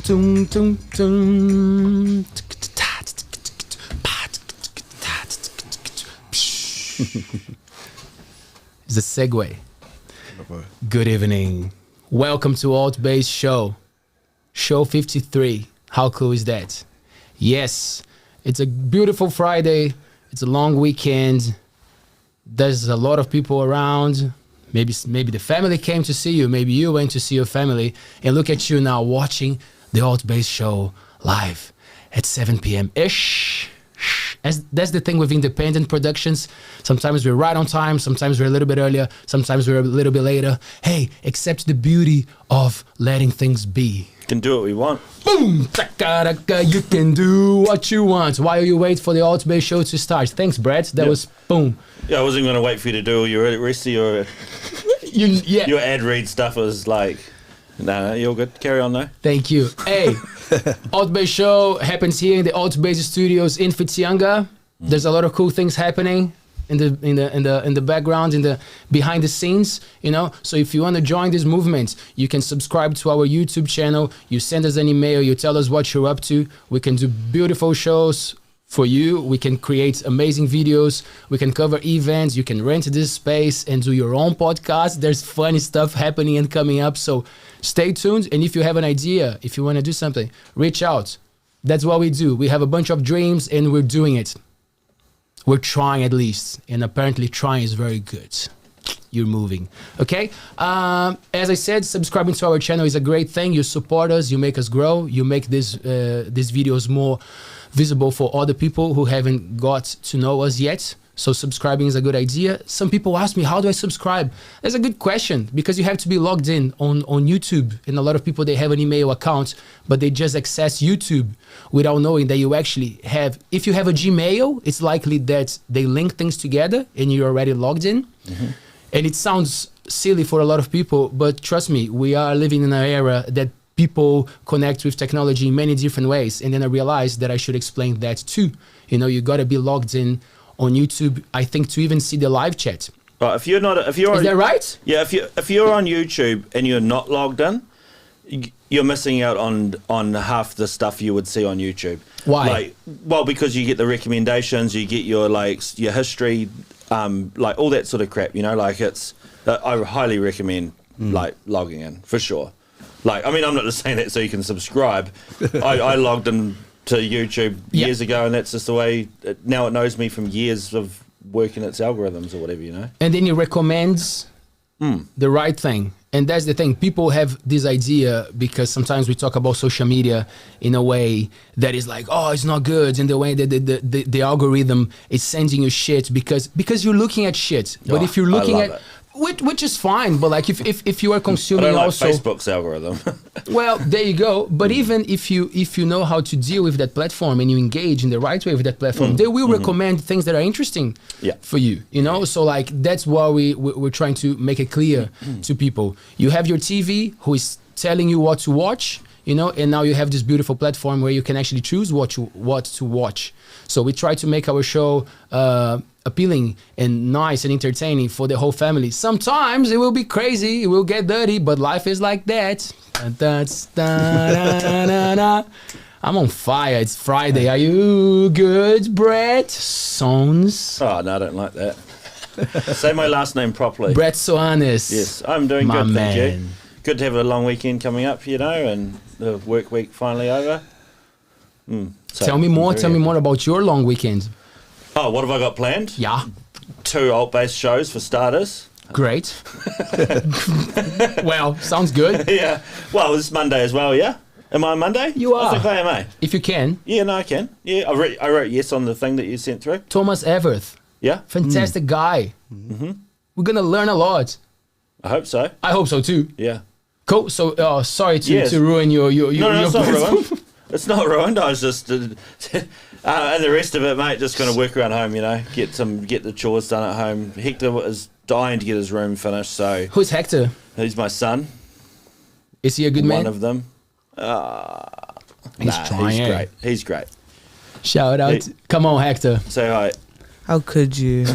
It's a segue. Good evening. Welcome to ALTBAYS Show. Show 53. How cool is that? Yes, it's a beautiful Friday. It's a long weekend. There's a lot of people around. Maybe the family came to see you. Maybe you went to see your family. And look at you now watching the ALTBAYS Show live at 7 p.m.-ish. That's the thing with independent productions. Sometimes we're right on time. Sometimes we're a little bit earlier. Sometimes we're a little bit later. Hey, accept the beauty of letting things be. Can do what we want. Boom! You can do what you want while you wait for the ALTBAYS Show to start. Thanks, Brett. That was boom. Yeah, I wasn't going to wait for you to do all your rest of your your ad read stuff. Was like, no, you're good. Carry on though. Thank you. Hey, ALTBAYS Show happens here in the ALTBAYS Studios in Whitianga. There's a lot of cool things happening in the background, in the behind the scenes, you know. So if you want to join this movement, you can subscribe to our YouTube channel. You send us an email. You tell us what you're up to. We can do beautiful shows for you. We can create amazing videos. We can cover events. You can rent this space and do your own podcast. There's funny stuff happening and coming up. So stay tuned. And if you have an idea, if you want to do something, reach out. That's what we do. We have a bunch of dreams and we're doing it. We're trying at least. And apparently trying is very good. You're moving. Okay. As I said, subscribing to our channel is a great thing. You support us. You make us grow. You make these videos more visible for other people who haven't got to know us yet. So subscribing is a good idea. Some people ask me, how do I subscribe? That's a good question, because you have to be logged in on YouTube. And a lot of people, they have an email account, but they just access YouTube without knowing that you actually have, if you have a Gmail, it's likely that they link things together and you're already logged in. Mm-hmm. And it sounds silly for a lot of people, but trust me, we are living in an era that people connect with technology in many different ways. And then I realized that I should explain that too. You know, you got to be logged in on YouTube, I think, to even see the live chat. Right, if you're is that right? Yeah, if you're on YouTube and you're not logged in, you're missing out on half the stuff you would see on YouTube. Why? Because you get the recommendations, you get your your history, all that sort of crap. You know, it's I highly recommend logging in for sure. I'm not just saying that so you can subscribe. I logged in to YouTube years ago, and that's just the way. Now it knows me from years of working its algorithms or whatever, you know. And then it recommends the right thing. And that's the thing. People have this idea, because sometimes we talk about social media in a way that is like, oh, it's not good, in the way that the algorithm is sending you shit because you're looking at shit. But if you're looking at... Which is fine, but if you are consuming I don't like also Facebook's algorithm. Well, there you go. But even if you know how to deal with that platform and you engage in the right way with that platform, they will recommend things that are interesting for you. You know, so that's why we're trying to make it clear to people. You have your TV who is telling you what to watch, you know, and now you have this beautiful platform where you can actually choose what to watch. So we try to make our show appealing and nice and entertaining for the whole family. Sometimes it will be crazy, it will get dirty, but life is like that. I'm on fire. It's Friday. Are you good, Brett? Soanes? Oh, no, I don't like that. Say my last name properly. Brett Soanes. Yes, I'm doing good, thank you. Good to have a long weekend coming up, you know, and the work week finally over. Tell me more about your long weekend. Oh, what have I got planned? Yeah. 2 ALTBAYS shows for starters. Great. Well, sounds good. Yeah. Well, it's Monday as well, yeah? Am I on Monday? You are. I think I am, eh? If you can. Yeah, no, I can. Yeah, I wrote yes on the thing that you sent through. Thomas Everth. Yeah? Fantastic guy. Mm-hmm. We're going to learn a lot. I hope so. I hope so too. Yeah. Cool. So, sorry to ruin your No, it's not ruined. It's not ruined. I was just... and the rest of it, mate, just going to work around home, you know, get the chores done at home. Hector is dying to get his room finished, so... Who's Hector? He's my son. Is he a good man? One of them. He's trying. He's great. He's great. Shout out. Come on, Hector. Say hi. How could you?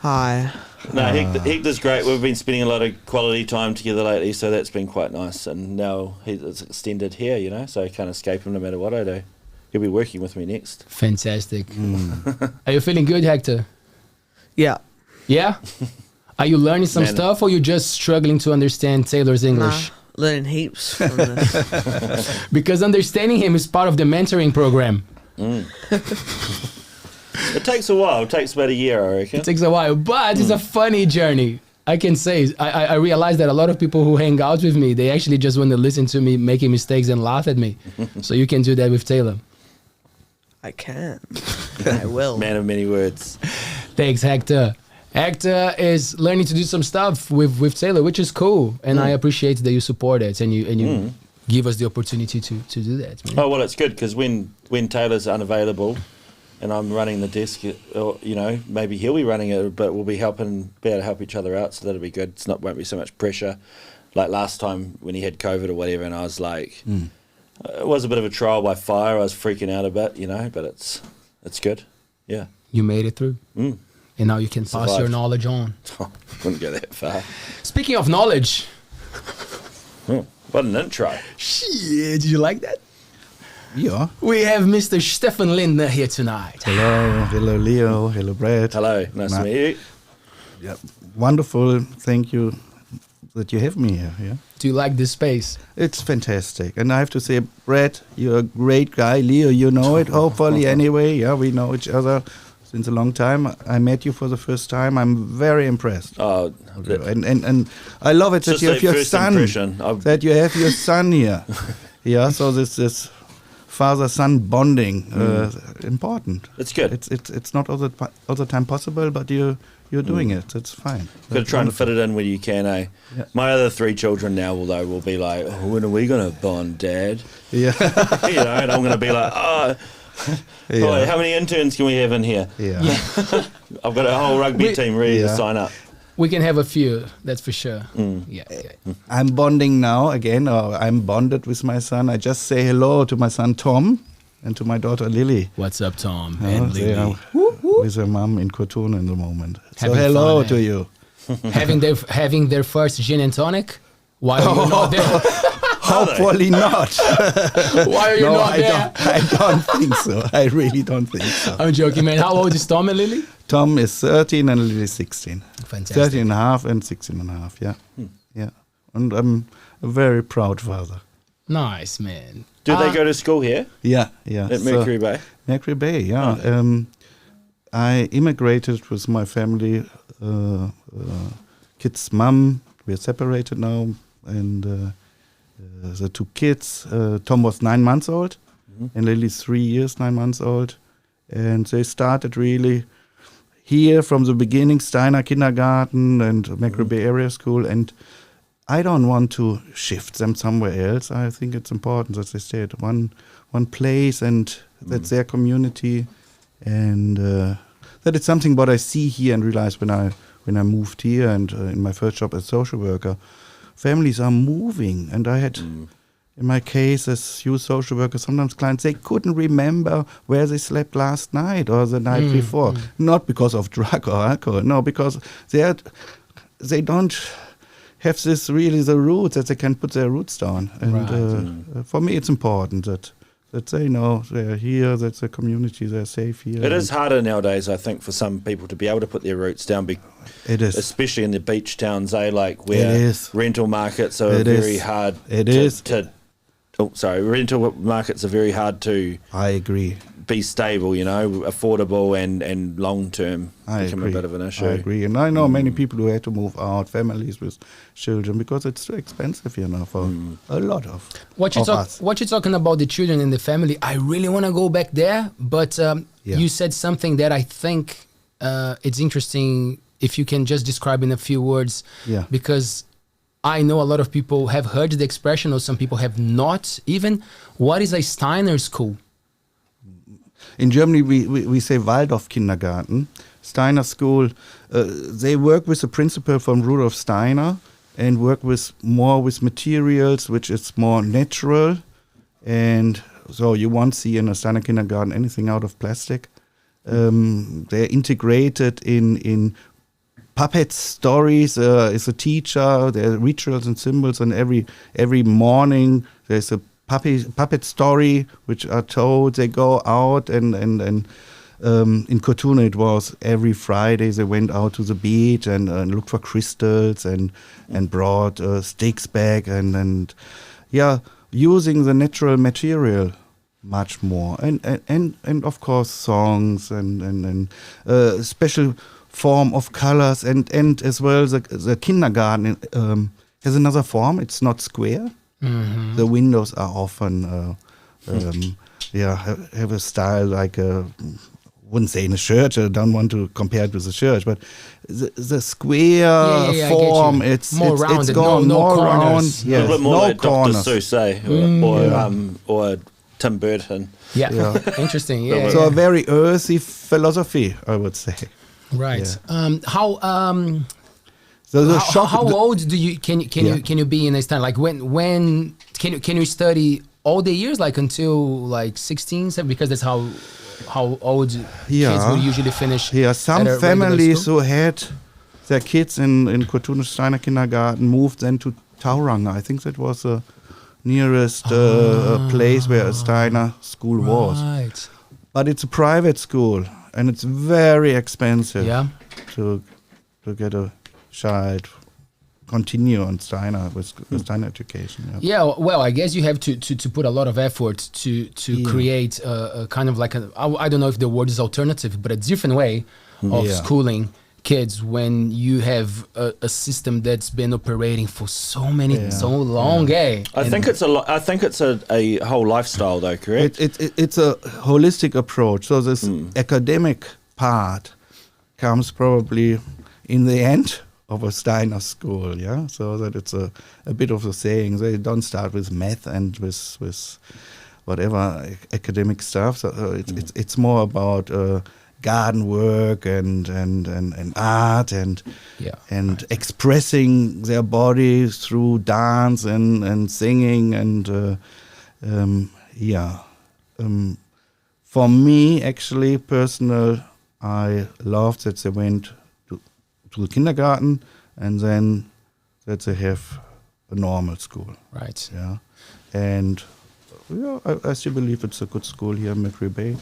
Hi. No, Hector's great. We've been spending a lot of quality time together lately, so that's been quite nice. And now it's extended here, you know, so I can't escape him no matter what I do. He'll be working with me next. Fantastic. Are you feeling good, Hector? Yeah. Yeah? Are you learning some stuff, or you just struggling to understand Taylor's English? Nah, learning heaps from this. Because understanding him is part of the mentoring program. It takes a while. It takes about a year, I reckon. It takes a while, but it's a funny journey. I can say, I realize that a lot of people who hang out with me, they actually just want to listen to me making mistakes and laugh at me. So you can do that with Taylor. I can. I will. Man of many words. Thanks, Hector. Hector is learning to do some stuff with Taylor, which is cool. And I appreciate that you support it and you give us the opportunity to do that. Man. Oh, well, it's good because when Taylor's unavailable and I'm running the desk, you know, maybe he'll be running it, but we'll be able to help each other out, so that'll be good. Won't be so much pressure. Like last time when he had COVID or whatever, and I was like, it was a bit of a trial by fire. I was freaking out a bit, you know, but it's good. Yeah. You made it through. And now you can pass your knowledge on. Wouldn't go that far. Speaking of knowledge. What an intro. Shit, did you like that? Yeah. We have Mr. Steffen Lindner here tonight. Hello Leo, hello Brad. Hello, nice to meet you. Yeah, wonderful. Thank you that you have me here. Yeah. Do you like this space? It's fantastic. And I have to say, Brad, you're a great guy. Leo, you know it, hopefully anyway. Yeah, we know each other since a long time. I met you for the first time. I'm very impressed. Oh, and I love it that you have your son. That you have your son here. Yeah, so this father-son bonding important. It's good. It's not all the time possible, but you're doing it. It's fine. Got to try and fit it in where you can, eh? Yeah. My other 3 children now will be like, oh, when are we going to bond, Dad? Yeah. You know, and I'm going to be like, boy, how many interns can we have in here? Yeah. I've got a whole rugby team ready to sign up. We can have a few, that's for sure. Yeah. I'm bonding now again, or I'm bonded with my son. I just say hello to my son Tom and to my daughter Lily. What's up, Tom and They Lily? are with her mom in Cotonou in the moment. So Having hello fun, to you. having their first gin and tonic? Why are you not there? Hopefully not. Why are you not there? I don't think so. I really don't think so. I'm joking, man. How old is Tom and Lily? Tom is 13 and Lily is 16. Fantastic. 13 and a half and 16 and a half, yeah. Yeah. And I'm a very proud father. Nice, man. Do they go to school here? Yeah. At Mercury Bay? Mercury Bay, yeah. Oh. I immigrated with my family, kid's mom. We're separated now. And the 2 kids, Tom was 9 months old and Lily's 3 years, 9 months old. And they started really here from the beginning, Steiner kindergarten and Magri Bay area school. And I don't want to shift them somewhere else. I think it's important that they stay at one place and that's their community. And that it's something what I see here and realize when I moved here and in my first job as social worker, families are moving. And I had, in my case as youth social worker, sometimes clients, they couldn't remember where they slept last night or the night before. Not because of drug or alcohol, no, because they don't have this really the roots, that they can put their roots down. And for me it's important that they know they're here, that the community, they're safe here. It is harder nowadays, I think, for some people to be able to put their roots down. It is. Especially in the beach towns, like where rental markets are very hard rental markets are very hard to I agree. be stable, you know, affordable and long term become a bit of an issue. I agree. And I know many people who had to move out, families with children, because it's too expensive, you know, for a lot of us. What you're talking about, the children and the family, I really want to go back there, but you said something that I think it's interesting if you can just describe in a few words, because I know a lot of people have heard the expression or some people have not even. What is a Steiner school? In Germany, we say Waldorf Kindergarten. Steiner school, they work with the principle from Rudolf Steiner and work more with materials, which is more natural. And so you won't see in a Steiner kindergarten anything out of plastic. They're integrated in puppet stories. Is a teacher. There are rituals and symbols, and every morning there's a puppet story which are told. They go out and in Kotuna it was every Friday they went out to the beach and looked for crystals and brought sticks back and using the natural material much more and of course songs and special form of colors and as well the kindergarten has another form. It's not square. Mm-hmm. The windows are often have a style like wouldn't say in a church. I don't want to compare it with a church, but the square form, it's more rounded. It's gone no more corners. round. Yes, A little bit more no like corners. Dr. Seuss, or Tim Burton. Yeah. Interesting. Yeah. So a very earthy philosophy, I would say. Right. Yeah. How old can you be in this time? Like when can you study all the years, like until like 16, 17? Because that's how old kids will usually finish. Yeah, some families who had their kids in Kotuna Steiner kindergarten moved then to Tauranga. I think that was the nearest place where a Steiner school was. Right. But it's a private school and it's very expensive to get a child continue on Steiner with Steiner education. Yeah, well, I guess you have to put a lot of effort to create a kind of like I don't know if the word is alternative, but a different way of schooling kids when you have a system that's been operating for so long. I think it's a lot. I think it's a whole lifestyle, though. Correct. It's a holistic approach. So this academic part comes probably in the end of a Steiner school, so that it's a bit of the saying. They don't start with math and with whatever academic stuff. So it's more about garden work and art and expressing their bodies through dance and singing and for me, actually, personal, I loved that they went to the kindergarten and then that they have a normal school. Right. Yeah. And I still believe it's a good school here in Magri Bay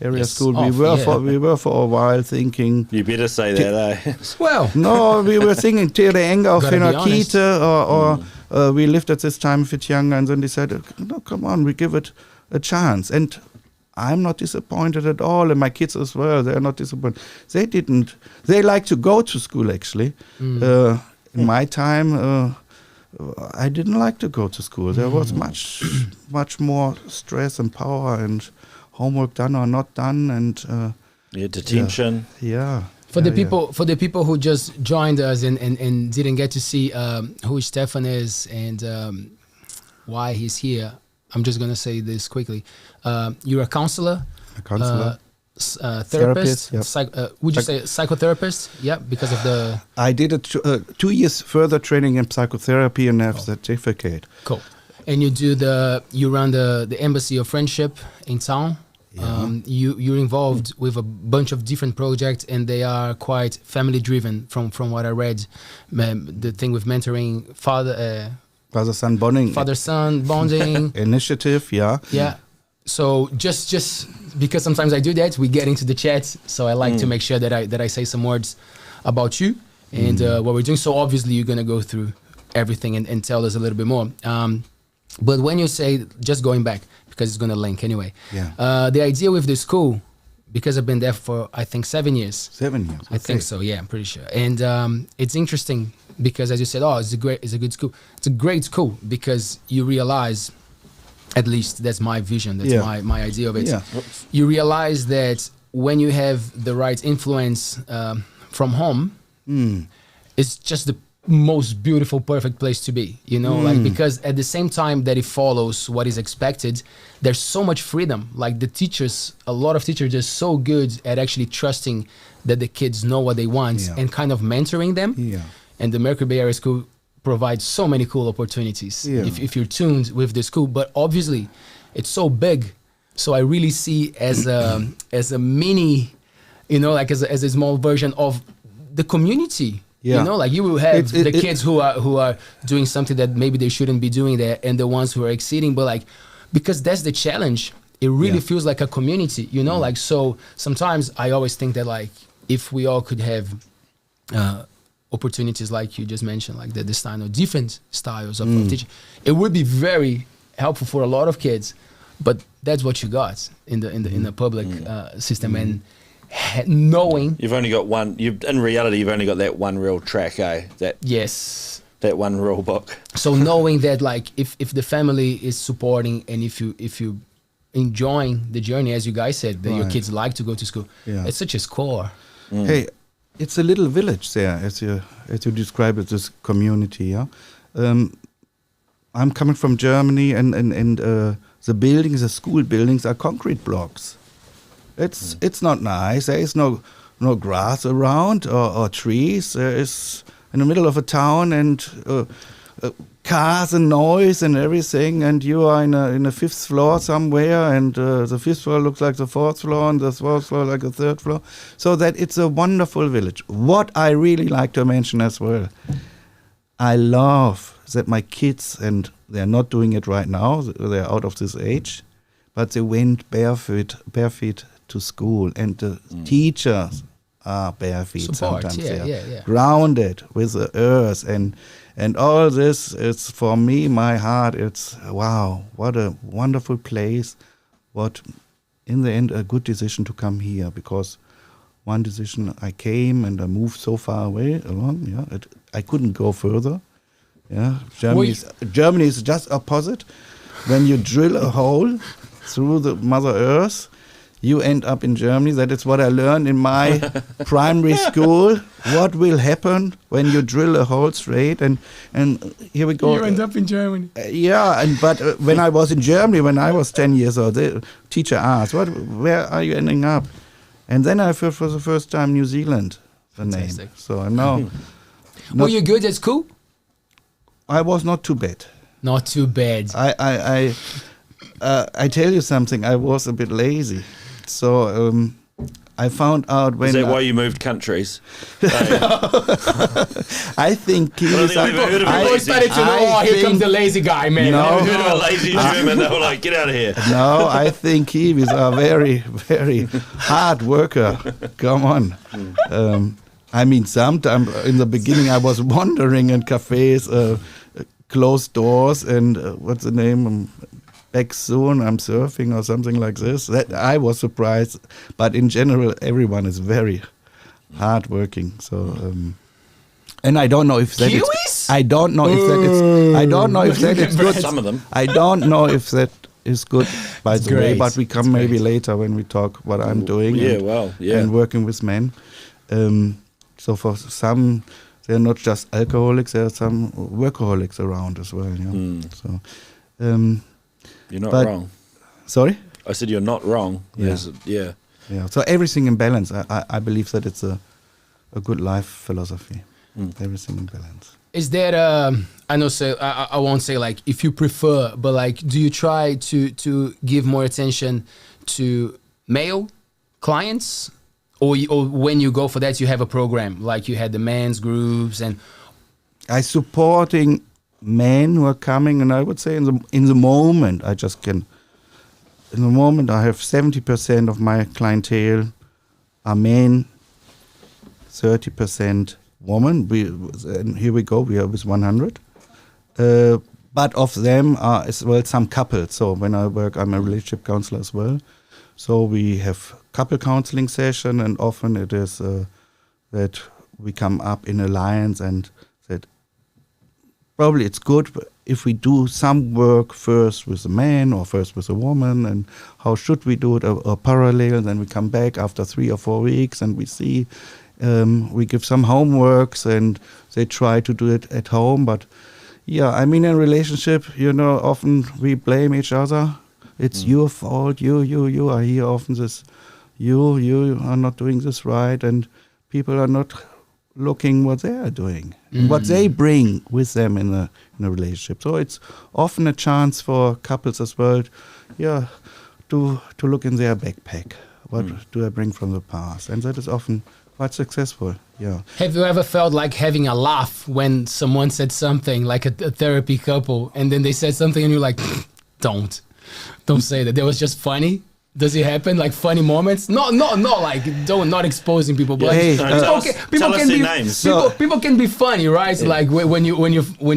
area school. We were for a while thinking. You better say that, eh? Well. No, we were thinking Aotearoa or Whenakita or we lived at this time in Whitianga and then decided, no, come on, we give it a chance. And I'm not disappointed at all, and my kids as well. They're not disappointed. They like to go to school, actually. In my time, I didn't like to go to school. There was much more stress and power and homework done or not done, and detention. For the people who just joined us and didn't get to see who Stefan is and why he's here, I'm just going to say this quickly. You're a counselor. Therapist. Would you say psychotherapist? Yeah, because of the... I did 2 years further training in psychotherapy and have certificate. Cool. And you run the Embassy of Friendship in town. Yeah. You're involved with a bunch of different projects, and they are quite family driven. From what I read, the thing with mentoring father-son bonding initiative. Yeah. So just because sometimes I do that, we get into the chat. So I like to make sure that I say some words about you and what we're doing. So obviously you're gonna go through everything and tell us a little bit more. But when you say, just going back, because it's gonna link anyway. Yeah. The idea with the school, because I've been there for I think 7 years. 7 years. I think so. Yeah, I'm pretty sure. And it's interesting because, as you said, it's a good school. It's a great school because you realize, at least that's my vision. That's my idea of it. Yeah. You realize that when you have the right influence from home, it's just the most beautiful, perfect place to be. Like, because at the same time that it follows what is expected, there's so much freedom. Like a lot of teachers are so good at actually trusting that the kids know what they want and kind of mentoring them. Yeah. And the Magri Bay Area School provides so many cool opportunities if you're tuned with the school. But obviously, it's so big. So I really see as a mini you know, like as a small version of the community. Yeah. You know, like you will have It- the kids who are doing something that maybe they shouldn't be doing there, and the ones who are exceeding, but like, because that's the challenge. It really feels like a community, you know, like, so sometimes I always think that like, if we all could have opportunities like you just mentioned, like the Steiner, different styles of teaching, it would be very helpful for a lot of kids. But that's what you got in the public system, and knowing You've only got one. In reality, you've only got that one real track, That one rule book. So knowing that, like, if the family is supporting, and if you enjoying the journey, as you guys said, that your kids like to go to school, it's such a score. Hey, it's a little village there, as you describe it, this community. Yeah, I'm coming from Germany, and the buildings, the school buildings, are concrete blocks. It's not nice. There is no grass around or trees. There is in the middle of a town, and cars and noise and everything, and you are in a fifth floor somewhere, and the fifth floor looks like the fourth floor, and the fourth floor like the third floor. So that it's a wonderful village. What I really like to mention as well, I love that my kids, and they're not doing it right now, they're out of this age, but they went barefoot to school, and the teachers are barefoot sometimes. Grounded with the earth, and all this is, for me, my heart, it's wow, what a wonderful place. What, in the end, a good decision to come here, because one decision, I came and I moved so far away along, I couldn't go further. Yeah, Germany is just opposite. When you drill a hole through the Mother Earth, you end up in Germany. That is what I learned in my primary school. What will happen when you drill a hole straight? And here we go. You end up in Germany. But when I was in Germany, when I was 10 years old, the teacher asked, where are you ending up? And then I heard for the first time New Zealand, the Fantastic. name. So I know. Were you good at school? I was not too bad. Not too bad. I tell you something. I was a bit lazy, so I found out when. Is that why you moved countries? I think he was. I started to know. Here comes the lazy guy, man. No, I've heard of a lazy German. They were like, get out of here. No, I think he was a very, very hard worker. Come on. I mean, sometimes in the beginning I was wandering in cafes, closed doors, and what's the name? Back soon, I'm surfing or something like this. That I was surprised, but in general, everyone is very hardworking. So, and I don't know if that Kiwis? I don't know if that is. I don't know if that is good. Some of them. I don't know if that is good. By the way, great. but we come maybe later when we talk what I'm doing. And working with men. So for some, they're not just alcoholics. There are some workaholics around as well. So. You're not wrong. Sorry? I said you're not wrong. Yeah. Yeah. So everything in balance. I believe that it's a good life philosophy. Everything in balance. Is there I know, say I won't say like if you prefer, but like, do you try to give more attention to male clients, or when you go for that you have a program like you had the men's groups? And I supporting men who are coming, and I would say in the moment I just can. In the moment I have 70% of my clientele are men, 30% women. And here we go. We are with 100. But of them are as well some couples. So when I work, I'm a relationship counselor as well. So we have couple counseling session, and often it is that we come up in alliance and that probably it's good if we do some work first with a man or first with a woman, and how should we do it, or parallel, then we come back after 3 or 4 weeks and we see, we give some homeworks and they try to do it at home. But yeah, I mean, in a relationship, often we blame each other. It's your fault, you. I hear often this, you are not doing this right, and people are not looking what they are doing, what they bring with them in a relationship. So it's often a chance for couples as well, to look in their backpack. What do I bring from the past? And that is often quite successful. Yeah. Have you ever felt like having a laugh when someone said something, like a therapy couple, and then they said something and you're like, don't say that. That was just funny. People it happen? Like funny moments? Not like not exposing people, but Hey, tell us their names. People can be funny, right? Yeah. Like when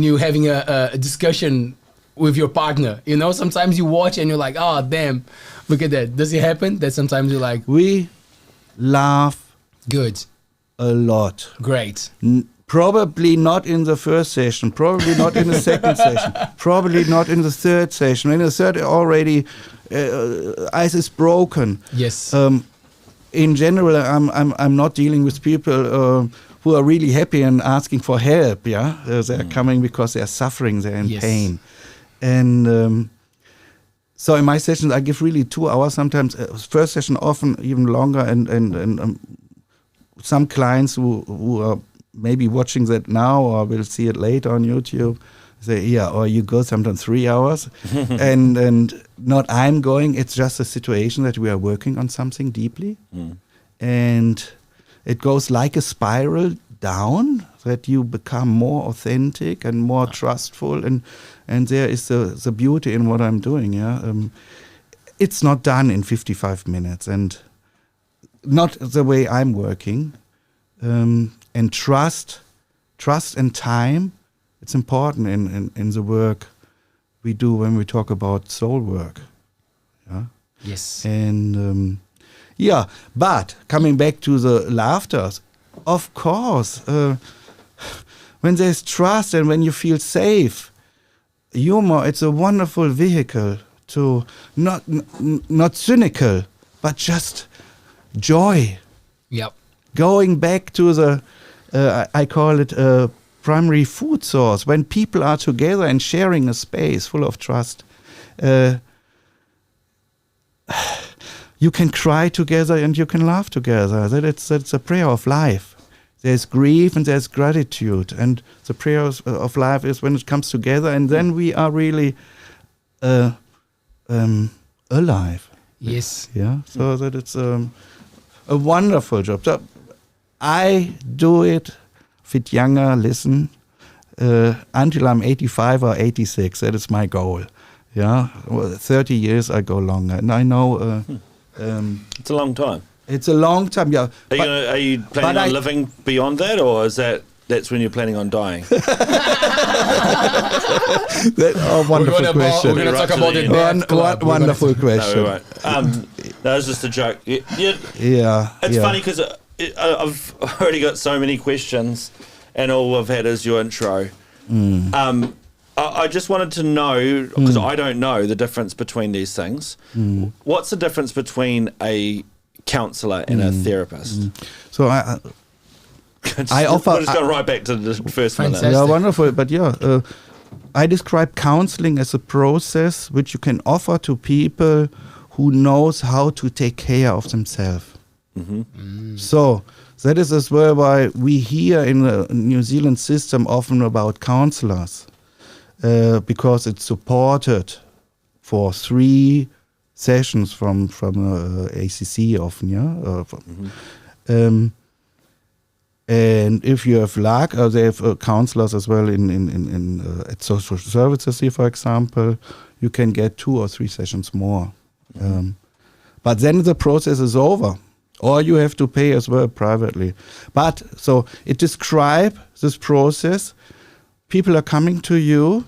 you're having a discussion with your partner, you know, sometimes you watch and you're like, oh damn, look at that. Does it happen that sometimes you're like, we laugh good, a lot. great, Probably not in the first session, probably not in the second session, probably not in the third session. In the third already ice is broken. yes, In general, I'm not dealing with people who are really happy and asking for help. Yeah, they're coming because they are suffering, they're in Yes. pain, and so in my sessions I give really 2 hours. Sometimes first session often even longer, and some clients who are maybe watching that now or will see it later on YouTube say, yeah, or you go sometimes 3 hours, and not I'm going. It's just a situation that we are working on something deeply, and it goes like a spiral down that you become more authentic and more trustful, and there is the beauty in what I'm doing. Yeah, it's not done in 55 minutes, and not the way I'm working. And trust and time, it's important in the work we do when we talk about soul work. Yeah? yes, And but coming back to the laughters, of course, when there's trust and when you feel safe, humor, it's a wonderful vehicle to not cynical, but just joy. yep, Going back to the, I call it a primary food source. When people are together and sharing a space full of trust, you can cry together and you can laugh together. That's a prayer of life. There's grief and there's gratitude. And the prayer of life is when it comes together, and then we are really alive. yes, Yeah, so that it's a wonderful job. So I do it, Whitianga, listen, until I'm 85 or 86. That is my goal. Yeah, 30 years I go longer, and I know It's a long time. it's a long time. Yeah, Are you planning on living beyond that, or is that's when you're planning on dying? Wonderful question. We're gonna talk about it. Wonderful question. No, right. That was just a joke. Yeah, Yeah, it's yeah. funny because I've already got so many questions, and all I've had is your intro. I just wanted to know, because I don't know the difference between these things. What's the difference between a counsellor and a therapist? So I offer. We'll just go right back to the first minute. Fantastic. Yeah, wonderful. But yeah, I describe counseling as a process which you can offer to people who knows how to take care of themselves. So that is as well why we hear in the New Zealand system often about counsellors, because it's supported for 3 sessions from ACC often, yeah. And if you have luck, they have counselors as well in at social services here, for example. You can get 2 or 3 sessions more. But then the process is over, or you have to pay as well privately. But so it describes this process. People are coming to you.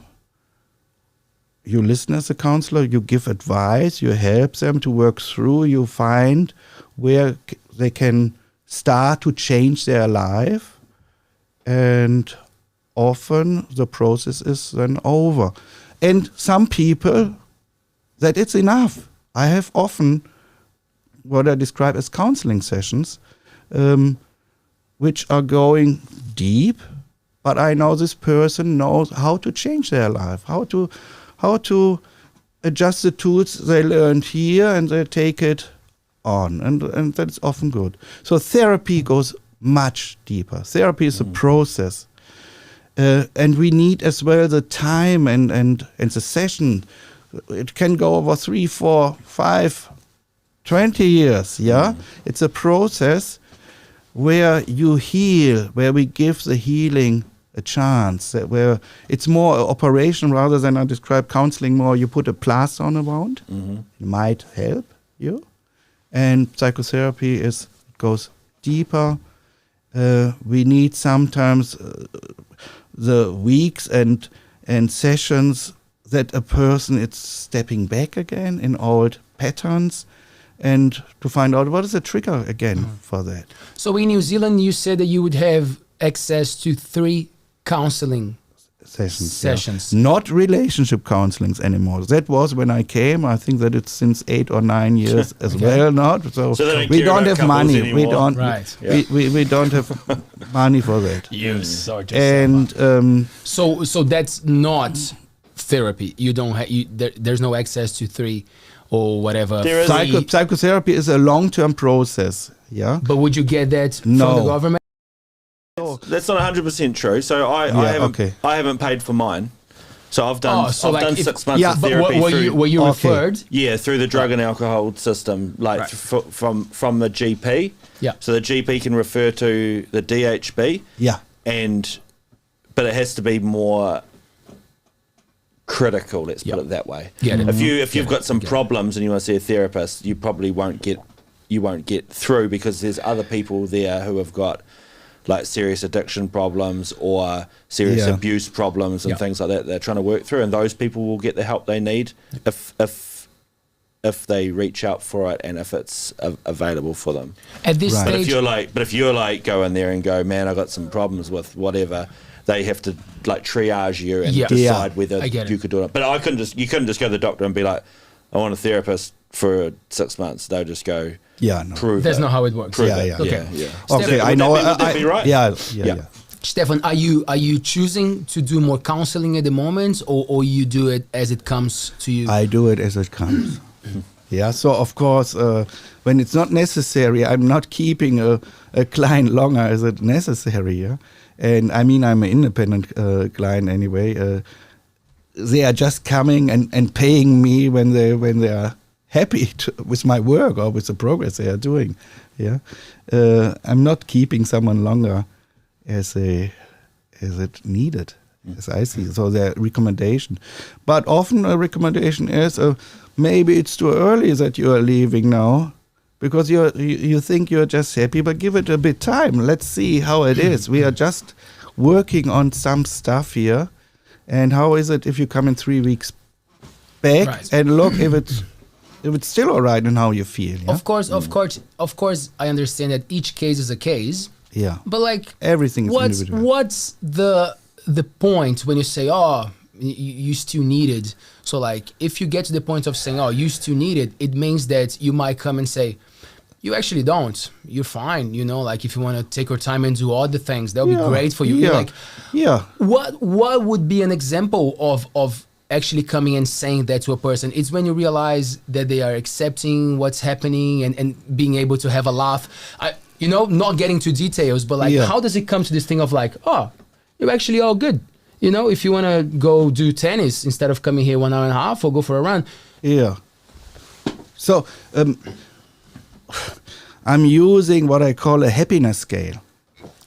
You listen as a counselor. You give advice. You help them to work through. You find where they can start to change their life, and often the process is then over. And some people, that it's enough. I have often what I describe as counseling sessions, which are going deep, but I know this person knows how to change their life, how to adjust the tools they learned here, and they take it on, and that's often good. So therapy goes much deeper. Therapy is a process, and we need as well the time and the session. It can go over 3, 4, 5, 20 years, yeah? It's a process where you heal, where we give the healing a chance, where it's more operation rather than I describe counseling more, you put a plaster on a wound, it might help you. And psychotherapy goes deeper. We need sometimes the weeks and sessions that a person is stepping back again in old patterns and to find out what is the trigger again for that. So in New Zealand, you said that you would have access to 3 counseling sessions. Yeah. Not relationship counselings anymore. That was when I came. I think that it's since 8 or 9 years as well. Not so. We don't have money. Anymore. We don't. Right. We don't have money for that. And so that's not therapy. You don't have. There's no access to 3 or whatever. Psychotherapy is a long-term process. Yeah. But would you get that from the government? That's not 100% true. So I haven't paid for mine. So I've done 6 months of therapy. Were you referred? Yeah, through the drug and alcohol system, like from the GP. Yeah. So the GP can refer to the DHB. Yeah. But it has to be more critical. Let's put it that way. Yeah. If you've got some problems and you want to see a therapist, you probably won't get through because there's other people there who have got like serious addiction problems or serious abuse problems and things like that they're trying to work through, and those people will get the help they need if they reach out for it and if it's available for them. At this stage, but if you're like go in there and go, man, I got some problems with whatever, they have to like triage you and decide whether you could do it. But you couldn't just go to the doctor and be like, I want a therapist for 6 months. They'll just go, prove that's it. not how it works. Okay. Okay, I know. Would that be right? Yeah. Stefan, are you choosing to do more counseling at the moment, or you do it as it comes to you? I do it as it comes. Yeah. So of course, when it's not necessary, I'm not keeping a client longer as it necessary. Yeah. And I mean, I'm an independent client anyway. They are just coming and paying me when they are happy with my work or with the progress they are doing. Yeah, I'm not keeping someone longer as it needed, as I see. So the recommendation, but often a recommendation is maybe it's too early that you are leaving now, because you think you're just happy, but give it a bit time. Let's see how it is. We are just working on some stuff here, and how is it if you come in 3 weeks back and look if it's still all right and how you feel. Yeah? Of course, I understand that each case is a case. Yeah. But like everything is individual. What's the point when you say, oh, you still need it? So like if you get to the point of saying, oh, you still need it, it means that you might come and say, you actually don't. You're fine. You know, like if you want to take your time and do other things, that'll be great for you. Yeah. Like, what would be an example of actually coming and saying that to a person? It's when you realize that they are accepting what's happening and being able to have a laugh. Not getting to details, but like, how does it come to this thing of like, oh, you're actually all good. You know, if you want to go do tennis instead of coming here 1 hour and a half or go for a run. Yeah. So I'm using what I call a happiness scale.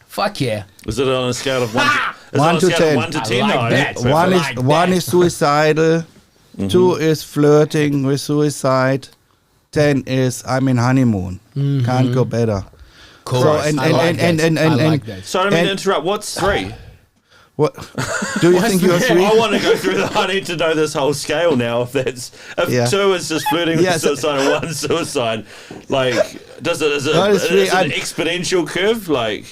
Fuck yeah. Is it on a scale of 1 to 10? 1 to 10? I like that. One is suicidal. 2 is flirting with suicide. 10 is I'm in honeymoon. Can't go better. Cool. So, I like that. Sorry, I mean to interrupt. What's 3? What do you think you're 3? I want to go through I need to know this whole scale now. If 2 is just flirting with suicide and 1 suicide, like is it an exponential curve? Like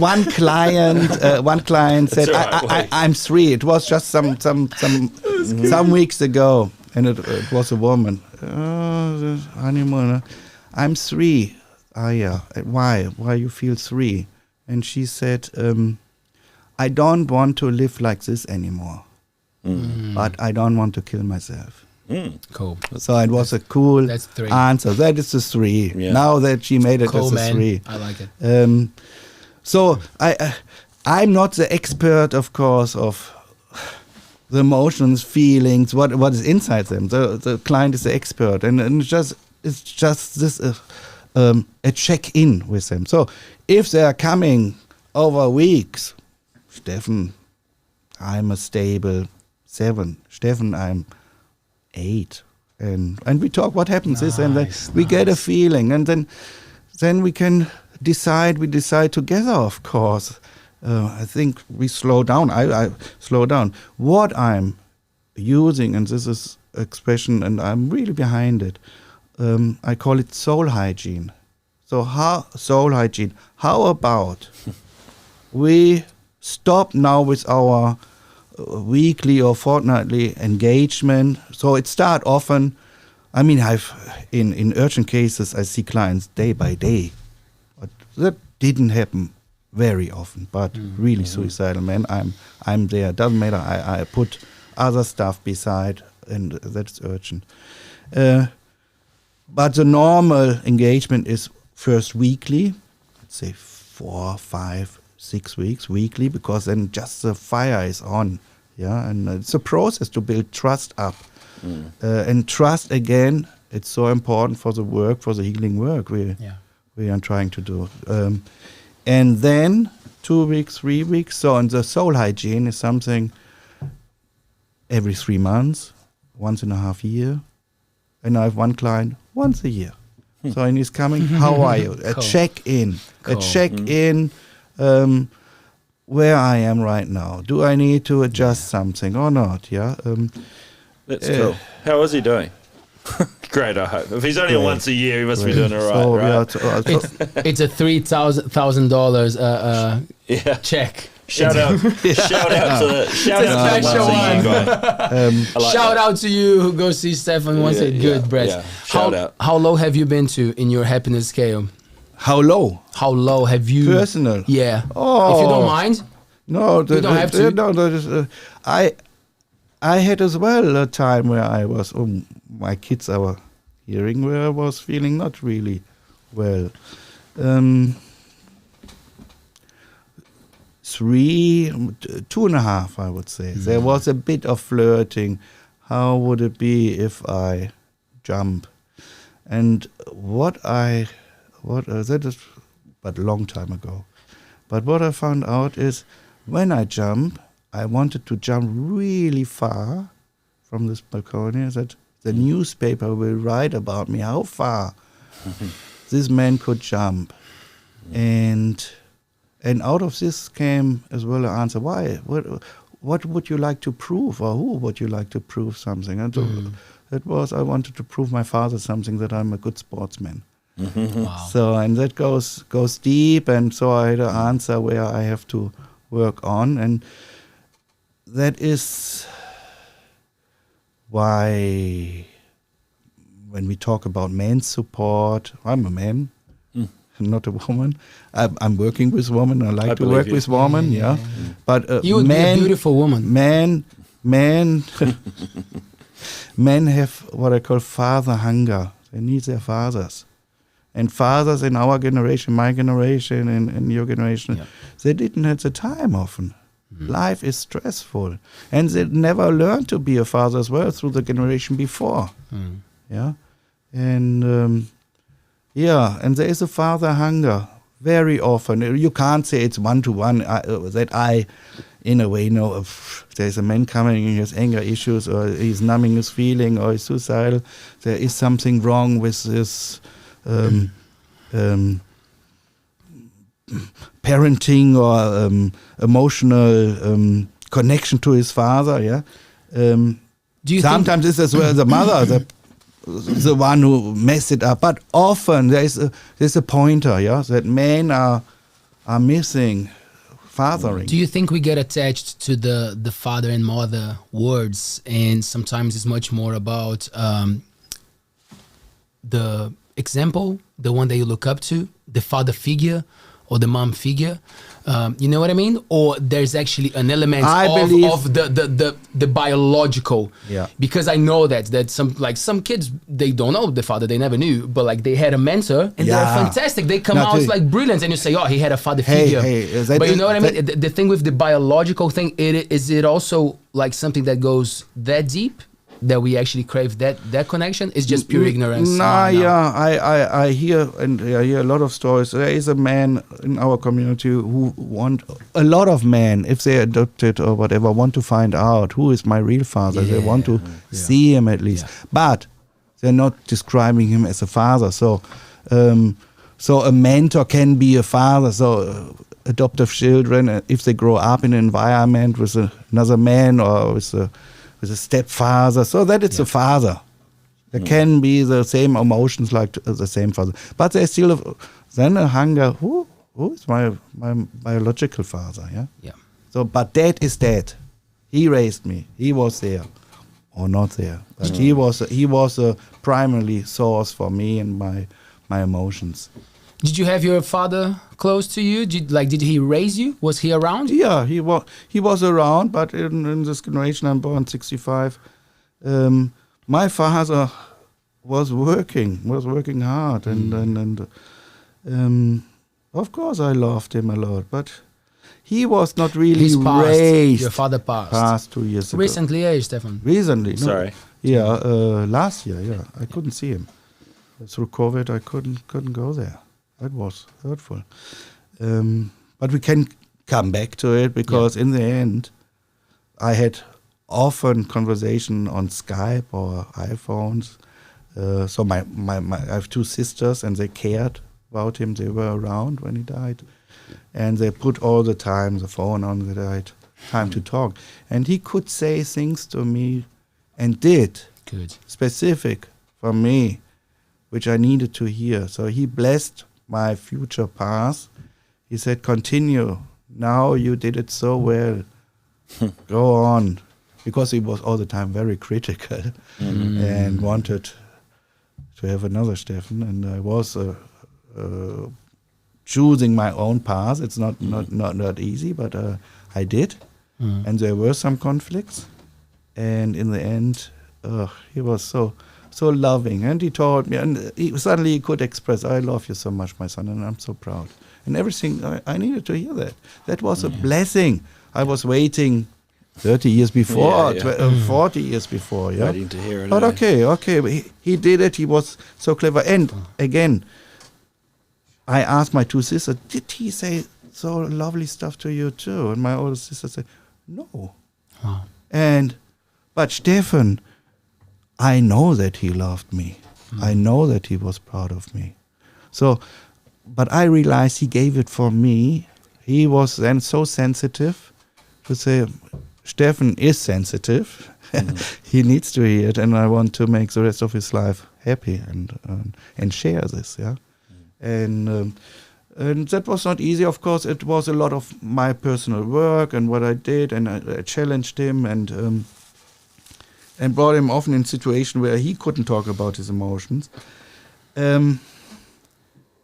one client said I'm 3. It was just some weeks ago, and it was a woman. The honeymoon. I'm 3. Why you feel 3? And she said, I don't want to live like this anymore, but I don't want to kill myself. Cool. So it was a cool That's 3. answer. That is the 3. Yeah. Now that she made it as a 3. I like it. So I'm not the expert, of course, of the emotions, feelings, what is inside them. The client is the expert, and it's it's just this a check-in with them. So if they are coming over weeks, Stefan, I'm a stable 7. Stefan, I'm 8. And we talk what happens is, and then we get a feeling, and then we can decide. We decide together, of course. I think we slow down. I slow down. What I'm using, and this is expression, and I'm really behind it. I call it soul hygiene. So soul hygiene. How about we stop now with our weekly or fortnightly engagement? So it start often. I mean, I've in urgent cases I see clients day by day, but that didn't happen very often. But really suicidal men, I'm there. Doesn't matter. I put other stuff beside, and that's urgent. But the normal engagement is first weekly, let's say 4, 5, 6 weeks weekly, because then just the fire is on. Yeah, and it's a process to build trust up. And trust, again, it's so important for the work, for the healing work we are trying to do. And then 2 weeks, 3 weeks. So, and the soul hygiene is something every 3 months, once in a half year. And I have one client once a year. So, and he's coming, how are you? A check-in. A check-in. Where I am right now. Do I need to adjust something or not? Yeah. That's cool. How is he doing? Great, I hope. If he's only once a year, he must be doing all right, right? It's a $3,000 check. Shout out to the shout out to you who go see Stefan once a good breath. Yeah. Shout out. How low have you been to in your happiness scale? How low? How low have you? Personal. Yeah. Oh. If you don't mind. No, you don't have to. No, I had as well a time where I was, my kids are hearing, where I was feeling not really well. 3, 2.5, I would say. There was a bit of flirting. How would it be if I jump? And that is, but a long time ago. But what I found out is, when I jump, I wanted to jump really far from this balcony, that the newspaper will write about me, how far this man could jump. And out of this came as well an answer, why? What would you like to prove, or who would you like to prove something? And so it was, I wanted to prove my father something, that I'm a good sportsman. Wow. So, and that goes deep, and so I had an answer where I have to work on, and that is why when we talk about man's support, I'm a man, not a woman. I'm working with women. I like to work with women, But you would be a beautiful woman. Men have what I call father hunger. They need their fathers. And fathers in our generation, my generation, and your generation, they didn't have the time often. Life is stressful. And they never learned to be a father as well through the generation before. Yeah. And and there is a father hunger very often. You can't say it's one-to-one that I, in a way, know if there's a man coming and he has anger issues, or he's numbing his feeling, or he's suicidal. There is something wrong with his parenting or emotional connection to his father. Yeah. Do you sometimes it's as well the mother, the one who messed it up, but often there's a pointer, that men are missing fathering. Do you think we get attached to the father and mother words, and sometimes it's much more about the example, the one that you look up to, the father figure or the mom figure? You know what I mean? Or there's actually an element of the biological. Yeah. Because I know that some kids, they don't know the father, they never knew, but like they had a mentor and they're fantastic. They come out like brilliant, and you say, oh, he had a father figure. But you know what I mean? The thing with the biological thing, is it also like something that goes that deep? that we actually crave that connection? Is just pure ignorance? Nah, yeah, I hear a lot of stories. There is a man in our community who a lot of men, if they adopted or whatever, want to find out who is my real father. They want to see him at least, but they're not describing him as a father. So a mentor can be a father. So adoptive children, if they grow up in an environment with another man or with a stepfather, so that it's a father. There can be the same emotions like the same father, but there's still then a hunger. Who is my biological father? Yeah. So, but dad is dead. He raised me. He was there, or not there. But he was a primary source for me and my emotions. Did you have your father close to you? Did he raise you? Was he around? Yeah, he was around, but in this generation, I'm born 65. My father was working hard, and of course I loved him a lot, but he was not really raised. Your father passed. Passed 2 years ago. Recently, Stefan? Recently, no. Sorry. Yeah, last year, yeah. I couldn't see him. Through COVID, I couldn't go there. That was hurtful. But we can come back to it because in the end, I had often conversation on Skype or iPhones. So I have two sisters and they cared about him. They were around when he died. And they put all the time the phone on that I had time to talk. And he could say things to me and did. Good. Specific for me, which I needed to hear. So he blessed my future path. He said, continue. Now you did it so well. Go on. Because he was all the time very critical and wanted to have another Stefan. And I was choosing my own path. It's not easy, but I did. And there were some conflicts. And in the end, he was so loving, and he told me, and suddenly he could express, I love you so much, my son, and I'm so proud. And everything, I needed to hear that. That was a blessing. I was waiting 30 years before, 40 years before. Yeah? Waiting to hear it. But okay, but he did it. He was so clever. And again, I asked my two sisters, did he say so lovely stuff to you too? And my older sister said, no. Wow. But Stefan, I know that he loved me. I know that he was proud of me. So, but I realized he gave it for me. He was then so sensitive to say, Stefan is sensitive. He needs to hear it, and I want to make the rest of his life happy and share this. Yeah, and that was not easy. Of course, it was a lot of my personal work and what I did, and I challenged him and brought him often in situations where he couldn't talk about his emotions.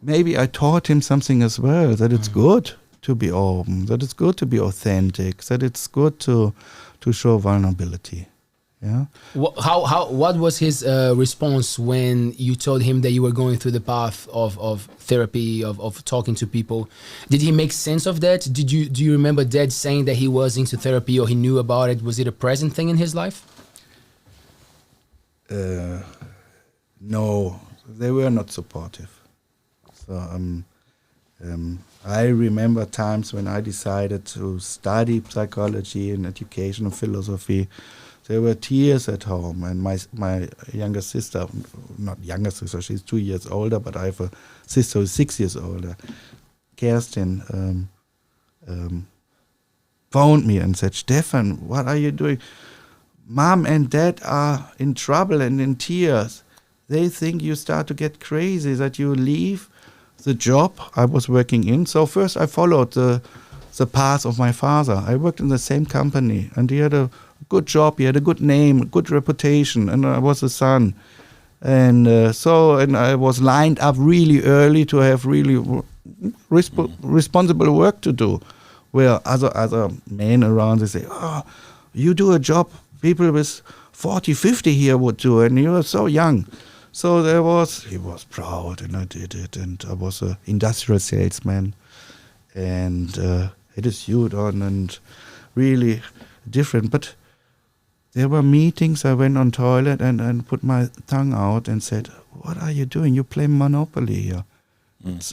Maybe I taught him something as well, that it's good to be open, that it's good to be authentic, that it's good to show vulnerability. Yeah. What was his response when you told him that you were going through the path of therapy, of talking to people? Did he make sense of that? Do you remember Dad saying that he was into therapy or he knew about it? Was it a present thing in his life? No, they were not supportive. So I remember times when I decided to study psychology and education and philosophy. There were tears at home, and my younger sister, not younger sister, she's 2 years older, but I have a sister who's 6 years older, Kerstin, phoned me and said, Stefan, what are you doing? Mom and Dad are in trouble and in tears. They think you start to get crazy, that you leave the job I was working in. So first I followed the path of my father. I worked in the same company, and he had a good job, he had a good name, good reputation, and I was a son. And and I was lined up really early to have really responsible work to do, where other men around, they say, oh, you do a job people with 40, 50 here would do, and you are so young. So he was proud, and I did it, and I was an industrial salesman, and had a suit on, and really different. But there were meetings. I went on toilet and put my tongue out and said, "What are you doing? You play Monopoly here."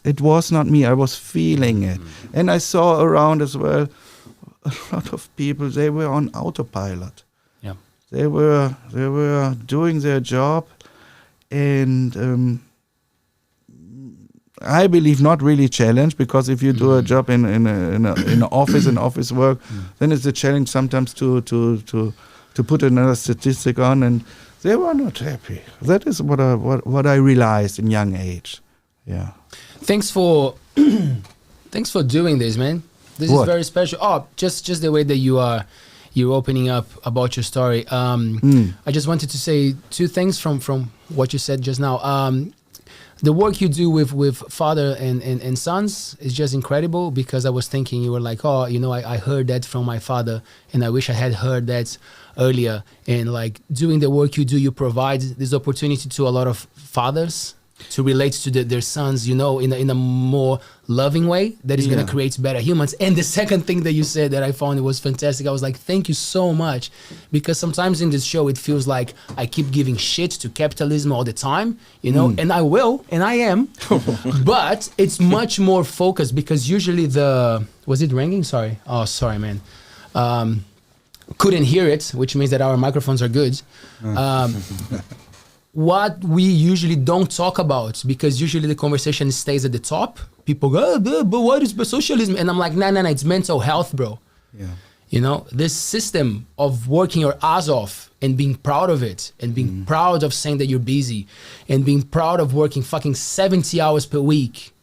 It was not me. I was feeling it, and I saw around as well a lot of people. They were on autopilot. Yeah. They were doing their job, and I believe not really challenged, because if you do a job in an office work, then it's a challenge sometimes to put another statistic on, and they were not happy. That is what I realized in young age. Yeah. Thanks for doing this, man. This is very special. Oh, just the way that you're opening up about your story. I just wanted to say two things from what you said just now. The work you do with father and sons is just incredible, because I was thinking, you were like, oh, I heard that from my father, and I wish I had heard that earlier. And like doing the work you do, you provide this opportunity to a lot of fathers to relate to their sons, in a more loving way that is going to create better humans. And the second thing that you said that I found it was fantastic, I was like, thank you so much, because sometimes in this show it feels like I keep giving shit to capitalism all the time, and I will, and I am, but it's much more focused, because usually was it ringing? Sorry. Oh, sorry, man. Couldn't hear it, which means that our microphones are good. What we usually don't talk about, because usually the conversation stays at the top. People go, but what is socialism? And I'm like, no, it's mental health, bro. Yeah. This system of working your ass off and being proud of it, and being proud of saying that you're busy, and being proud of working fucking 70 hours per week,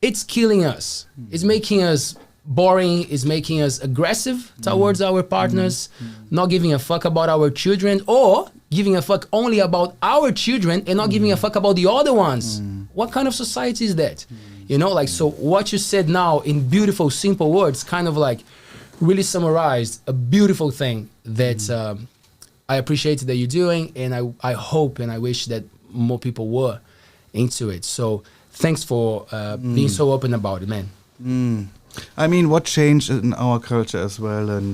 it's killing us. It's making us boring, is making us aggressive towards our partners, not giving a fuck about our children, or giving a fuck only about our children and not giving a fuck about the other ones. What kind of society is that? So what you said now in beautiful, simple words kind of like really summarized a beautiful thing that I appreciate that you're doing, and I hope and I wish that more people were into it. So thanks for being so open about it, man. I mean, what changed in our culture as well, and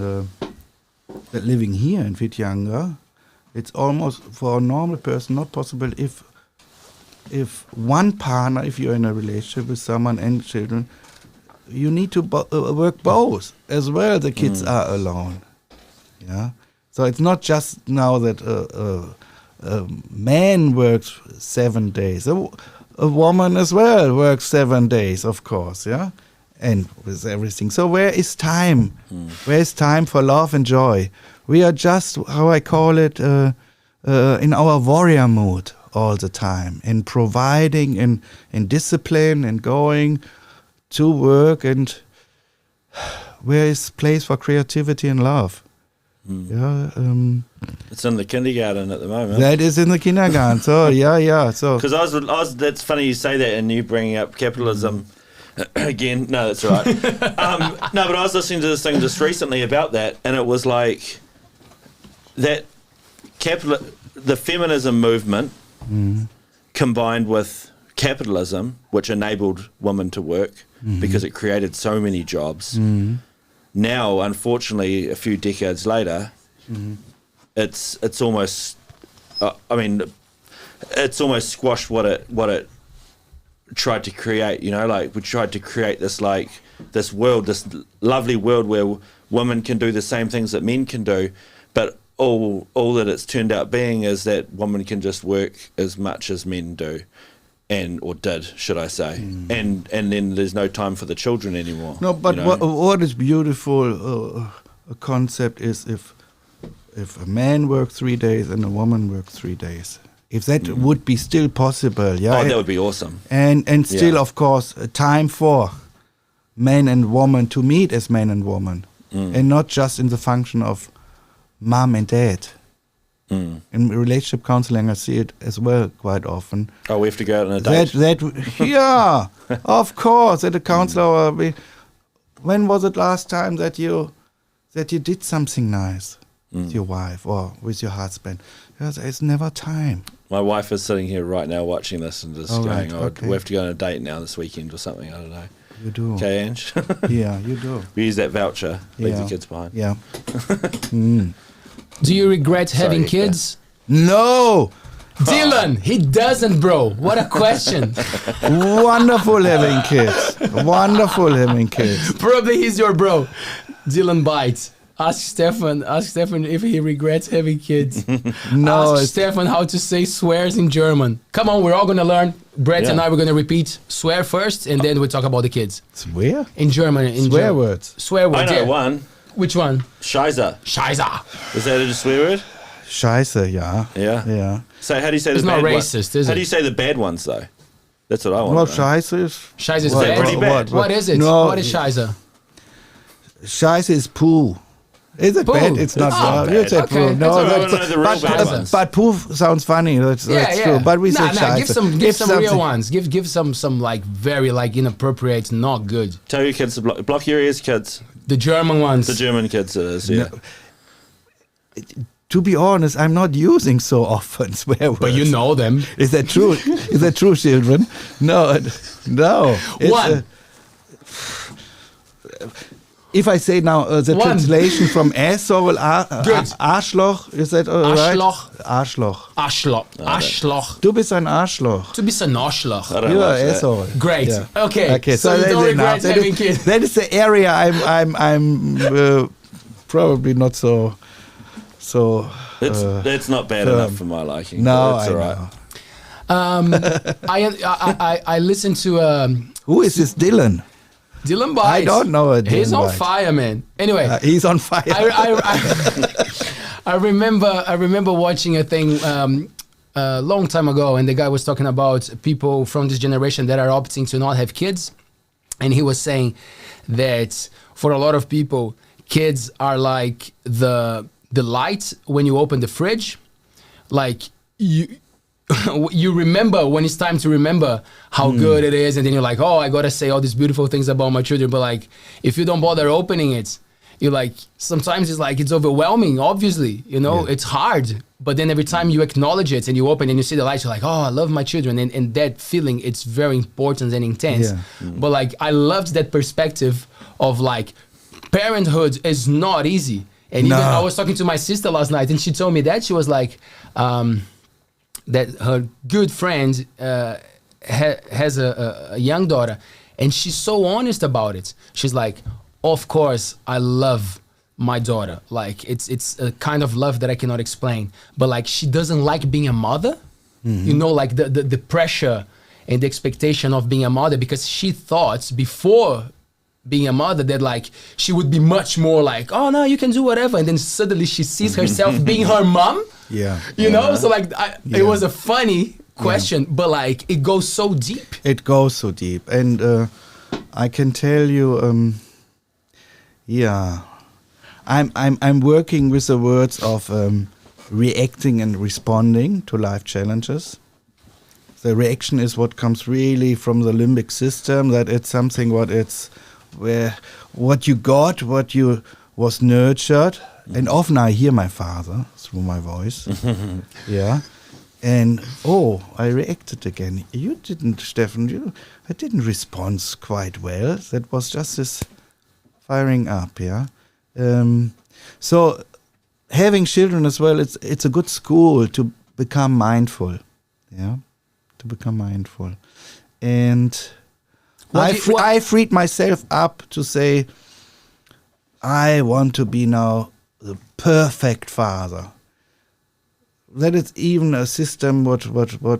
that living here in Whitianga, it's almost for a normal person not possible if one partner, if you're in a relationship with someone and children, you need to work both as well. The kids are alone. Yeah. So it's not just now that a man works 7 days. A woman as well works 7 days, of course. Yeah. And with everything. So where is time? Where is time for love and joy? We are just, how I call it, in our warrior mood all the time, in providing, in discipline, and going to work. And where is place for creativity and love? Yeah, it's in the kindergarten at the moment. That is in the kindergarten. So yeah. So because I was. That's funny you say that, and you bringing up capitalism. Again, no, that's all right. No, but I was listening to this thing just recently about that, and it was like that the feminism movement combined with capitalism, which enabled women to work because it created so many jobs. Now, unfortunately, a few decades later, it's almost, it's almost squashed what it tried to create, like we tried to create this world, this lovely world where women can do the same things that men can do, but all that it's turned out being is that women can just work as much as men do, or did, should I say, and then there's no time for the children anymore. No, but what is beautiful a concept is if a man works 3 days and a woman works 3 days. If that would be still possible, yeah. Oh, that would be awesome. And still, of course, time for men and women to meet as men and women, and not just in the function of mom and dad. In relationship counselling, I see it as well quite often. Oh, we have to go out on a date. Yeah, of course. At a counsellor, when was it last time that you did something nice with your wife or with your husband? Because there's never time. My wife is sitting here right now watching this and just going, okay. We have to go on a date now this weekend or something. I don't know. You do. Okay, Ange? Yeah, you do. We use that voucher. Leave the kids behind. Yeah. Do you regret having Sorry, kids? No. Dylan, he doesn't, bro. What a question. Wonderful having kids. Wonderful having kids. Probably he's your bro. Dylan bites. Ask Stefan if he regrets having kids. No. Ask Stefan how to say swears in German. Come on, we're all gonna learn. Brett and I, we're gonna repeat swear first, and then we'll talk about the kids. Swear? In German. In Swear German. words. Swear I words, know yeah. one. Which one? Scheiße. Scheiße. Is that a swear word? Scheiße, yeah. Yeah. Yeah. So how do you say It's the not bad racist, ones? is How it? do you say the bad ones though? That's what I want. Well, to know. Scheiße is... Scheiße is What- bad. pretty bad. What is it? No, What is Scheiße? Scheiße is poo. Is it Poo. bad? It's not It's not bad. You bad. say Okay, poo. that's No, all right. I wanna know the real bad ones. but poo sounds funny. That's true. But we say scheiße. Give some real something- ones. Give some like very like inappropriate, not good. Tell your kids to block your ears, kids. The German ones. The German kids it is, yeah. To be honest, I'm not using so often swear words. But you know them. Is that true? Is that true, children? No. It's, One. If I say now the One. translation from asshole, Good. Arschloch, is that all right? Arschloch. Arschloch. Arschloch. Arschloch. Du bist ein Arschloch. Du bist ein Arschloch. I don't You're like an that. asshole. Great. Yeah. Okay. So you that's don't regret enough. That having is- kids. That is the area I'm probably not so. That's not bad enough for my liking. No, That's I all right. know. I listened to Who is this Dylan? Dylan Bites. I don't know a He's Dylan on Bites. fire, man. Anyway, He's on fire. I remember watching a thing a long time ago, and the guy was talking about people from this generation that are opting to not have kids, and he was saying that for a lot of people, kids are like the light when you open the fridge, like you remember when it's time to remember how good it is, and then you're like, oh, I gotta say all these beautiful things about my children, but like if you don't bother opening it, you're like, sometimes it's like it's overwhelming, obviously, it's hard, but then every time you acknowledge it and you open and you see the light, you're like, oh, I love my children, and that feeling, it's very important and intense. But like I loved that perspective of like parenthood is not easy. And even I was talking to my sister last night, and she told me that she was like, that her good friend has a young daughter, and she's so honest about it. She's like, of course, I love my daughter. Like it's a kind of love that I cannot explain. But like she doesn't like being a mother. Like the pressure and the expectation of being a mother, because she thought before being a mother that like she would be much more like, oh no, you can do whatever, and then suddenly she sees herself being her mom. You know, so like it was a funny question, but like it goes so deep. It goes so deep, and I can tell you, I'm working with the words of reacting and responding to life challenges. The reaction is what comes really from the limbic system. That it's something what you got, what you was nurtured. And often I hear my father through my voice. And I reacted again. You didn't, Stefan. I didn't respond quite well. That was just this firing up. So having children as well, it's a good school to become mindful. To become mindful, and I freed myself up to say, I want to be now the perfect father. That is even a system what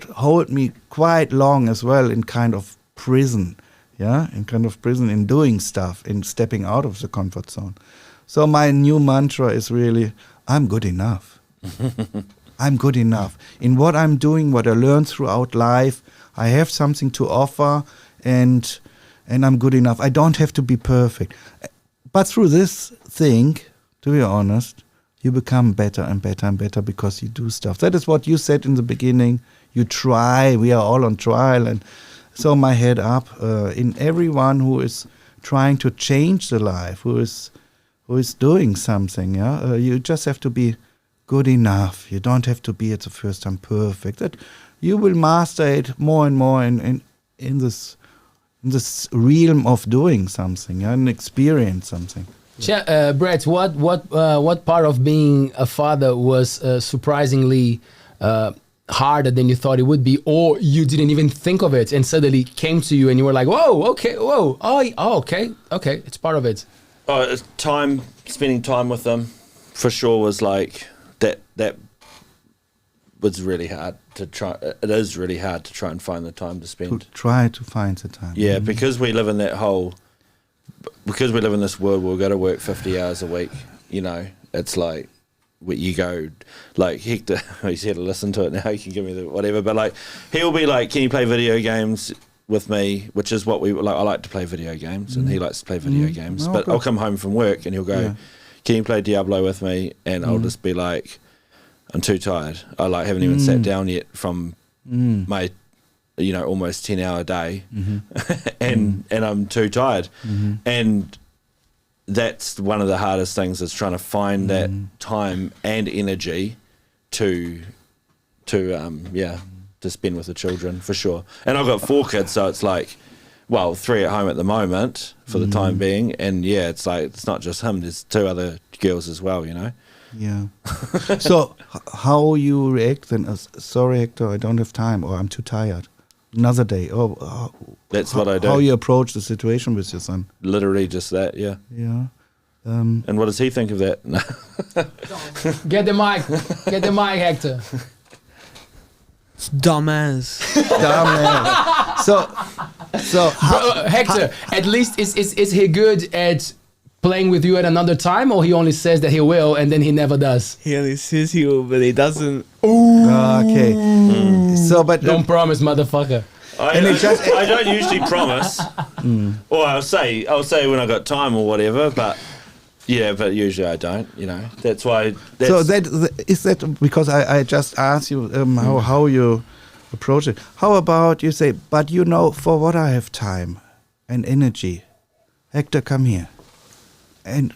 hold me quite long as well in kind of prison, in doing stuff, in stepping out of the comfort zone. So my new mantra is really, I'm good enough. I'm good enough. In what I'm doing, what I learned throughout life, I have something to offer, and I'm good enough. I don't have to be perfect. But through this thing, to be honest, you become better and better and better because you do stuff. That is what you said in the beginning. You try. We are all on trial. And so my head up in everyone who is trying to change the life, who is doing something. You just have to be good enough. You don't have to be at the first time perfect. That you will master it more and more in this realm of doing something and experience something. Brett, what part of being a father was surprisingly harder than you thought it would be, or you didn't even think of it and suddenly came to you and you were like, whoa, okay, whoa, okay, it's part of it. It's spending time with them for sure was like that was really hard to try. It is really hard to try and find the time to spend. Try to find the time. Yeah, because we live in this world where we've got to work 50 hours a week, you know, it's like, you go, like Hector, he's here to listen to it now, he can give me the whatever, but like, he'll be like, can you play video games with me, which is what we like. I like to play video games, and he likes to play video games, but I'll come home from work and he'll go, can you play Diablo with me? And I'll just be like, I'm too tired. I like haven't even sat down yet from my, you know, almost 10-hour day, and I'm too tired, and that's one of the hardest things is trying to find that time and energy to spend with the children for sure. And I've got 4 kids, so it's like, well, 3 at home at the moment for the time being, and it's like it's not just him. There's 2 other girls as well, you know. Yeah. So how you react then? Sorry, Hector, I don't have time, or I'm too tired. Another day. That's what I do. How you approach the situation with your son? Literally just that, yeah. Yeah. And what does he think of that? Get the mic, Hector. It's dumbass. So Hector, at least is he good at playing with you at another time, or he only says that he will and then he never does? He only says he will, but he doesn't. okay. So, but Don't promise, motherfucker. I don't usually promise, or I'll say when I got time or whatever, but usually I don't. You know, that's why. So is that because I just asked you how you approach it. How about you say, but you know, for what I have time and energy, Hector, come here, and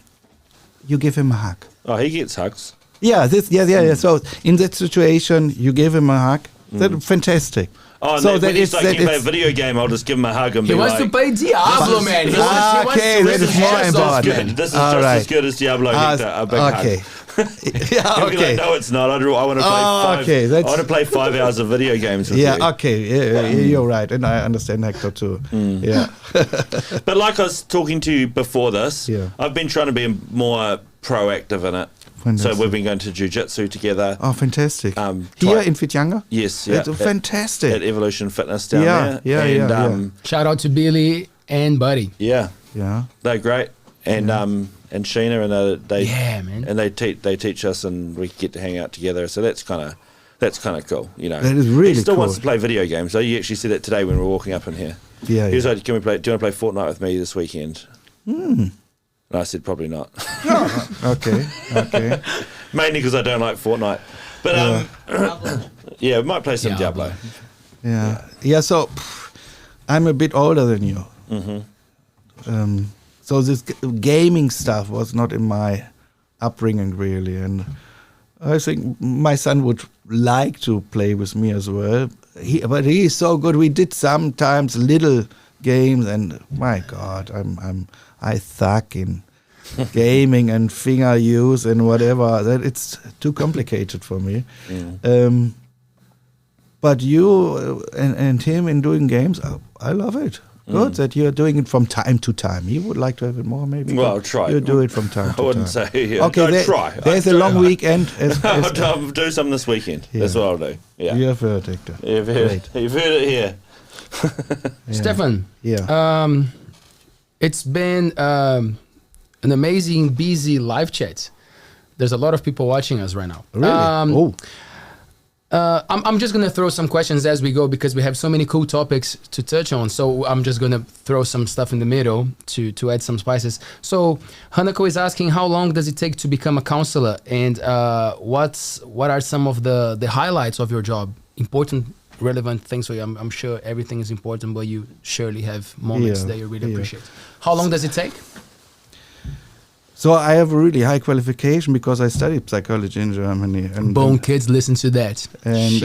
you give him a hug. Oh, he gets hugs. Yeah. So in that situation, you give him a hug. That's fantastic. Oh, so that it's like you play a video game, I'll just give him a hug and he be like... He wants to play Diablo, man. He wants that is more important. This is just as good as Diablo, Hector. A big hug. Yeah, okay. Like, no, it's not. I want to play 5 hours of video games with you. Okay. You're right. And I understand Hector too. Yeah. But like I was talking to you before this, I've been trying to be more proactive in it. Fantastic. So we've been going to jiu-jitsu together. Oh, fantastic. Here in Whitianga? Yes. It's fantastic. At Evolution Fitness down there. Yeah. Shout out to Billy and Buddy. Yeah. They're great. And Sheena, and they teach us, and we get to hang out together. So that's kind of cool, you know. That is really He still cool. wants to play video games. So he actually said it today when we were walking up in here. Yeah. He was like, do you want to play Fortnite with me this weekend? And I said, probably not. Okay. Mainly because I don't like Fortnite. But we might play some Diablo. Yeah. So I'm a bit older than you. So this gaming stuff was not in my upbringing really, and I think my son would like to play with me as well. But he is so good. We did sometimes little games, and my God, I suck in gaming and finger use and whatever. That it's too complicated for me. But you and him in doing games, I love it. Good that you're doing it from time to time. You would like to have it more, maybe. Well, I'll try. You do it from time to time. I wouldn't say. Okay, try. There's a long weekend. I'll do some this weekend. Yeah. That's what I'll do. Yeah. You have heard, Hector. You've heard it here. Stefan. Yeah. It's been an amazing, busy live chat. There's a lot of people watching us right now. Really? I'm just going to throw some questions as we go because we have so many cool topics to touch on. So I'm just going to throw some stuff in the middle to add some spices. So Hanako is asking, how long does it take to become a counselor? And what are some of the highlights of your job? Important, relevant things for you. I'm sure everything is important, but you surely have moments that you really appreciate. How long does it take? So I have a really high qualification because I studied psychology in Germany. And Kids, listen to that. And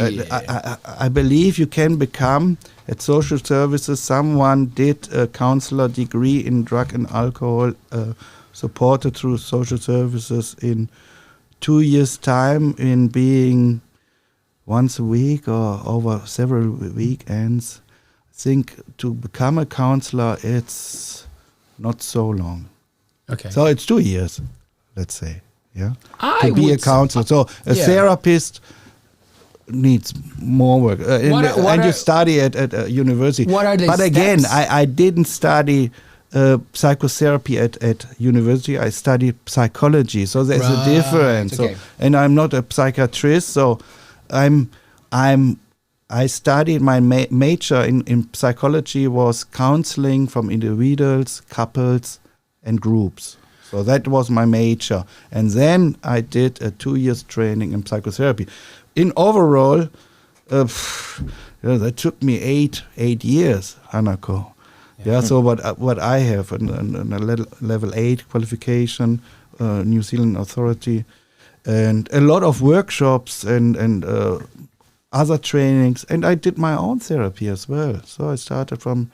I believe you can become, at social services, someone did a counselor degree in drug and alcohol supported through social services in 2 years' time in being once a week or over several weekends. I think to become a counselor, it's not so long. Okay. So it's 2 years, let's say, yeah, I to be a would- counselor. So a yeah. therapist needs more work. What And you are- study at a university. What are the But again, steps? I didn't study psychotherapy at university. I studied psychology. So there's a Right, difference. okay. So, and I'm not a psychiatrist. So I studied my major in psychology was counseling from individuals, couples, and groups. So that was my major. And then I did a 2 years training in psychotherapy. In overall, that took me eight years, Hanako. Yeah. So what I have a level 8 qualification, New Zealand authority, and a lot of workshops and other trainings, and I did my own therapy as well. So I started from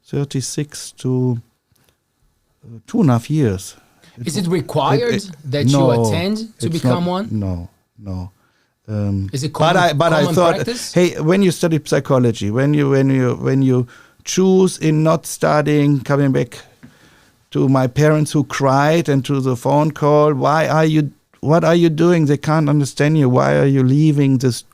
36 to 2.5 years. Is it required that you no, attend to it's become not- one? No. Is it common, But I common thought, practice? hey, when you study psychology, when you choose in not studying, coming back to my parents who cried and to the phone call, what are you doing? They can't understand you. Why are you leaving this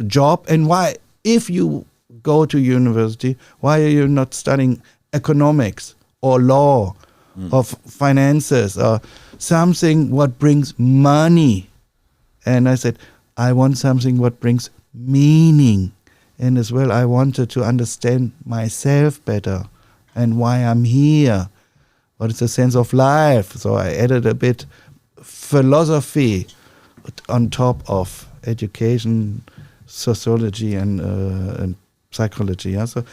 job? And why, if you go to university, why are you not studying economics or law or finances or something what brings money? And I said, I want something what brings meaning. And as well, I wanted to understand myself better and why I'm here. What is the sense of life? So I added a bit philosophy on top of education, sociology, and psychology. Yeah? So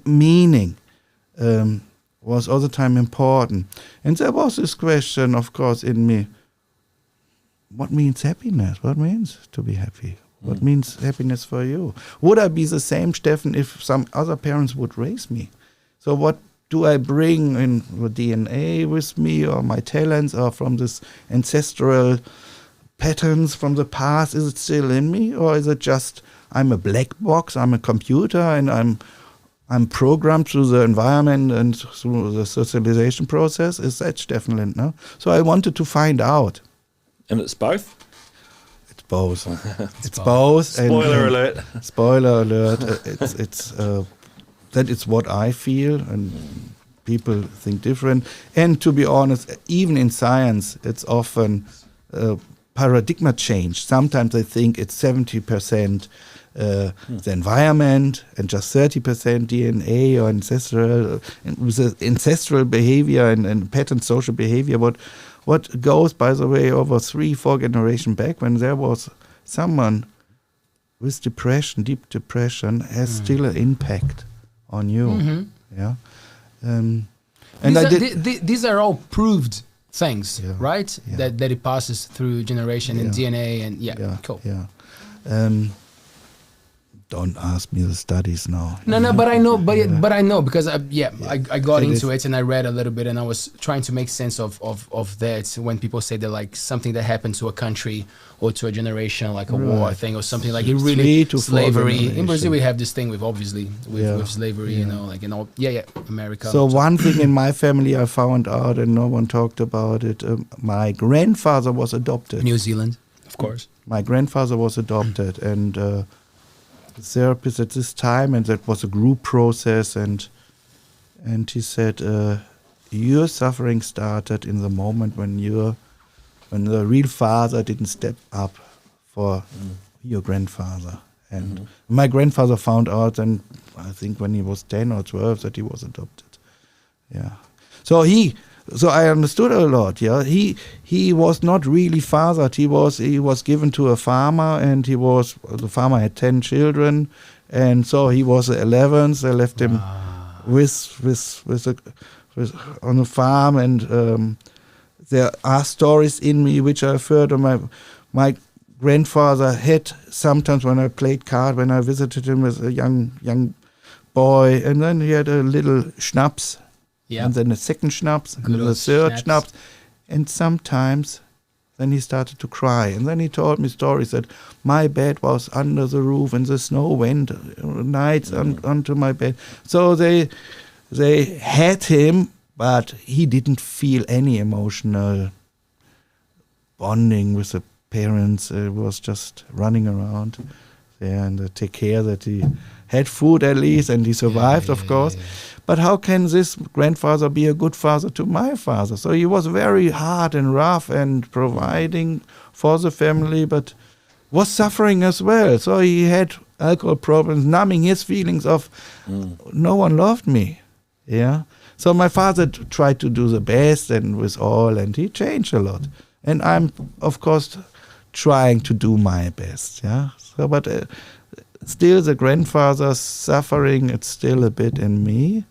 meaning was all the time important. And there was this question, of course, in me. What means happiness? What means to be happy? What means happiness for you? Would I be the same, Stefan, if some other parents would raise me? So what do I bring in the DNA with me, or my talents, or from this ancestral patterns from the past? Is it still in me, or is it just I'm a black box, I'm a computer, and I'm programmed through the environment and through the socialization process? Is that Stefan Lindner? So I wanted to find out. And it's both? It's both. It's both. Spoiler alert. Spoiler alert. It's that is what I feel, and people think different. And to be honest, even in science, it's often paradigm change. Sometimes they think it's 70% the environment and just 30% DNA or ancestral, with the ancestral behavior and pattern social behavior. What goes, by the way, over 3-4 generations back, when there was someone with depression, deep depression, has still an impact on you. Yeah. And These are all proved things, Yeah. right? Yeah. That it passes through generation and DNA and cool. Yeah. Don't ask me the studies now. No, but I know, but I know because I got It into is. it and I read a little bit and I was trying to make sense of that when people say that like something that happened to a country or to a generation, like a war Right. thing or something like it 3 really to 4 slavery. In generations. Brazil we have this thing with obviously Yeah. with slavery, you know, like in all America. So one thing in my family I found out, and no one talked about it, my grandfather was adopted. New Zealand, of course. My grandfather was adopted, and the therapist at this time, and that was a group process, and he said, your suffering started in the moment when the real father didn't step up for your grandfather. And my grandfather found out, and I think when he was 10 or 12, that he was adopted. Yeah. So I understood a lot. Yeah, he was not really fathered. He was given to a farmer, and the farmer had 10 children, and so he was the 11th. They left him on the farm, and there are stories in me which I've heard of my grandfather had sometimes when I played card, when I visited him as a young boy, and then he had a little schnapps. Yeah. And then the second schnapps, Good and the old third schnapps. schnapps. And sometimes then he started to cry. And then he told me stories that my bed was under the roof and the snow went nights onto my bed. So they had him, but he didn't feel any emotional bonding with the parents. Was just running around there and take care that he had food at least, and he survived, of course. Yeah. But how can this grandfather be a good father to my father? So he was very hard and rough and providing for the family, but was suffering as well. So he had alcohol problems, numbing his feelings of no one loved me. Yeah. So my father tried to do the best and with all, and he changed a lot. And I'm, of course, trying to do my best. Yeah. So, but still, the grandfather's suffering, it's still a bit in me.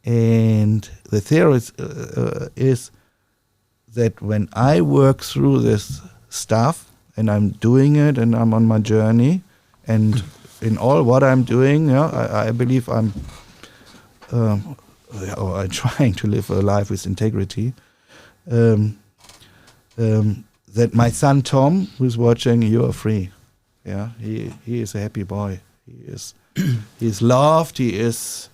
And the theory is that when I work through this stuff and I'm doing it and I'm on my journey, and in all what I'm doing, I believe I'm trying to live a life with integrity. That my son Tom, who's watching, you are free. Yeah, he is a happy boy. He's loved. He is.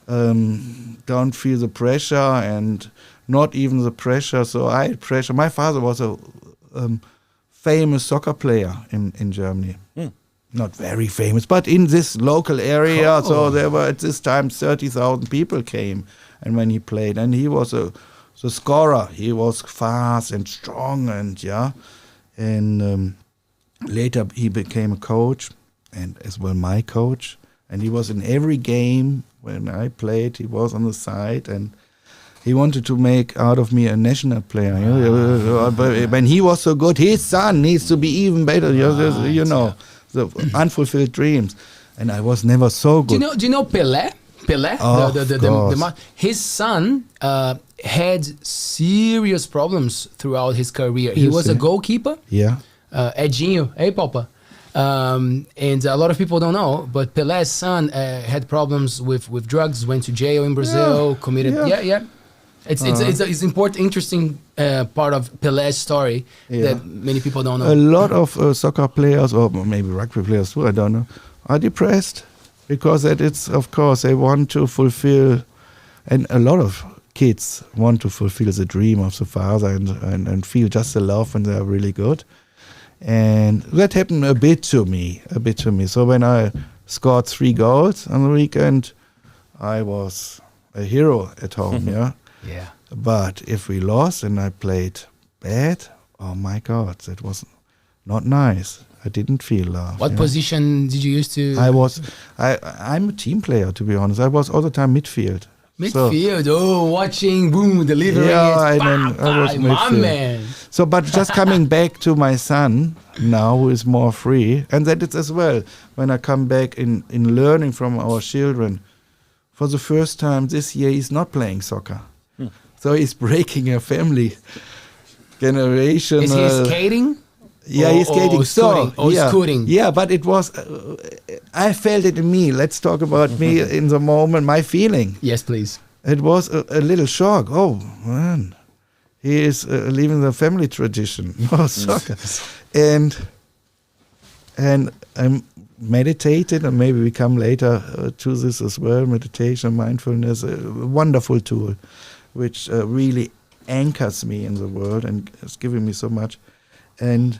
Don't feel the pressure, and not even the pressure. So I had pressure. My father was a famous soccer player in Germany. Not very famous, but in this local area. Oh. So there were at this time 30,000 people came, and when he played, and he was the scorer. He was fast and strong, and later he became a coach, and as well my coach. And he was in every game when I played. He was on the side, and he wanted to make out of me a national player. But when he was so good, his son needs to be even better. The unfulfilled dreams. And I was never so good. Do you know Pelé? Pelé, Of course. His son had serious problems throughout his career. He was a goalkeeper. Yeah. Edinho, hey Papa. And a lot of people don't know, but Pelé's son had problems with drugs, went to jail in Brazil, committed. Yeah. It's important, interesting part of Pelé's story that many people don't know. A lot of soccer players, or maybe rugby players too, I don't know, are depressed because of course, they want to fulfill, and a lot of kids want to fulfill the dream of the father and feel just the love when they are really good. And that happened a bit to me. So when I scored 3 goals on the weekend, I was a hero at home, yeah. But if we lost and I played bad, oh my God, that was not nice. I didn't feel love. What position did you use to? I'm a team player, to be honest. I was all the time midfield. Midfield, watching, boom, delivering. Yeah, I was my midfield. man. So, but just coming back to my son now, who is more free, and that is as well, when I come back in learning from our children, for the first time this year, he's not playing soccer. So he's breaking a family generation. Is he skating? Yeah, he's skating. Scooting. Yeah, but it was, I felt it in me. Let's talk about me in the moment, my feeling. Yes, please. It was a little shock. Oh, man. He is leaving the family tradition. No, soccer. And I meditated, and maybe we come later to this as well, meditation, mindfulness, a wonderful tool, which really anchors me in the world and is giving me so much. And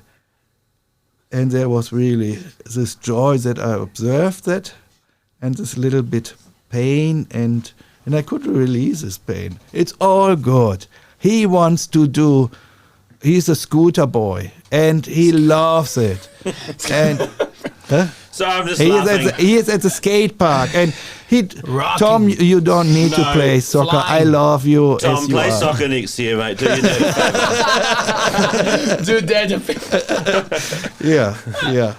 there was really this joy that I observed that, and this little bit pain, and I could release this pain. It's all good. He wants to do, he's a scooter boy, and he loves it. And so I'm just laughing. He is at the skate park, and Tom, you don't need to play soccer. Flying. I love you. Tom, as you play are. soccer next year, mate. Do you do? Dude, that. Yeah.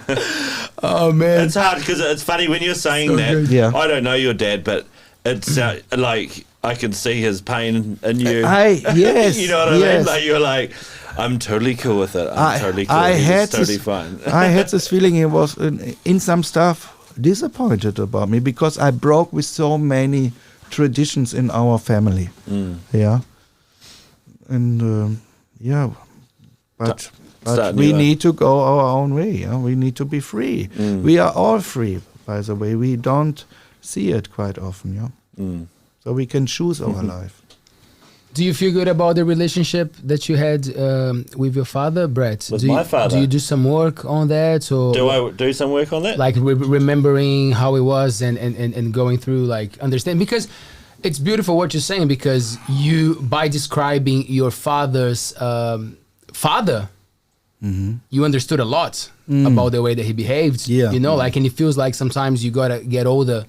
Oh man, It's hard because it's funny when you're saying So that. good. Yeah. I don't know your dad, but it's like I can see his pain in you. Yes. You know what I yes. mean? Like you're like, I'm totally cool with it. I'm totally cool. It's totally fine. I had this feeling he was in some stuff disappointed about me because I broke with so many traditions in our family. Yeah, and but we need to go our own way. Yeah? We need to be free. We are all free, by the way. We don't see it quite often. Yeah, so we can choose our life. Do you feel good about the relationship that you had with your father, Brett? With my father? Do you do some work on that? Or do I do some work on that? Like remembering how it was and going through, like, understand? Because it's beautiful what you're saying, because you, by describing your father's father, you understood a lot about the way that he behaved. Yeah. You know, like, and it feels like sometimes you gotta get older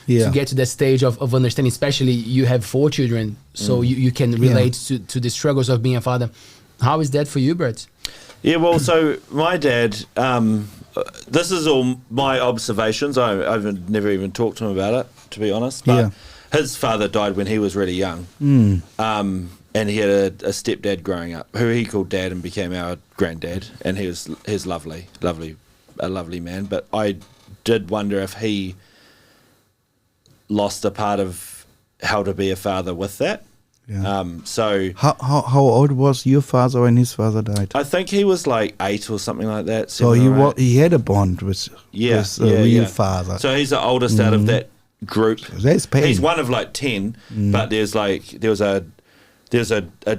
to get to that stage of understanding, especially you have 4 children, so you can relate to the struggles of being a father. How is that for you, Brett? Yeah, well, so my dad, this is all my observations. I've never even talked to him about it, to be honest. But his father died when he was really young. And he had a stepdad growing up, who he called dad and became our granddad. And he's lovely, a lovely man. But I did wonder if he lost a part of how to be a father with that. So how old was your father when his father died? I think he was like 8 or something like that. So he had a bond with real father. So he's the oldest out of that group. That's pain. He's one of like 10, but there's a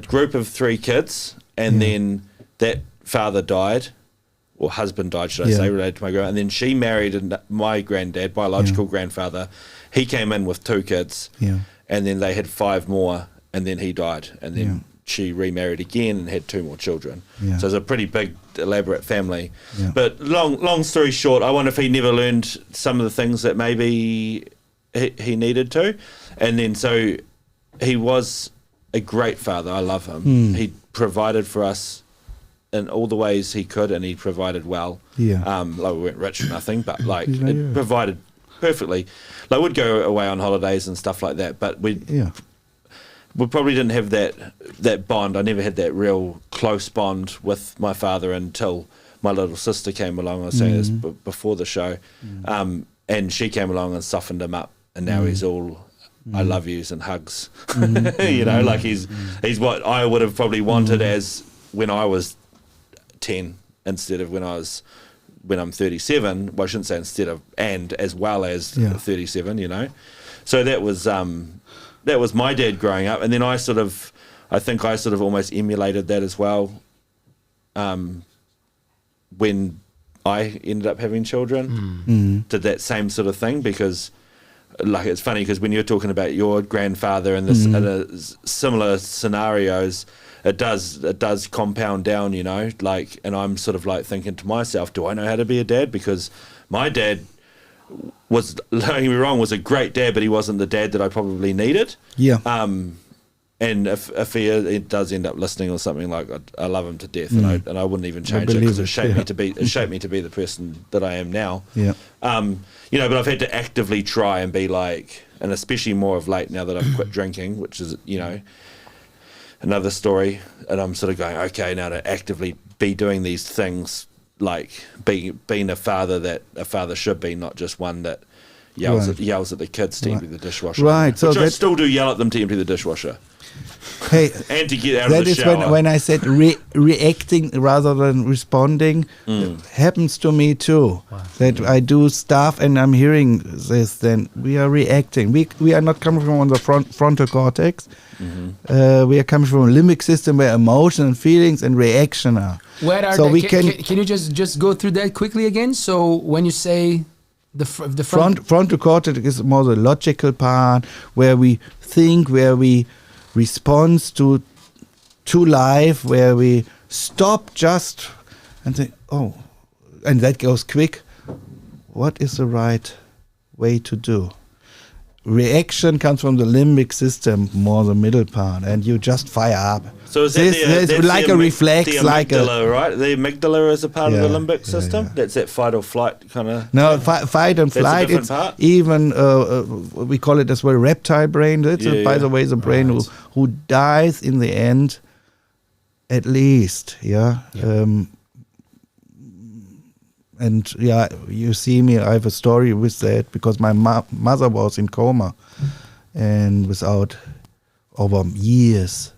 group of 3 kids, and then that father died, or husband died, should I say, related to my grandma. And then she married my granddad, biological grandfather. He came in with 2 kids, and then they had 5 more, and then he died. And then she remarried again and had 2 more children. So it's a pretty big, elaborate family. But long story short, I wonder if he never learned some of the things that maybe he needed to. And then so he was a great father. I love him. He provided for us in all the ways he could, and he provided well. Like, we weren't rich or nothing, but like it provided perfectly. Like, we'd go away on holidays and stuff like that, but we probably didn't have that bond. I never had that real close bond with my father until my little sister came along. I was saying this before the show, and she came along and softened him up, and now he's all I love yous and hugs. You know, like he's what I would have probably wanted as when I was 10 instead of when I'm 37. Well, I shouldn't say instead of, and as well as 37, you know. So that was my dad growing up, and then I think I almost emulated that as well when I ended up having children. Did that same sort of thing, because like, it's funny because when you're talking about your grandfather and this similar scenarios, it does compound down, you know, like, and I'm sort of like thinking to myself, do I know how to be a dad? Because my dad was, don't get me wrong, was a great dad, but he wasn't the dad that I probably needed. And if he does end up listening or something, like, I love him to death, and I wouldn't even change it, because it shaped me to be the person that I am now. You know, but I've had to actively try and be like, and especially more of late now that I've quit drinking, which is, you know, another story. And I'm sort of going, okay, now to actively be doing these things, like being a father that a father should be, not just one that yells at the kids to empty the dishwasher. Right. So I still do yell at them to empty the dishwasher. Hey, and to get out of the shower. That is when I said reacting rather than responding. Happens to me too. That I do stuff and I'm hearing this, then we are reacting. We are not coming from the frontal cortex. We are coming from a limbic system where emotion and feelings and reaction are. Where are they? Can you just go through that quickly again? So when you say the frontal cortex is more the logical part, where we think, where we respond to life, where we stop just and think, oh, and that goes quick. What is the right way to do? Reaction comes from the limbic system, more the middle part, and you just fire up. So is that like a reflex, the amygdala, right? The amygdala is a part of the limbic system. That's that fight or flight kind of. No, fight and flight. It's part? Even we call it as well reptile brain. That's by the way the brain who dies in the end, at least. And you see me, I have a story with that, because my mother was in coma. and without over years.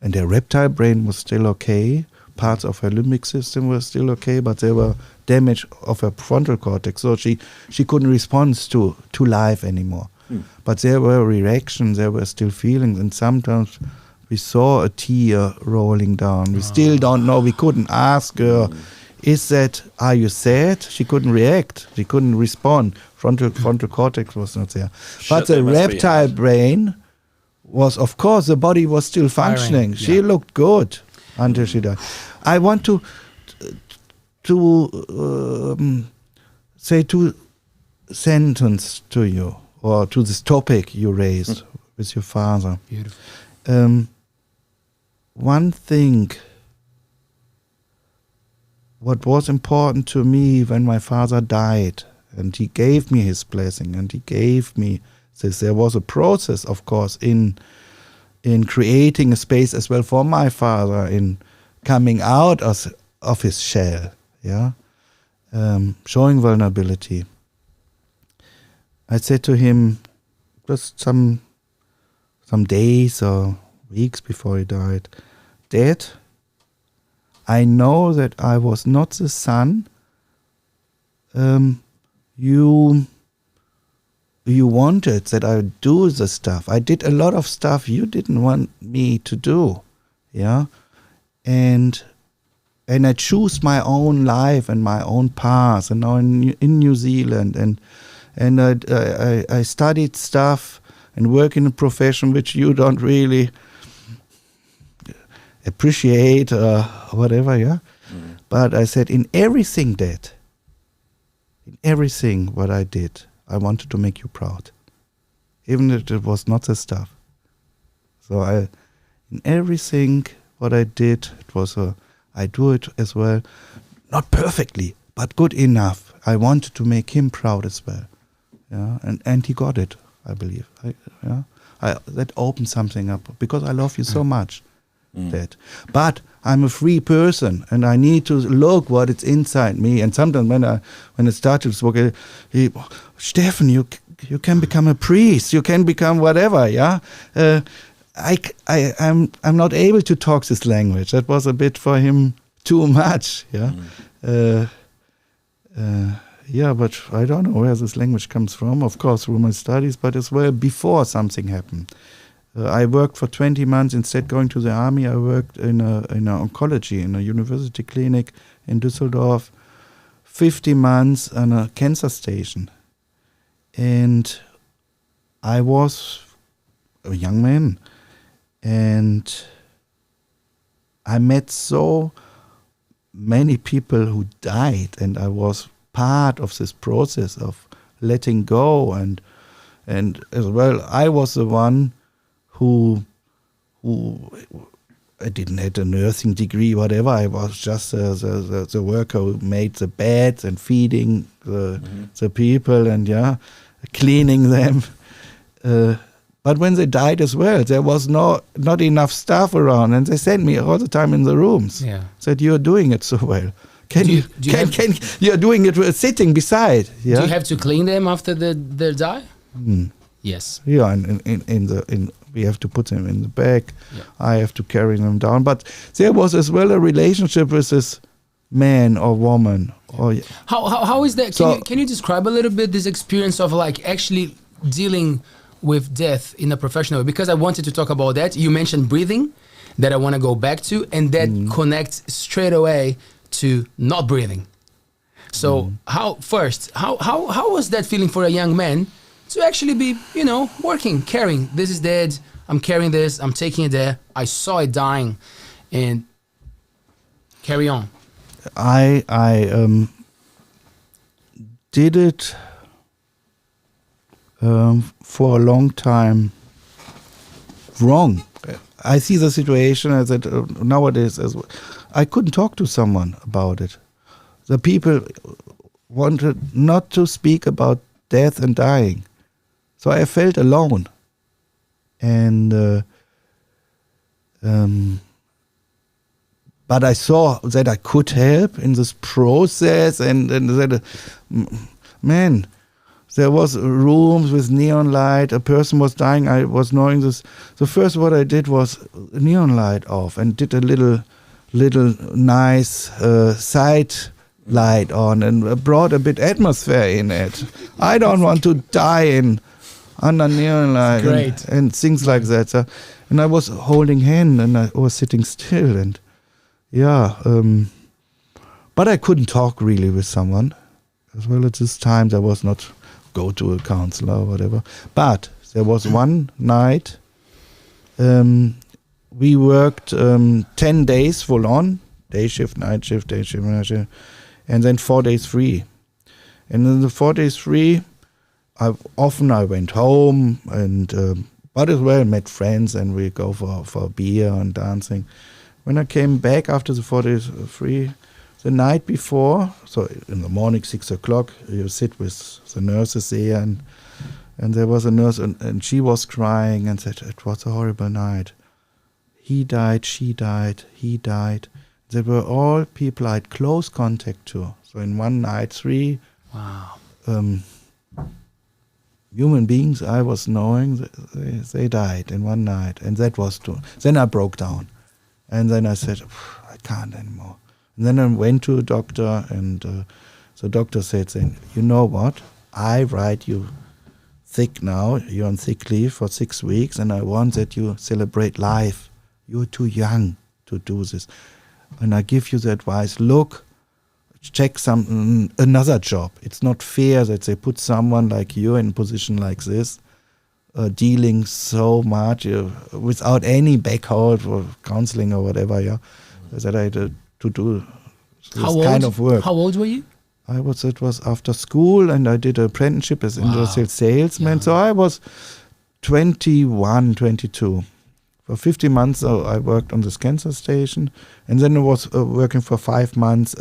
And her reptile brain was still okay. Parts of her limbic system were still okay, but there were damage of her frontal cortex, so she couldn't respond to life anymore. But there were reactions, there were still feelings, and sometimes we saw a tear rolling down. We still don't know. We couldn't ask her, are you sad? She couldn't react. She couldn't respond. Frontal cortex was not there. But the reptile brain was, of course, the body was still functioning. She looked good until she died. I want to say two sentences to you, or to this topic you raised with your father. Beautiful. One thing, what was important to me when my father died, and he gave me his blessing, and he gave me this, there was a process, of course, in creating a space as well for my father, in coming out of his shell, showing vulnerability. I said to him just some days or weeks before he died, Dad, I know that I was not the son you wanted, that I would do the stuff. I did a lot of stuff you didn't want me to do, and I choose my own life and my own path. And now in New Zealand, and I studied stuff and work in a profession which you don't really appreciate or whatever, But I said, in everything, Dad, in everything what I did, I wanted to make you proud, even if it was not the stuff. So in everything what I did, it was I do it as well, not perfectly, but good enough. I wanted to make him proud as well, and he got it, I believe. That opened something up, because I love you so much, Dad. But I'm a free person, and I need to look what is inside me. And sometimes when I start to speak, Stefan, you can become a priest, you can become whatever, I'm not able to talk this language. That was a bit for him too much, but I don't know where this language comes from, of course, through my studies, but as well before something happened. I worked for 20 months. Instead going to the army, I worked in oncology, in a university clinic in Düsseldorf, 50 months on a cancer station. And I was a young man, and I met so many people who died, and I was part of this process of letting go, and as well I was the one who I didn't have a nursing degree, whatever. I was just the worker who made the beds and feeding the people and cleaning them. But when they died as well, there was not enough staff around, and they sent me all the time in the rooms. Said, "You're doing it so well. You're doing it sitting beside." Do you have to clean them after they die? Yes. Yeah, and we have to put them in the bag. I have to carry them down. But there was as well a relationship with this man or woman. How is that? Can you describe a little bit this experience of like actually dealing with death in a professional way? Because I wanted to talk about that. You mentioned breathing, that I want to go back to, and that connects straight away to not breathing. So how was that feeling for a young man to actually be, working, carrying, this is dead, I'm carrying this, I'm taking it there, I saw it dying, and carry on. I did it for a long time wrong. I see the situation as that nowadays as well. I couldn't talk to someone about it. The people wanted not to speak about death and dying. So I felt alone. And but I saw that I could help in this process, and that, man, There was rooms with neon light. A person was dying. I was knowing this. So first what I did was neon light off and did a little nice side light on and brought a bit atmosphere in it. I don't want to die under neon light and things like that. So, and I was holding hand and I was sitting still and but I couldn't talk really with someone. As well at this time, there was not go to a counselor or whatever. But there was one night, we worked 10 days full on, day shift, night shift, day shift, night shift, and then 4 days free. And in the 4 days free, I went home and but as well met friends and we go for beer and dancing. When I came back after the 4 days free, the night before, so in the morning, 6 o'clock, you sit with the nurses there, and there was a nurse, and she was crying and said, it was a horrible night. He died, she died, he died. They were all people I had close contact to. So in one night, 3 human beings I was knowing, they died in one night, and that was true. Then I broke down, and then I said, I can't anymore. And then I went to a doctor, and the doctor said, you know what, I write you sick now, you're on sick leave for 6 weeks, and I want that you celebrate life. You're too young to do this. And I give you the advice, look, check another job. It's not fair that they put someone like you in a position like this, dealing so much without any backhold for counseling or whatever, that I had to do this kind of work. How old were you? It was after school, and I did an apprenticeship as industrial salesman. Yeah. So I was 21, 22. For 15 months, I worked on this cancer station, and then I was working for 5 months.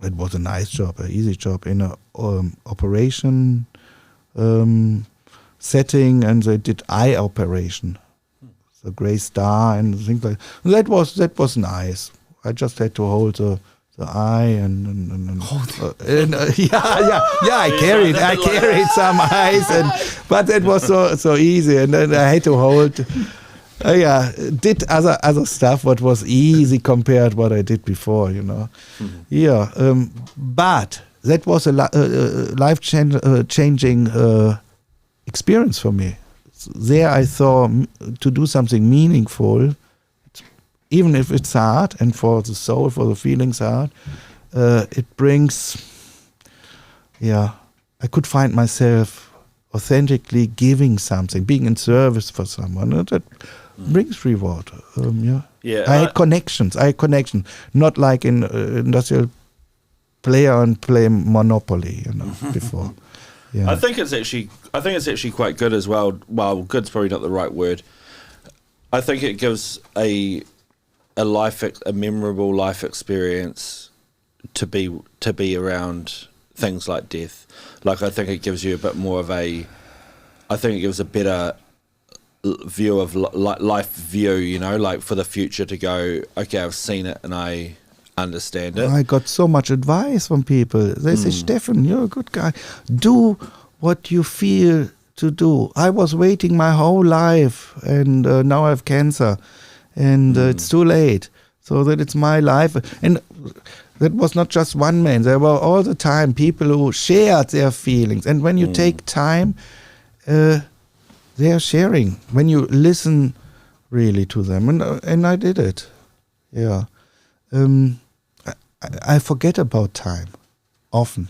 It was a nice job, an easy job in an operation setting, and they did eye operation. The Grey Star and things like that. That was nice. I just had to hold the eye and I carried some eyes, but it was so easy, and then I had to hold. Did other stuff what was easy compared what I did before, but that was a life changing experience for me. There I thought to do something meaningful, even if it's hard, and for the soul, for the feelings hard, it brings, I could find myself authentically giving something, being in service for someone. That brings reward. I had connections. Not like in industrial player and play Monopoly, before. Yeah. I think it's actually quite good as well. Well, good's probably not the right word. I think it gives a memorable life experience to be around things like death. Like, I think it gives you a bit more of I think it gives a better view of life view, like for the future to go, okay, I've seen it and I understand it. I got so much advice from people. They say, Stefan, you're a good guy. Do what you feel to do. I was waiting my whole life, and now I have cancer, and it's too late. So that it's my life. And that was not just one man. There were all the time people who shared their feelings. And when you take time, they are sharing. When you listen really to them. And I did it. Yeah. I forget about time often.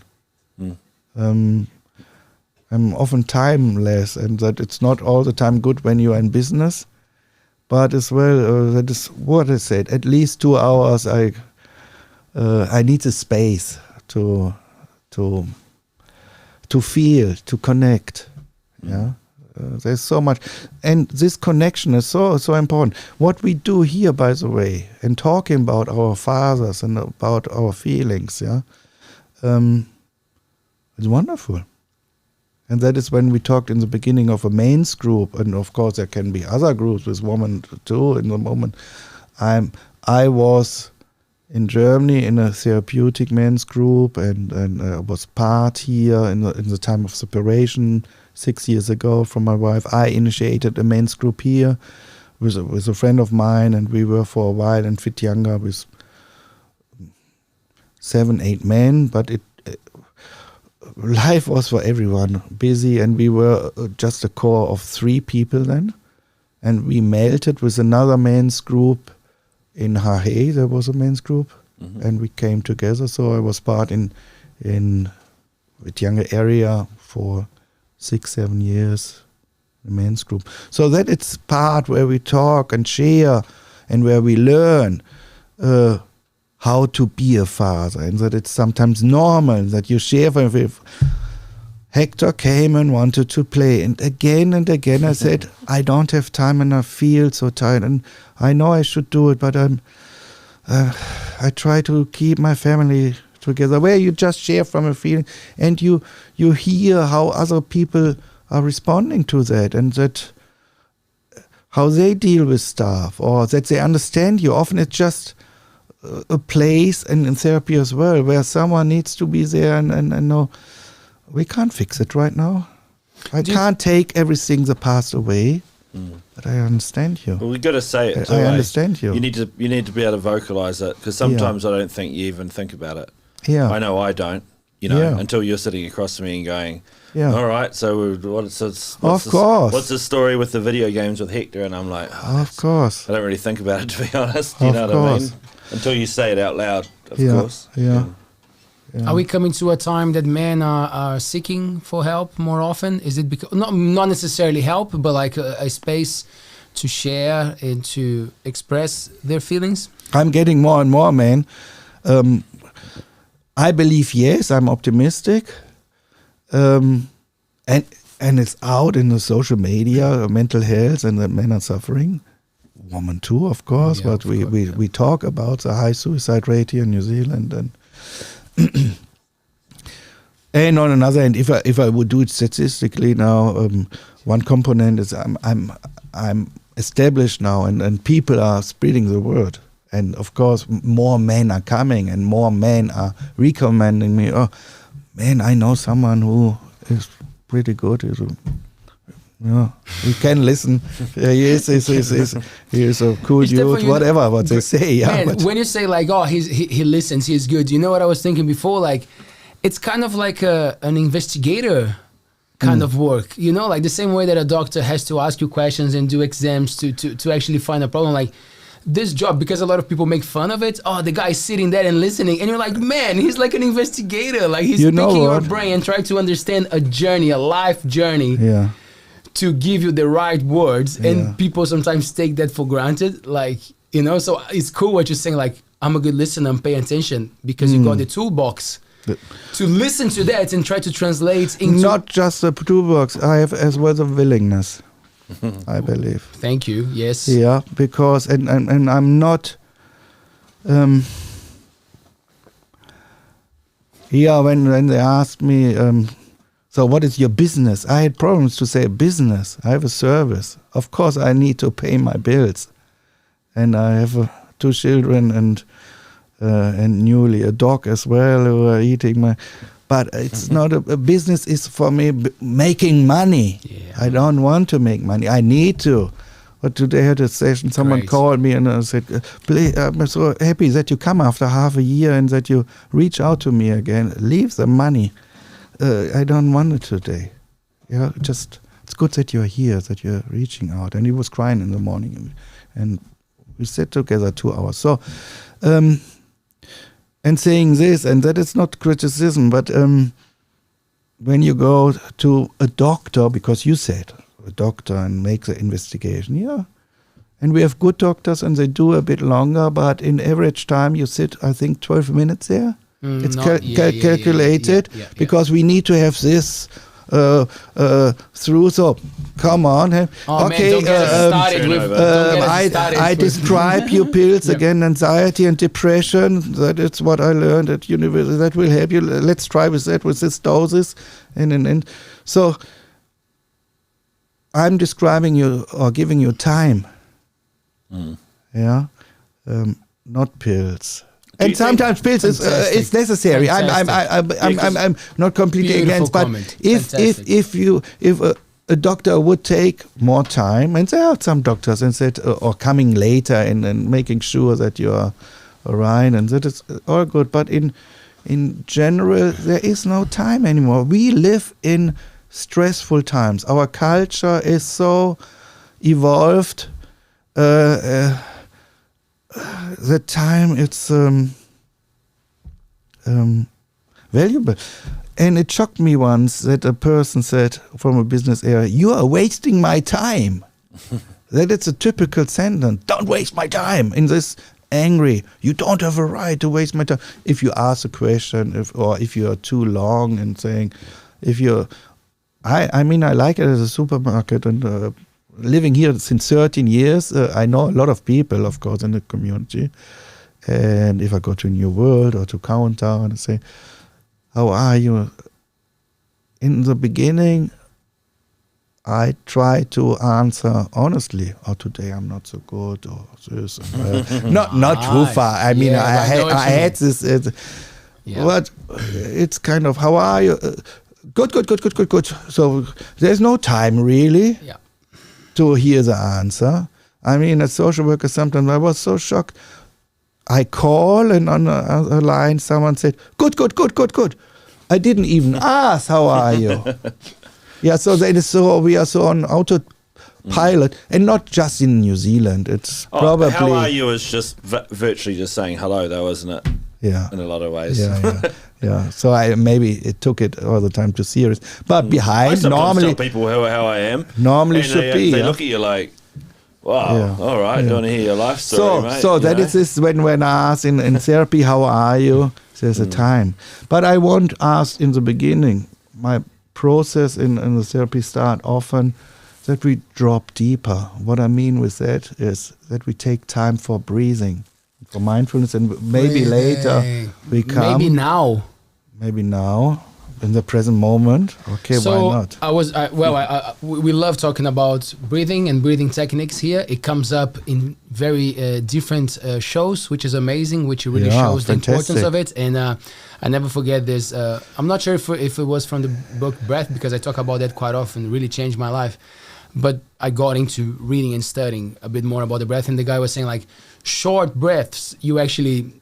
I'm often timeless, and that it's not all the time good when you are in business, but as well, that is what I said. At least 2 hours, I need the space to feel, to connect. Yeah, there's so much, and this connection is so important. What we do here, by the way, and talking about our fathers and about our feelings, it's wonderful. And that is when we talked in the beginning of a men's group, and of course there can be other groups with women too. In the moment, I was in Germany in a therapeutic men's group, and I was part here in the time of separation 6 years ago from my wife. I initiated a men's group here with a friend of mine, and we were for a while in Whitianga with 7-8 men, but life was for everyone busy, and we were just a core of 3 people then, and we melted with another men's group in Hahe. There was a men's group, and we came together. So I was part in Whitianga area for 6-7 years, the men's group. So that it's part where we talk and share, and where we learn how to be a father, and that it's sometimes normal that you share with. Hector came and wanted to play, and again I said, I don't have time and I feel so tired, and I know I should do it, but I try to keep my family together, where you just share from a feeling, and you hear how other people are responding to that, and that how they deal with stuff, or that they understand you. Often it's just a place, and in therapy as well, where someone needs to be there and know, we can't fix it right now. I can't take everything the past away, but I understand you. Well, we've got to say it too. I understand you. You need to be able to vocalize it, because sometimes I don't think you even think about it. Yeah. I know I don't, until you're sitting across from me and going, all right, so what's the story with the video games with Hector? And I'm like, of course. I don't really think about it, to be honest. You know what I mean? Until you say it out loud, of course. Yeah. Are we coming to a time that men are seeking for help more often? Is it because not necessarily help, but like a space to share and to express their feelings? I'm getting more and more, man. I believe yes. I'm optimistic, and it's out in the social media, mental health, and that men are suffering. Women too, of course, but we talk about the high suicide rate here in New Zealand, and and on another hand, if I would do it statistically now, one component is I'm established now, and people are spreading the word, and of course more men are coming, and more men are recommending me. Oh, man, I know someone who is pretty good. You can listen. He is a cool dude, whatever what they say. Yeah, man, when you say like, oh, he listens, he's good. You know what I was thinking before? Like, it's kind of like an investigator kind of work. Like the same way that a doctor has to ask you questions and do exams to actually find a problem. Like this job, because a lot of people make fun of it. Oh, the guy's sitting there and listening, and you're like, man, he's like an investigator. Like he's picking your brain and trying to understand a journey, a life journey. Yeah. To give you the right words, and people sometimes take that for granted, so it's cool what you're saying, like, I'm a good listener and pay attention, because you got the toolbox to listen to that and try to translate into... Not just the toolbox, I have as well the willingness, I believe. Thank you, yes. Yeah, because, and I'm not... when they asked me... so what is your business? I had problems to say business. I have a service. Of course, I need to pay my bills, and I have 2 children and newly a dog as well who are eating my. But it's not a business. Is for me making money. Yeah. I don't want to make money. I need to. But today I had a session. Someone called me and I said, "Please, I'm so happy that you come after half a year and that you reach out to me again. Leave the money." I don't want it today. Just it's good that you're here, that you're reaching out. And he was crying in the morning, and we sat together 2 hours. So, and saying this, and that is not criticism, but when you go to a doctor, because you said a doctor and make the investigation, and we have good doctors and they do a bit longer, but in average time you sit, I think, 12 minutes there. It's calculated because we need to have this through. So come on. Okay. I describe your pills again, anxiety and depression. That is what I learned at university. That will help you. Let's try with that, with this doses. And so I'm describing you or giving you time. Not pills. And sometimes pills is it's necessary. Fantastic. I'm not completely Beautiful against, but comment. if a doctor would take more time, and there are some doctors and said or coming later and making sure that you are all right, and that is all good. But in general, there is no time anymore. We live in stressful times. Our culture is so evolved. The time it's valuable. And it shocked me once that a person said from a business area, "You are wasting my time." That it's a typical sentence. "Don't waste my time." In this angry, you don't have a right to waste my time. If you ask a question, if you are too long and saying, I like it as a supermarket and living here since 13 years, I know a lot of people, of course, in the community. And if I go to New World or to Countdown and say, "How are you?" In the beginning, I try to answer honestly. "Oh, today I'm not so good," or this. Not too far. I mean, I had this. But it's kind of, "How are you?" Good. So there's no time really to hear the answer. I mean, as social worker, sometimes I was so shocked. I call and on a line someone said, good. I didn't even ask, "How are you?" Yeah, so that is we are so on autopilot, and not just in New Zealand. It's probably. "How are you" is just virtually just saying hello, though, isn't it? Yeah. In a lot of ways. Yeah. So maybe it took it all the time too serious. But behind, I sometimes normally tell people how I am. Normally and should be. They look at you like, "Wow, all right, don't want to hear your life story, mate." So that is this when I ask in therapy, "How are you?" There's a time. But I won't ask in the beginning. My process in the therapy start often that we drop deeper. What I mean with that is that we take time for breathing, for mindfulness, and maybe later we come. Maybe now, in the present moment. Okay, so why not? We love talking about breathing and breathing techniques here. It comes up in very different shows, which is amazing, which really shows the importance of it. And I never forget this. I'm not sure if it was from the book Breath, because I talk about that quite often. It really changed my life. But I got into reading and studying a bit more about the breath, and the guy was saying, like, short breaths, you actually,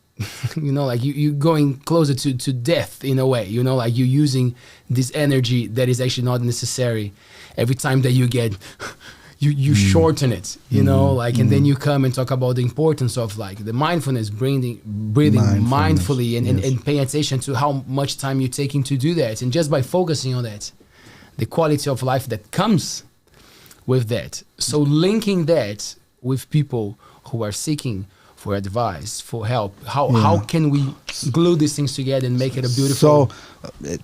like you going closer to death in a way, like you're using this energy that is actually not necessary. Every time that you get, you shorten it, and then you come and talk about the importance of like the mindfulness, breathing mindfully and paying attention to how much time you're taking to do that. And just by focusing on that, the quality of life that comes with that. So linking that with people who are seeking for advice, for help, how can we glue these things together and make it a beautiful... So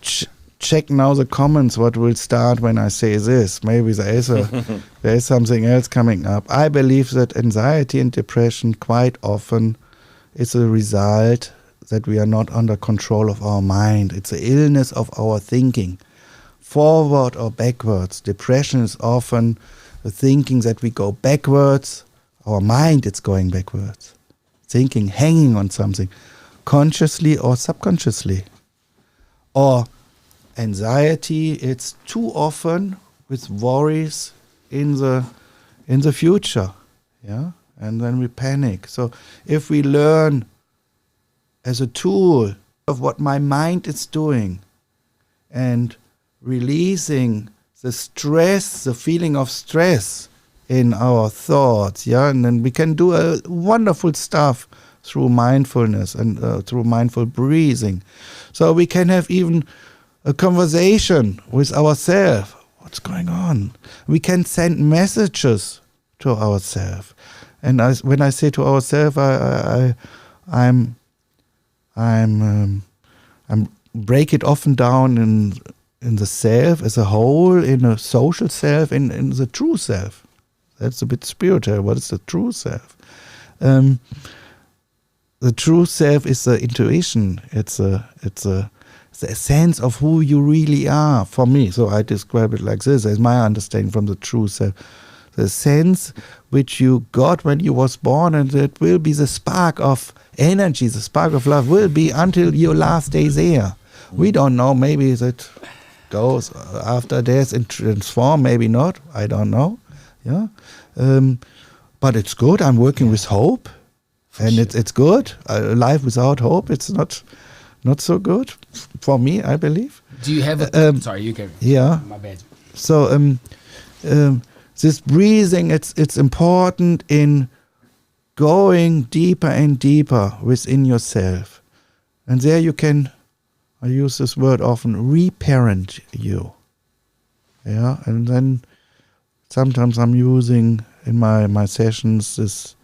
check now the comments what will start when I say this. Maybe there is something else coming up. I believe that anxiety and depression quite often is a result that we are not under control of our mind. It's an illness of our thinking, forward or backwards. Depression is often the thinking that we go backwards. Our mind is going backwards. Thinking, hanging on something, consciously or subconsciously. Or anxiety, it's too often with worries in the future. Yeah? And then we panic. So if we learn as a tool of what my mind is doing and releasing the stress, the feeling of stress in our thoughts, and then we can do a wonderful stuff through mindfulness and through mindful breathing. So we can have even a conversation with ourselves. What's going on? We can send messages to ourselves. And when I say to ourselves, I'm break it often down in the self as a whole, in a social self, in the true self. That's a bit spiritual. What is the true self? The true self is the intuition. It's a sense of who you really are. For me, so I describe it like this: as my understanding from the true self. the sense which you got when you was born, and it will be the spark of energy, the spark of love will be until your last day there. We don't know, maybe that goes after death and transform, maybe not, I don't know. Yeah, but it's good. I'm working with hope, and it's good. Life without hope, it's not so good for me, I believe. Do you have sorry, you can. Yeah. My bad. So this breathing, it's important in going deeper and deeper within yourself. And there you can, I use this word often, reparent you. Yeah, and then sometimes I'm using in my sessions this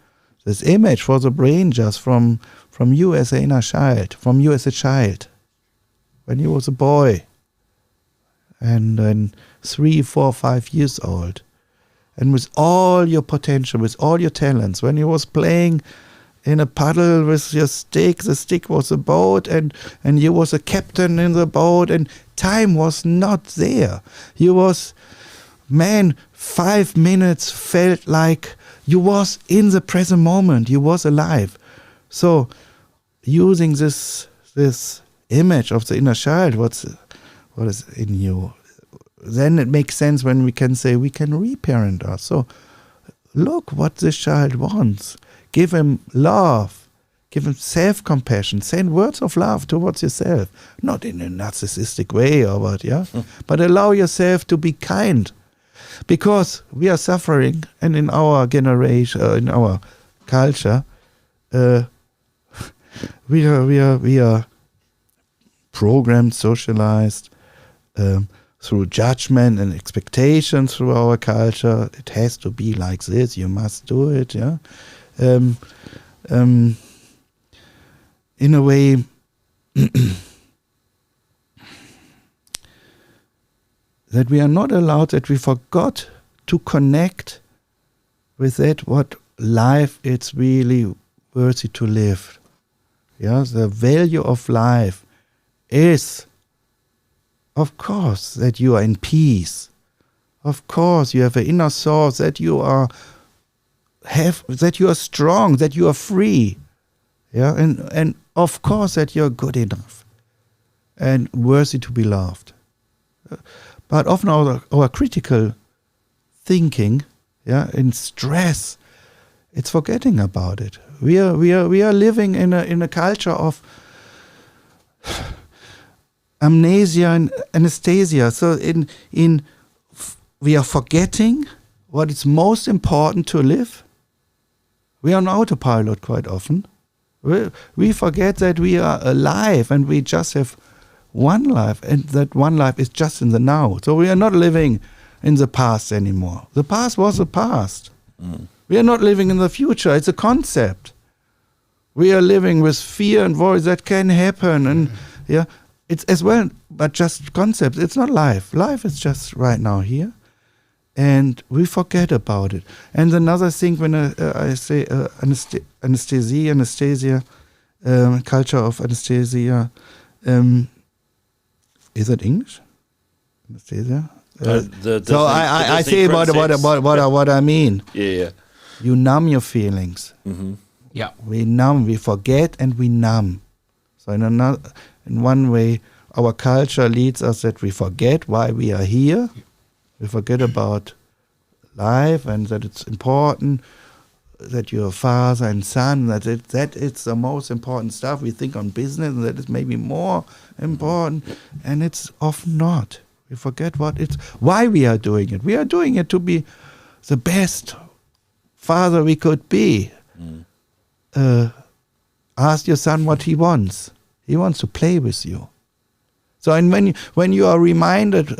image for the brain, just from you as an inner child, from you as a child, when you was a boy, and then 3, 4, 5 years old, and with all your potential, with all your talents, when you was playing in a puddle with your stick, the stick was a boat, and you was a captain in the boat, and time was not there. You was, 5 minutes felt like you was in the present moment, you was alive. So using this image of the inner child, what is in you, then it makes sense when we can say we can reparent us. So look what this child wants. Give him love. Give him self-compassion. Send words of love towards yourself. Not in a narcissistic way or what, yeah? But allow yourself to be kind. Because we are suffering, and in our generation, in our culture, we are programmed, socialized, through judgment and expectations through our culture. It has to be like this. You must do it. Yeah. In a way, that we are not allowed, that we forgot to connect with that what life it's really worthy to live. Yeah, the value of life is, of course, that you are in peace. Of course, you have an inner source, that you are strong, that you are free. Yeah, and of course that you're good enough and worthy to be loved. But often our critical thinking, yeah, in stress, it's forgetting about it. We are living in a culture of amnesia and anesthesia. So we are forgetting what is most important to live. We are on autopilot quite often. We forget that we are alive and we just have one life, and that one life is just in the now. So we are not living in the past anymore. The past was the past. We are not living in the future. It's a concept. We are living with fear and worry that can happen, and yeah, it's as well, but just concepts. It's not life. Life is just right now here, and we forget about it. And another thing, when I say anesthesia, culture of anesthesia. Is it English? Anesthesia? So I say what I mean. Yeah. You numb your feelings. Mm-hmm. Yeah. We numb, we forget, and we numb. So in one way, our culture leads us that we forget why we are here. We forget about life and that it's important, that you're a father and son, that it's the most important stuff. We think on business, and that is maybe more important, and it's often not. We forget why we are doing it. We are doing it to be the best father we could be. Ask your son what he wants. He wants to play with you. So, and when you are reminded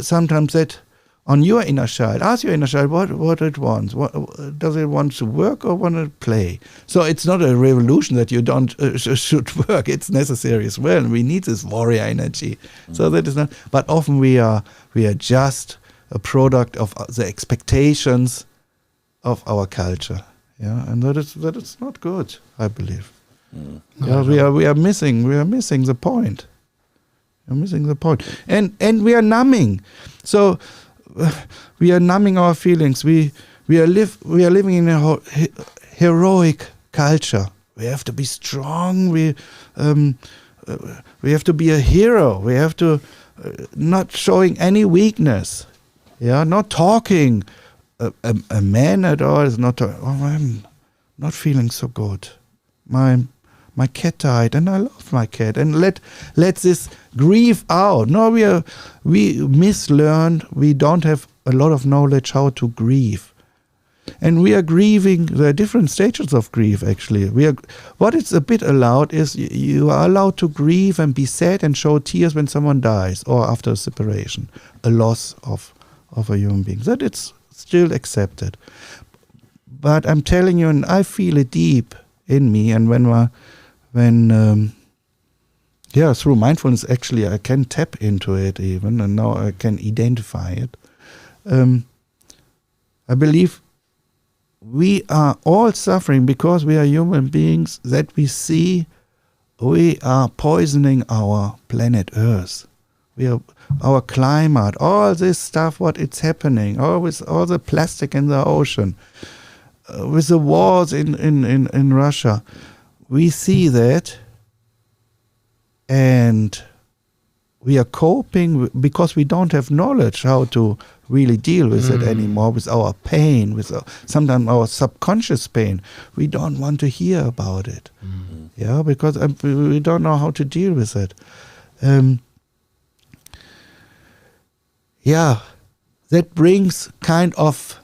sometimes that on your inner child, ask your inner child what it wants. What does it want to work or want to play? So it's not a revolution that you don't should work. It's necessary as well. We need this warrior energy. So that is not. But often we are just a product of the expectations of our culture. Yeah, and that is not good, I believe. Yeah, we are missing the point. We're missing the point, and we are numbing. So we are numbing our feelings. We are living in a heroic culture. We have to be strong. We have to be a hero. We have to not showing any weakness. Yeah, not talking. A man at all is not. I'm not feeling so good. My cat died, and I love my cat. And let this grief out. No, we mislearned. We don't have a lot of knowledge how to grieve, and we are grieving. There are different stages of grief. Actually, what is a bit allowed is you are allowed to grieve and be sad and show tears when someone dies or after a separation, a loss of a human being. That it's still accepted. But I'm telling you, and I feel it deep in me, and through mindfulness, actually, I can tap into it even, and now I can identify it. I believe we are all suffering because we are human beings, that we see we are poisoning our planet Earth. Our climate, all this stuff, what it's happening, with all the plastic in the ocean, with the wars in Russia. We see that, and we are coping because we don't have knowledge how to really deal with it anymore, with our pain, with sometimes our subconscious pain. We don't want to hear about it, because we don't know how to deal with it. That brings kind of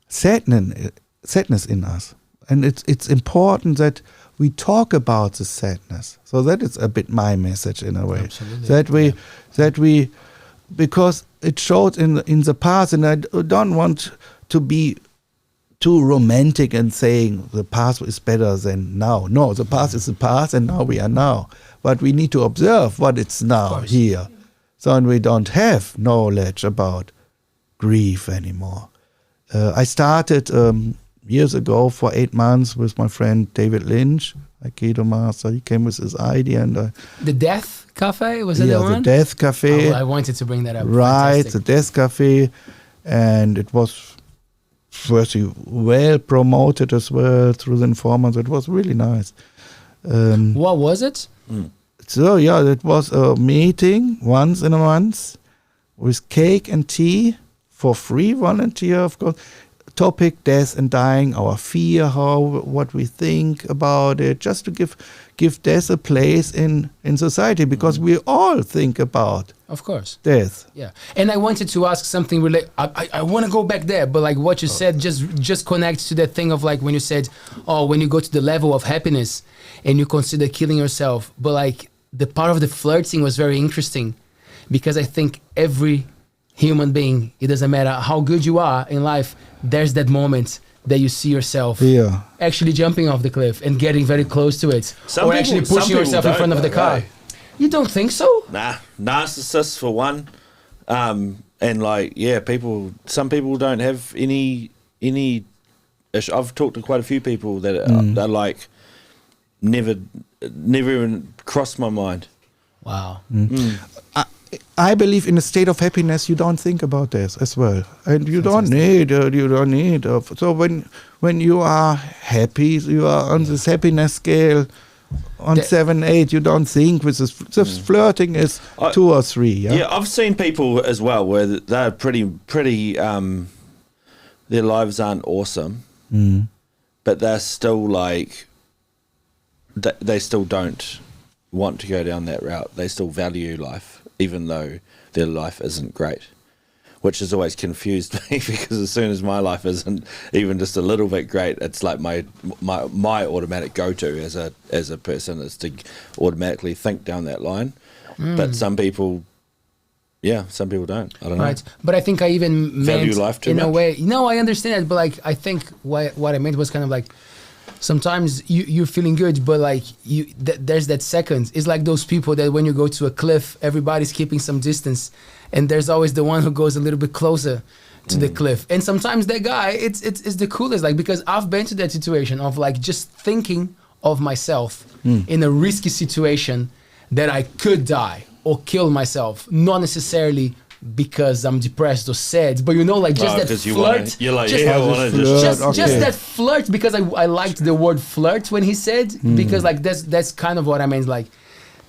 sadness in us. And it's important that we talk about the sadness. So that is a bit my message in a way. Absolutely. That we because it showed in the past, and I don't want to be too romantic and saying the past is better than now. No, the past is the past, and now we are now. But we need to observe what it's now here. So, and we don't have knowledge about grief anymore. I started years ago for 8 months with my friend David Lynch, Aikido master. He came with his idea, and the Death Cafe, was it the one? The Death Cafe. I wanted to bring that up. Right, Fantastic. the Death Cafe, and it was firstly well promoted as well through the informants. It was really nice. What was it? So it was a meeting once in a month with cake and tea for free, volunteer, of course. Topic: death and dying, our fear, what we think about it, just to give death a place in society, because we all think about, of course, death. Yeah, and I wanted to ask something related. I want to go back there, but like what you said just connects to that thing of like when you said, when you go to the level of happiness and you consider killing yourself, but like the part of the flirting was very interesting, because I think every human being, it doesn't matter how good you are in life, there's that moment that you see yourself actually jumping off the cliff and getting very close to it, or actually pushing yourself in front of the car. You don't think so? Nah, narcissists for one, and some people don't have any issue. I've talked to quite a few people that are like never even crossed my mind. Wow. I believe in a state of happiness, you don't think about this as well, and you don't need. So when you are happy, you are on this happiness scale on 7, 8. You don't think with this. This flirting is 2 or 3. Yeah, I've seen people as well where they're pretty. Their lives aren't awesome, but they're still like. They still don't want to go down that route. They still value life, even though their life isn't great, which has always confused me, because as soon as my life isn't even just a little bit great, it's like my automatic go-to as a person is to automatically think down that line. But some people don't. I don't know. Right, but I think I even value meant life too in much. a way. No, I understand it, but like I think what I meant was kind of like, sometimes you're feeling good, but like there's that second. It's like those people that when you go to a cliff, everybody's keeping some distance, and there's always the one who goes a little bit closer to the cliff. And sometimes that guy, it's the coolest, like, because I've been to that situation of like just thinking of myself in a risky situation that I could die or kill myself, not necessarily because I'm depressed or sad, but like just that 'cause you flirt. wanna- you're like, just, yeah, I wanna flirt, just just okay. that flirt, because I liked the word flirt when he said, because like that's kind of what I meant, like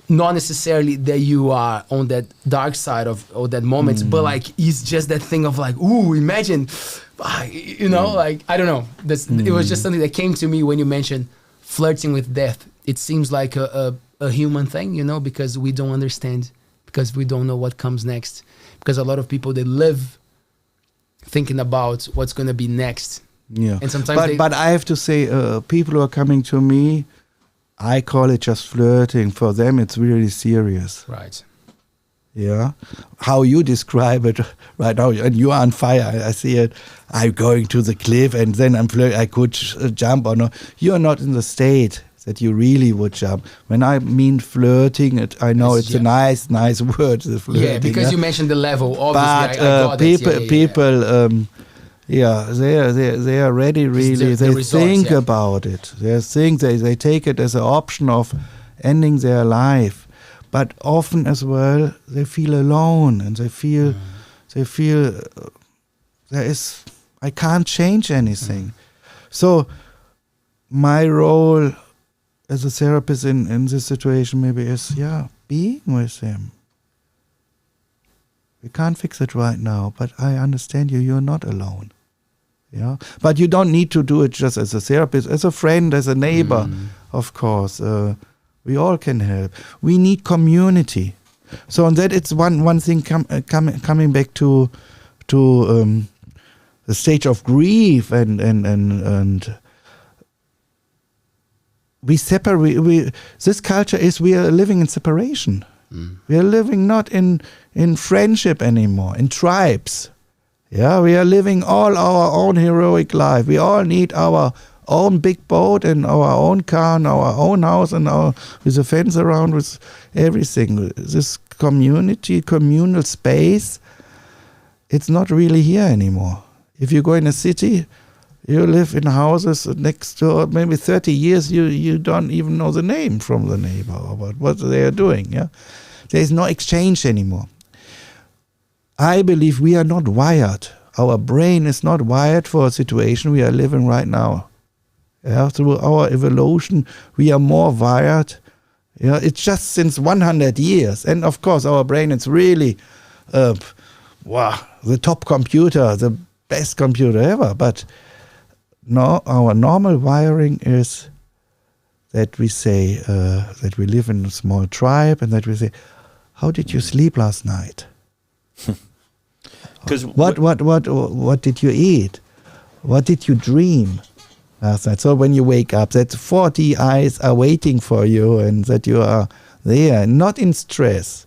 not necessarily that you are on that dark side of that moment, but like it's just that thing of like, ooh, imagine, like I don't know. It was just something that came to me when you mentioned flirting with death. It seems like a human thing, because we don't understand, because we don't know what comes next. Because a lot of people, they live thinking about what's going to be next. Yeah. And sometimes but I have to say, people who are coming to me, I call it just flirting. For them, it's really serious. Right. Yeah. How you describe it right now, and you are on fire. I see it. I'm going to the cliff, and then I'm flirting. I could jump or no. You are not in the state that you really would jump. When I mean flirting, I know it's a nice word. The flirting, yeah, because you mentioned the level. Obviously, but I got people, they are ready. Really, the they results, think about it. They take it as an option of ending their life. But often as well, they feel alone, and they feel I can't change anything. So my role as a therapist in this situation maybe is being with him. We can't fix it right now, but I understand you. You're not alone. Yeah, but you don't need to do it just as a therapist, as a friend, as a neighbor. Of course, we all can help. We need community. So on that, it's one thing coming back to the stage of grief and we separate. This culture is we are living in separation. We are living not in friendship anymore, in tribes. Yeah, we are living all our own heroic life. We all need our own big boat and our own car and our own house and with a fence around, with everything. This communal space, it's not really here anymore. If you go in a city, you live in houses next door, maybe 30 years, you don't even know the name from the neighbor or what they are doing. Yeah, there is no exchange anymore. I believe we are not wired. Our brain is not wired for a situation we are living right now. Yeah, through our evolution, we are more wired. Yeah, it's just since 100 years, and of course, our brain is really, the top computer, the best computer ever. But no, our normal wiring is that we say that we live in a small tribe, and that we say, "How did you sleep last night? What did you eat? What did you dream last night?" So when you wake up, that 40 eyes are waiting for you, and that you are there, not in stress,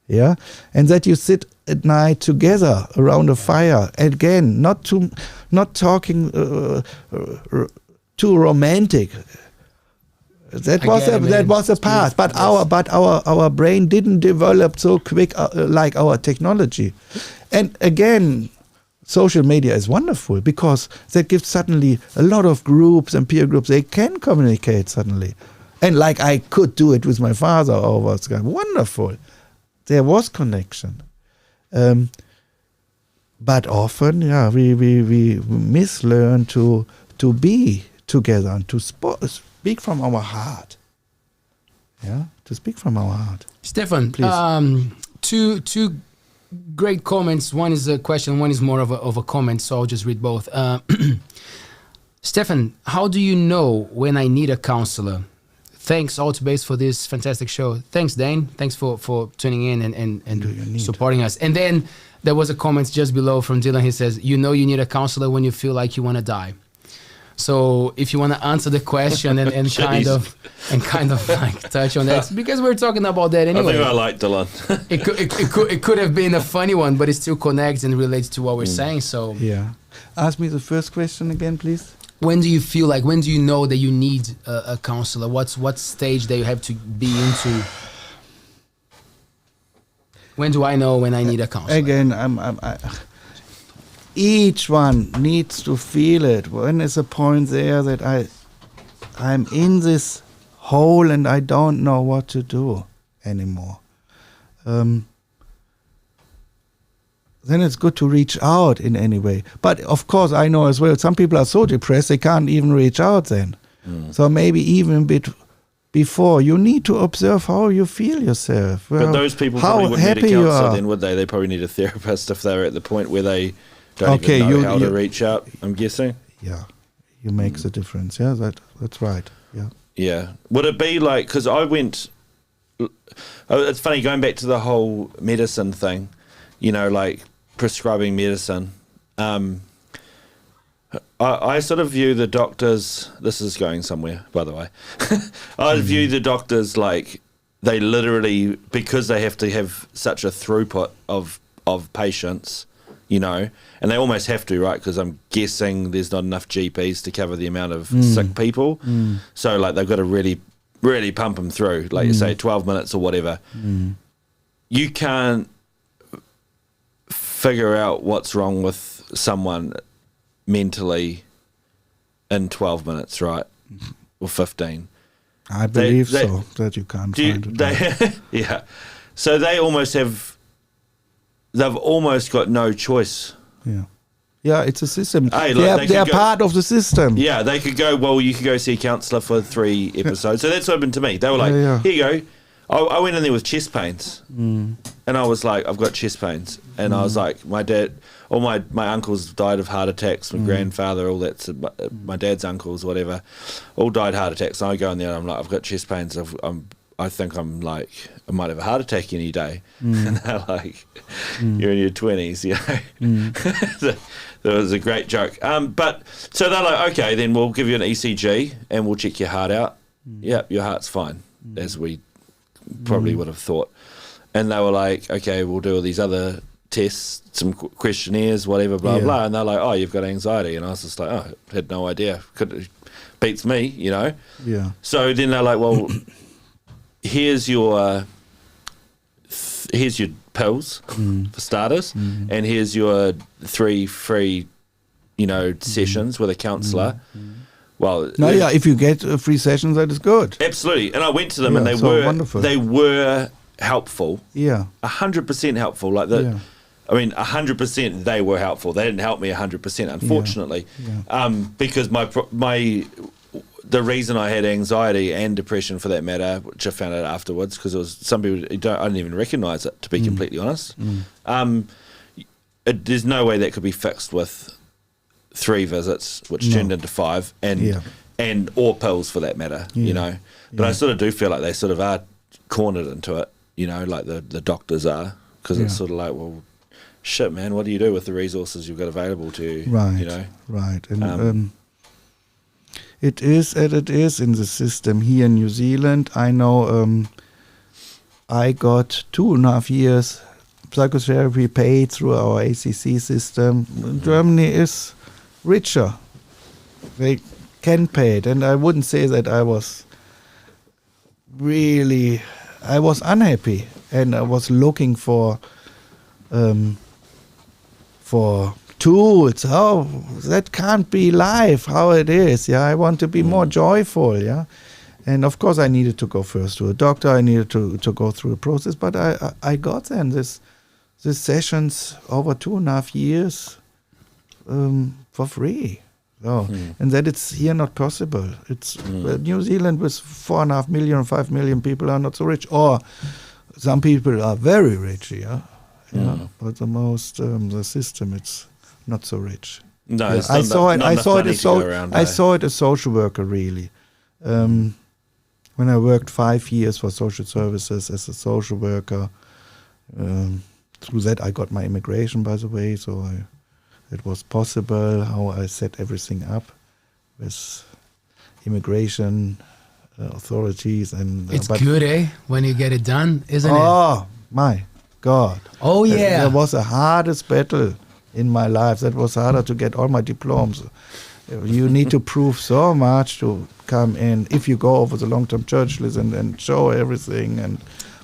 yeah, and that you sit at night together around a fire. Again, not talking too romantic. That was a past, but our brain didn't develop so quick like our technology. And again, social media is wonderful because that gives suddenly a lot of groups and peer groups. They can communicate suddenly, and like I could do it with my father over Skype. Wonderful, there was connection. But often, we mislearn to be together and to speak from our heart. Yeah, to speak from our heart. Stefan, please. Two great comments. One is a question, one is more of a comment, so I'll just read both. Stefan, how do you know when I need a counselor? Thanks, ALTBAYS, for this fantastic show. Thanks, Dane. Thanks for tuning in and supporting us. And then there was a comment just below from Dylan. He says, you know you need a counselor when you feel like you want to die. So if you want to answer the question and kind of like touch on that, because we're talking about that anyway. I think I like Dylan. it could have been a funny one, but it still connects and relates to what we're saying. So yeah, ask me the first question again, please. When do you feel like? When do you know that you need a counselor? What stage that you have to be into? When do I know when I need a counselor? Again, each one needs to feel it. When is a point there that I'm in this hole and I don't know what to do anymore? then it's good to reach out in any way. But of course, I know as well, some people are so depressed they can't even reach out then. So maybe even a bit before, you need to observe how you feel yourself. But those people probably wouldn't need a counsellor then, would they? They probably need a therapist if they're at the point where they don't even know how to reach out, I'm guessing. Yeah, you makes a difference. Yeah, that's right. Yeah. Yeah. Would it be like, because I went, it's funny, going back to the whole medicine thing, you know, like prescribing medicine, I sort of view the doctors, this is going somewhere, by the way, I view the doctors like they literally, because they have to have such a throughput of patients, you know, and they almost have to, right, because I'm guessing there's not enough GPs to cover the amount of sick people. So, like, they've got to really, really pump them through, like you say, 12 minutes or whatever. You can't figure out what's wrong with someone mentally in 12 minutes, right? Or 15. I believe so, that you can't find it. Yeah. So they almost have, they've almost got no choice. Yeah. Yeah, it's a system. Hey, they are part of the system. Yeah, they could go, well, you could go see a counsellor for 3 episodes. So that's what happened to me. They were like, here you go. I went in there with chest pains. And I was like, I've got chest pains. And I was like, my dad, all my uncles died of heart attacks, my grandfather, all that, my dad's uncles, whatever, all died of heart attacks. So I go in there and I'm like, I've got chest pains. I think I'm like, I might have a heart attack any day. And they're like, you're in your 20s, you know. That was a great joke. But so they're like, okay, then we'll give you an ECG and we'll check your heart out. Yep, your heart's fine, as we probably would have thought. And they were like, okay, we'll do all these other tests, some questionnaires, whatever, blah, blah. And they're like, oh, you've got anxiety. And I was just like, oh, I had no idea. Beats me, you know. Yeah. So then they're like, well, here's your pills for starters, and here's your 3 free, you know, sessions with a counsellor. Well, if you get 3 sessions, that is good. Absolutely. And I went to them, and they were helpful. Yeah, 100% helpful. Like that. Yeah. I mean, 100% they were helpful. They didn't help me 100%, unfortunately, because the reason I had anxiety and depression, for that matter, which I found out afterwards, because it was some people I didn't even recognise it, to be completely honest. There's no way that could be fixed with 3 visits, which turned into 5, and or pills for that matter, you know. But I sort of do feel like they sort of are cornered into it, you know, like the doctors are, because it's sort of like, well, shit, man, what do you do with the resources you've got available to you? Right, you know? Right. And it is in the system here in New Zealand. I know I got 2.5 years psychotherapy paid through our ACC system. Germany is richer. They can pay it. And I wouldn't say that I was unhappy, and I was looking for tools. How that can't be life, how it is. Yeah, I want to be more joyful. Yeah, and of course I needed to go first to a doctor. I needed to go through a process, but I got then this sessions over 2.5 years for free. So, and that it's here not possible. It's New Zealand with 4.5 million, 5 million people are not so rich, or some people are very rich. Yeah. But the system, it's not so rich. No, I saw it as social worker, really. When I worked 5 years for social services as a social worker, through that I got my immigration, by the way, so it was possible how I set everything up with immigration authorities. And it's good, when you get it done, isn't it? Oh, my God. Oh, yeah. That was the hardest battle in my life. That was harder to get all my diplomas. You need to prove so much to come in if you go over the long-term church list and show everything. And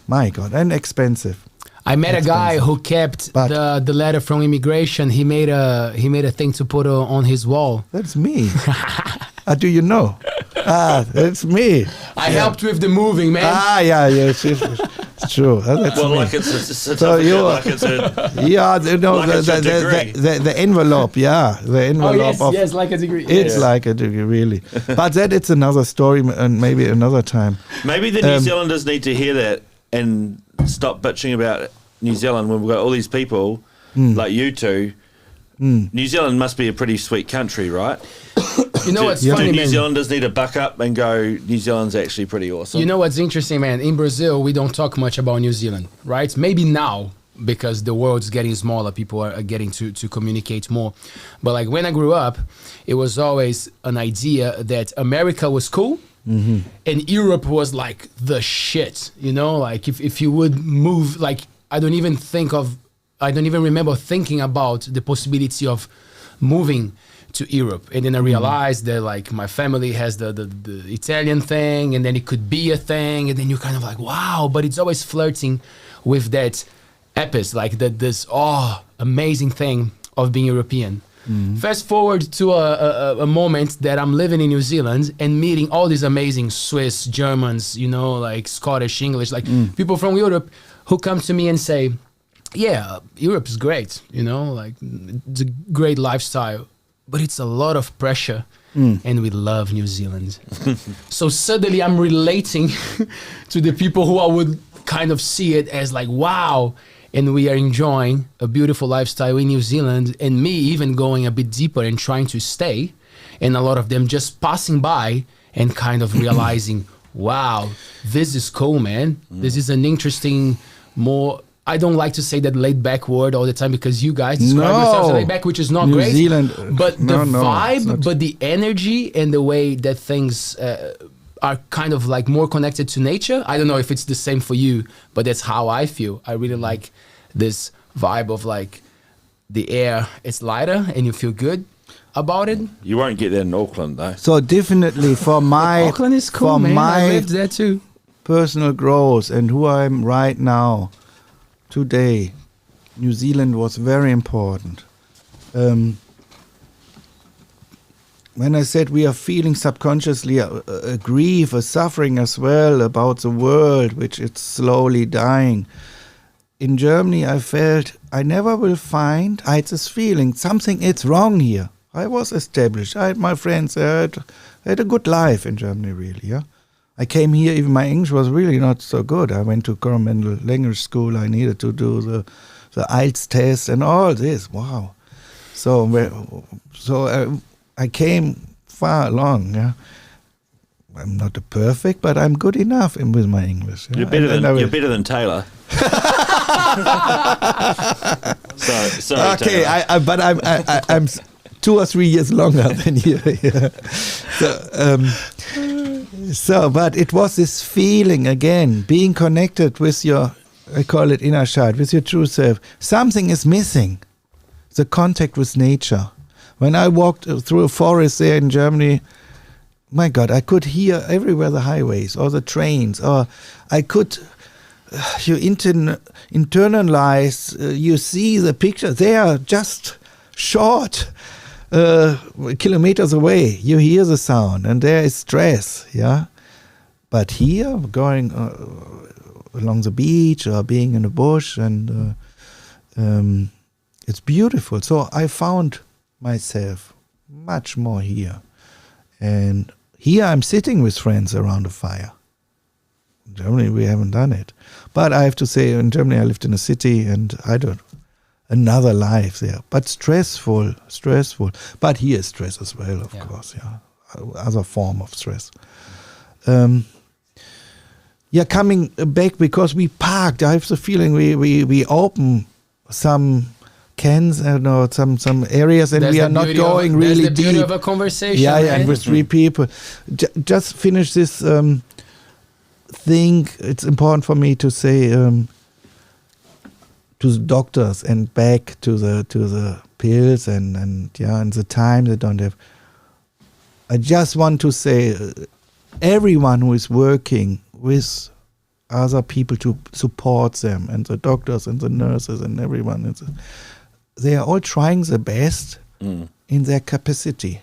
my God, and expensive. I met a guy who kept the letter from immigration. He made a thing to put on his wall. That's me. Do you know? That's me. I helped with the moving, man. Yeah, it's true. That's Well, me. like it's a So certificate, you- like it's a Yeah, you know, Like it's a degree. the envelope, the envelope of yes, like a degree. it's Yes. like a degree, really. But that it's another story and maybe another time. Maybe the New Zealanders need to hear that and stop bitching about New Zealand when we've got all these people like you two. New Zealand must be a pretty sweet country, right? You know what's Do funny, New man? Zealanders need to buck up and go, New Zealand's actually pretty awesome? You know what's interesting, man? In Brazil, we don't talk much about New Zealand, right? Maybe now, because the world's getting smaller, people are getting to communicate more. But like when I grew up, it was always an idea that America was cool and Europe was like the shit, you know? Like if you would move, like I don't even remember thinking about the possibility of moving to Europe. And then I realized that like my family has the Italian thing, and then it could be a thing, and then you're kind of like, wow, but it's always flirting with that epis, like this amazing thing of being European. Fast forward to a moment that I'm living in New Zealand and meeting all these amazing Swiss, Germans, you know, like Scottish, English, like people from Europe who come to me and say, yeah, Europe is great, you know, like it's a great lifestyle, but it's a lot of pressure and we love New Zealand. So suddenly I'm relating to the people who I would kind of see it as like, wow, and we are enjoying a beautiful lifestyle in New Zealand, and me even going a bit deeper and trying to stay, and a lot of them just passing by and kind of realizing, wow, this is cool, man. This is an interesting, more, I don't like to say that laid back word all the time because you guys describe yourselves as laid back, which is not New great. Zealand, But the it's vibe, not. but the energy and the way that things are kind of like more connected to nature. I don't know if it's the same for you, but that's how I feel. I really like this vibe of like the air, it's lighter and you feel good about it. You won't get that in Auckland, though. So definitely for my Auckland is cool, for man. I my lived there too. personal growth and who I am right now, today, New Zealand was very important. When I said we are feeling subconsciously a grief, a suffering as well about the world, which is slowly dying. In Germany, I felt I never will find, I had this feeling, something is wrong here. I was established. I had my friends. I had a good life in Germany, really. Yeah, I came here, even my English was really not so good. I went to Coromandel language school. I needed to do the ALTBAYS test and all this. Wow. So I came far along. Yeah, I'm not a perfect, but I'm good enough with my English. Yeah? You're better than Taylor. Sorry, Okay, Taylor. but I'm 2 or 3 years longer than you. Yeah. But it was this feeling again, being connected with your, I call it inner child, with your true self. Something is missing. The contact with nature. When I walked through a forest there in Germany, my God, I could hear everywhere the highways or the trains, or I could. You internalize, you see the picture. They are just short kilometers away. You hear the sound, and there is stress. Yeah, but here, going along the beach or being in a bush, and it's beautiful. So I found myself much more here, and here I'm sitting with friends around a fire. In Germany, we haven't done it. But I have to say, in Germany, I lived in a city and another life there. But stressful. But here is stress as well, of course, yeah. Other form of stress. Coming back because we parked. I have the feeling we open some cans or some areas and we are not going really deep. That's the beauty of a conversation. Yeah, man. and with 3 people. Just finish this thing. It's important for me to say to the doctors and back to the pills and the time they don't have. I just want to say everyone who is working with other people to support them, and the doctors and the nurses and everyone, they are all trying their best in their capacity.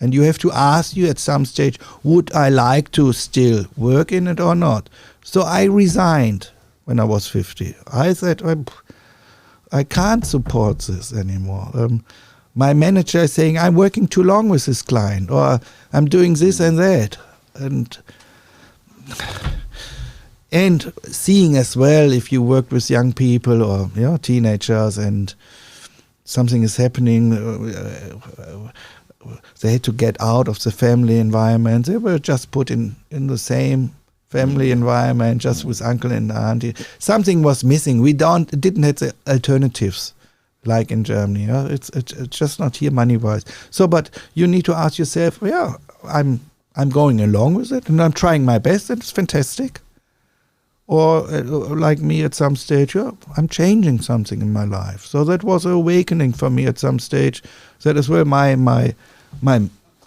And you have to ask you at some stage, would I like to still work in it or not? So I resigned when I was 50. I said, I can't support this anymore. My manager is saying, I'm working too long with this client, or I'm doing this and that. And seeing as well, if you work with young people or teenagers and something is happening, they had to get out of the family environment. They were just put in the same family environment, just with uncle and auntie. Something was missing. We didn't have the alternatives like in Germany. It's just not here money-wise. So, but you need to ask yourself, I'm going along with it and I'm trying my best and it's fantastic. Or like me at some stage, I'm changing something in my life. So that was an awakening for me at some stage. That as well my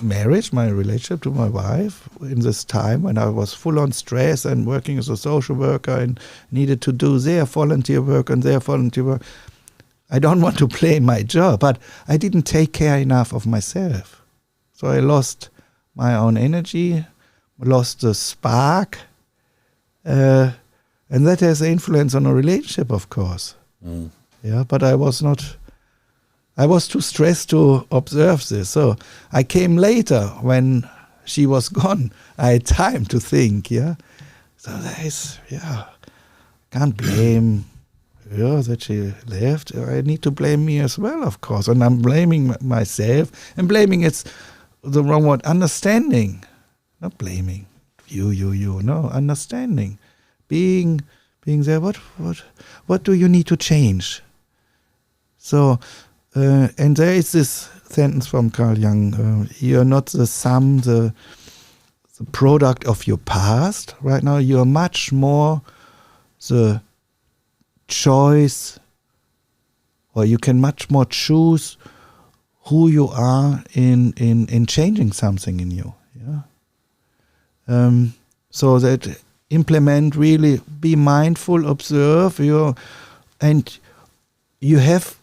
marriage, my relationship to my wife in this time when I was full on stress and working as a social worker and needed to do their volunteer work and their volunteer work. I don't want to blame my job, but I didn't take care enough of myself. So I lost my own energy, lost the spark, and that has an influence on a relationship, of course. Yeah, but I was too stressed to observe this. So I came later when she was gone. I had time to think, So there is, can't blame her that she left. I need to blame me as well, of course. And I'm blaming myself. And blaming it's the wrong word. Understanding. Not blaming. You. No, understanding. Being there. What do you need to change? So, and there is this sentence from Carl Jung, you're not the sum, the product of your past. Right now, you're much more the choice, or you can much more choose who you are in changing something in you. So that implement really, be mindful, observe, and you have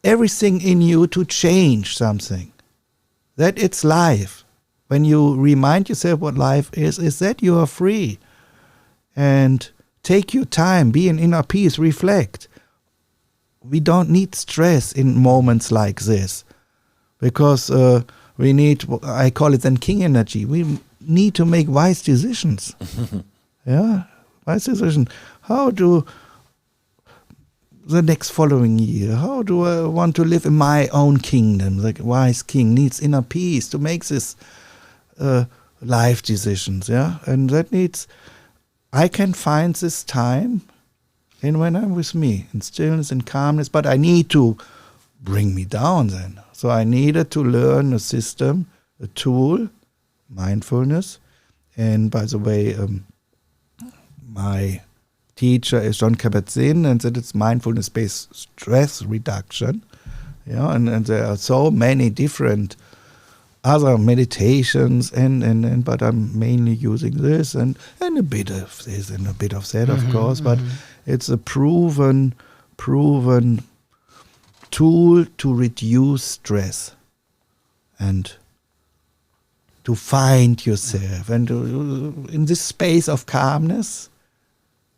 everything in you to change something. That it's life. When you remind yourself what life is that you are free. And take your time, be in inner peace, reflect. We don't need stress in moments like this. Because we need, I call it then king energy. We need to make wise decisions. Wise decision. How do the next following year, how do I want to live in my own kingdom? The wise king needs inner peace to make this life decisions, and that needs, I can find this time in when I'm with me, in stillness and calmness, but I need to bring me down then. So I needed to learn a system, a tool, mindfulness, and by the way, my teacher is John Kabat-Zinn, and that it's mindfulness-based stress reduction. And there are so many different other meditations, and but I'm mainly using this and a bit of this and a bit of that, of course. But it's a proven tool to reduce stress and to find yourself, and in this space of calmness,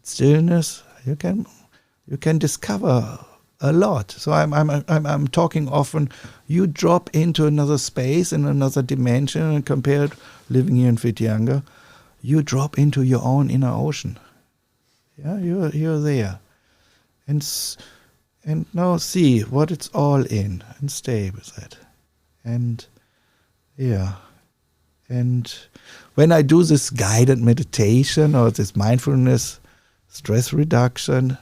stillness, you can discover a lot. So I'm talking often. You drop into another space, in another dimension, and compared living here in Whitianga, you drop into your own inner ocean. You're there, and now see what it's all in, and stay with it, and and when I do this guided meditation or this mindfulness stress reduction,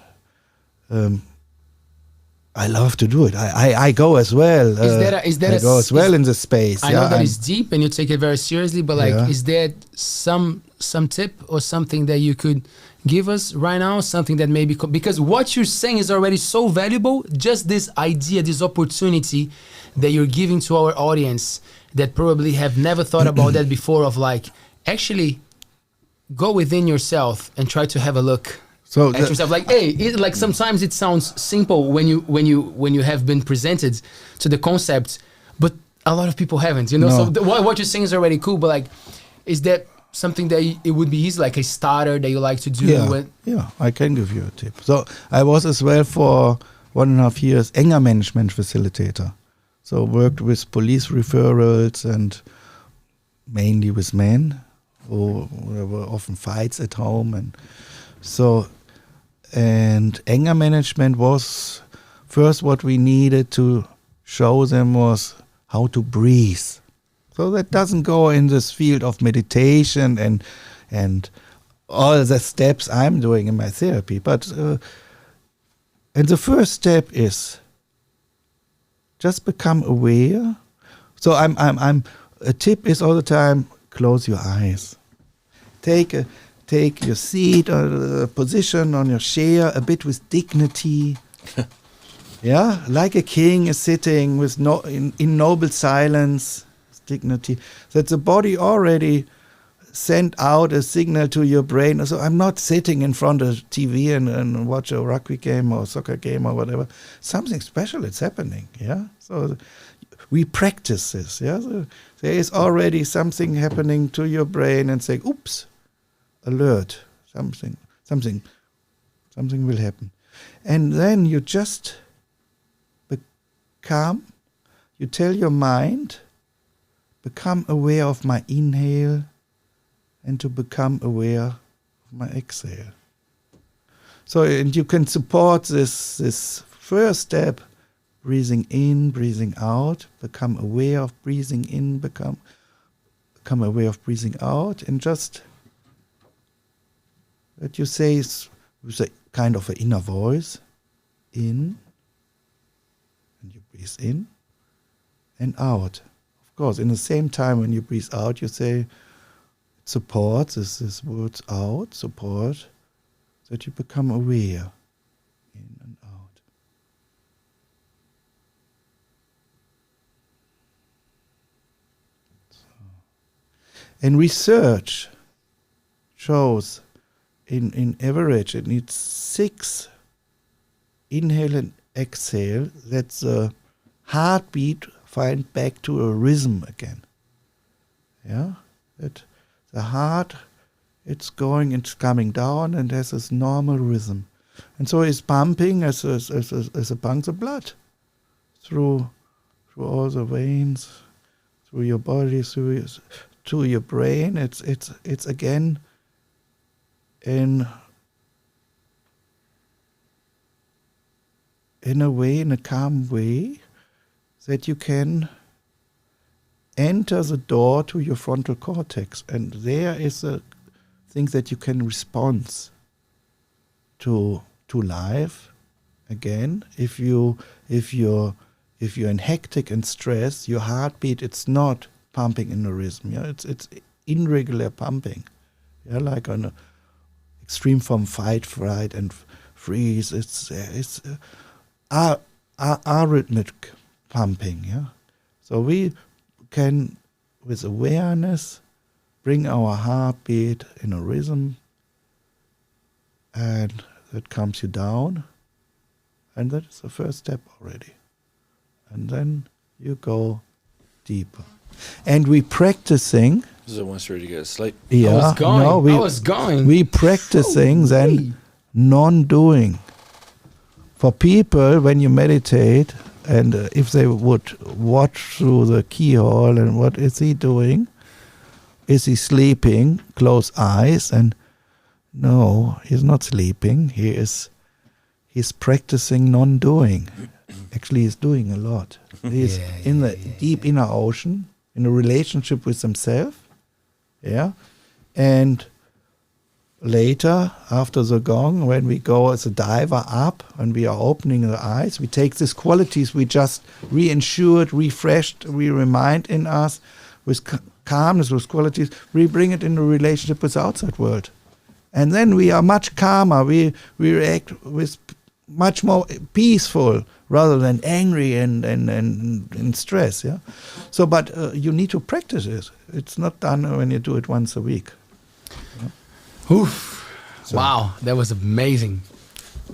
I love to do it. I go as well. I go as well in the space. I know that it's deep and you take it very seriously, but is there some tip or something that you could give us right now? Something that maybe, because what you're saying is already so valuable, just this idea, this opportunity that you're giving to our audience that probably have never thought about that before, of actually go within yourself and try to have a look at yourself. Sometimes it sounds simple when you have been presented to the concept, but a lot of people haven't, you know. No. So what you're saying is already cool, but like, is that something that it would be easy, like a starter that you like to do? Yeah, I can give you a tip. So I was as well for 1.5 years anger management facilitator. So worked with police referrals and mainly with men who there were often fights at home, and anger management was first what we needed to show them was how to breathe. So that doesn't go in this field of meditation and all the steps I'm doing in my therapy. But and the first step is just become aware. So I'm a tip is all the time close your eyes. Take your seat or position on your chair a bit with dignity. Yeah, like a king is sitting with in noble silence. Dignity, that the body already sent out a signal to your brain. So I'm not sitting in front of TV and watch a rugby game or soccer game or whatever. Something special is happening, yeah? So we practice this, yeah? So there is already something happening to your brain and saying, oops, alert, something will happen. And then you just become, you tell your mind, become aware of my inhale and to become aware of my exhale. So, and you can support this first step, breathing in, breathing out, become aware of breathing in, become aware of breathing out, and just that you say with a kind of an inner voice, in, and you breathe in and out. Of course, in the same time when you breathe out, you say support, this words out, support, so that you become aware, in and out. And research shows in average it needs 6 inhale and exhale that the heartbeat find back to a rhythm again. Yeah, that the heart, it's going, it's coming down and has this normal rhythm, and so it's pumping as a pump the blood through all the veins, through your body, to your brain. It's again in a way, in a calm way, that you can enter the door to your frontal cortex, and there is a thing that you can respond to life again. If you're in hectic and stress, your heartbeat, it's not pumping in a rhythm. Yeah, it's irregular pumping. Yeah, like on a extreme form, fight, flight, and freeze. It's arrhythmic pumping. Yeah, so we can, with awareness, bring our heartbeat in a rhythm, and that calms you down, and that is the first step already. And then you go deeper. And we practicing. This is almost ready to go to sleep. Yeah, I was going. We practicing then non-doing. For people, when you meditate, and if they would watch through the keyhole, and what is he doing? Is he sleeping? Close eyes, and no, he's not sleeping. He's practicing non-doing. Actually, he's doing a lot. He's in the deep inner ocean, in a relationship with himself. Yeah, and later, after the gong, when we go as a diver up and we are opening the eyes, we take these qualities we just reinsured, refreshed, we remind in us with calmness, with qualities, we bring it in a relationship with the outside world. And then we are much calmer, we react with much more peaceful rather than angry and stress. Yeah. So, but you need to practice it. It's not done when you do it once a week. Oof. So. Wow, that was amazing.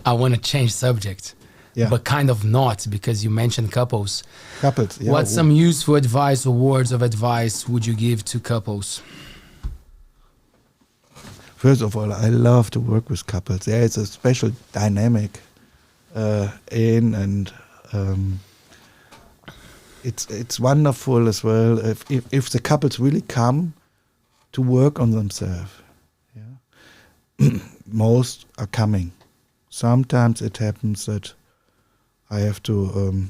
I want to change subject. Yeah. but kind of not, because you mentioned couples. Couples. Yeah. What's some useful advice or words of advice would you give to couples? First of all, I love to work with couples. There is a special dynamic it's wonderful as well if the couples really come to work on themselves. Yeah. Most are coming. Sometimes it happens that I have to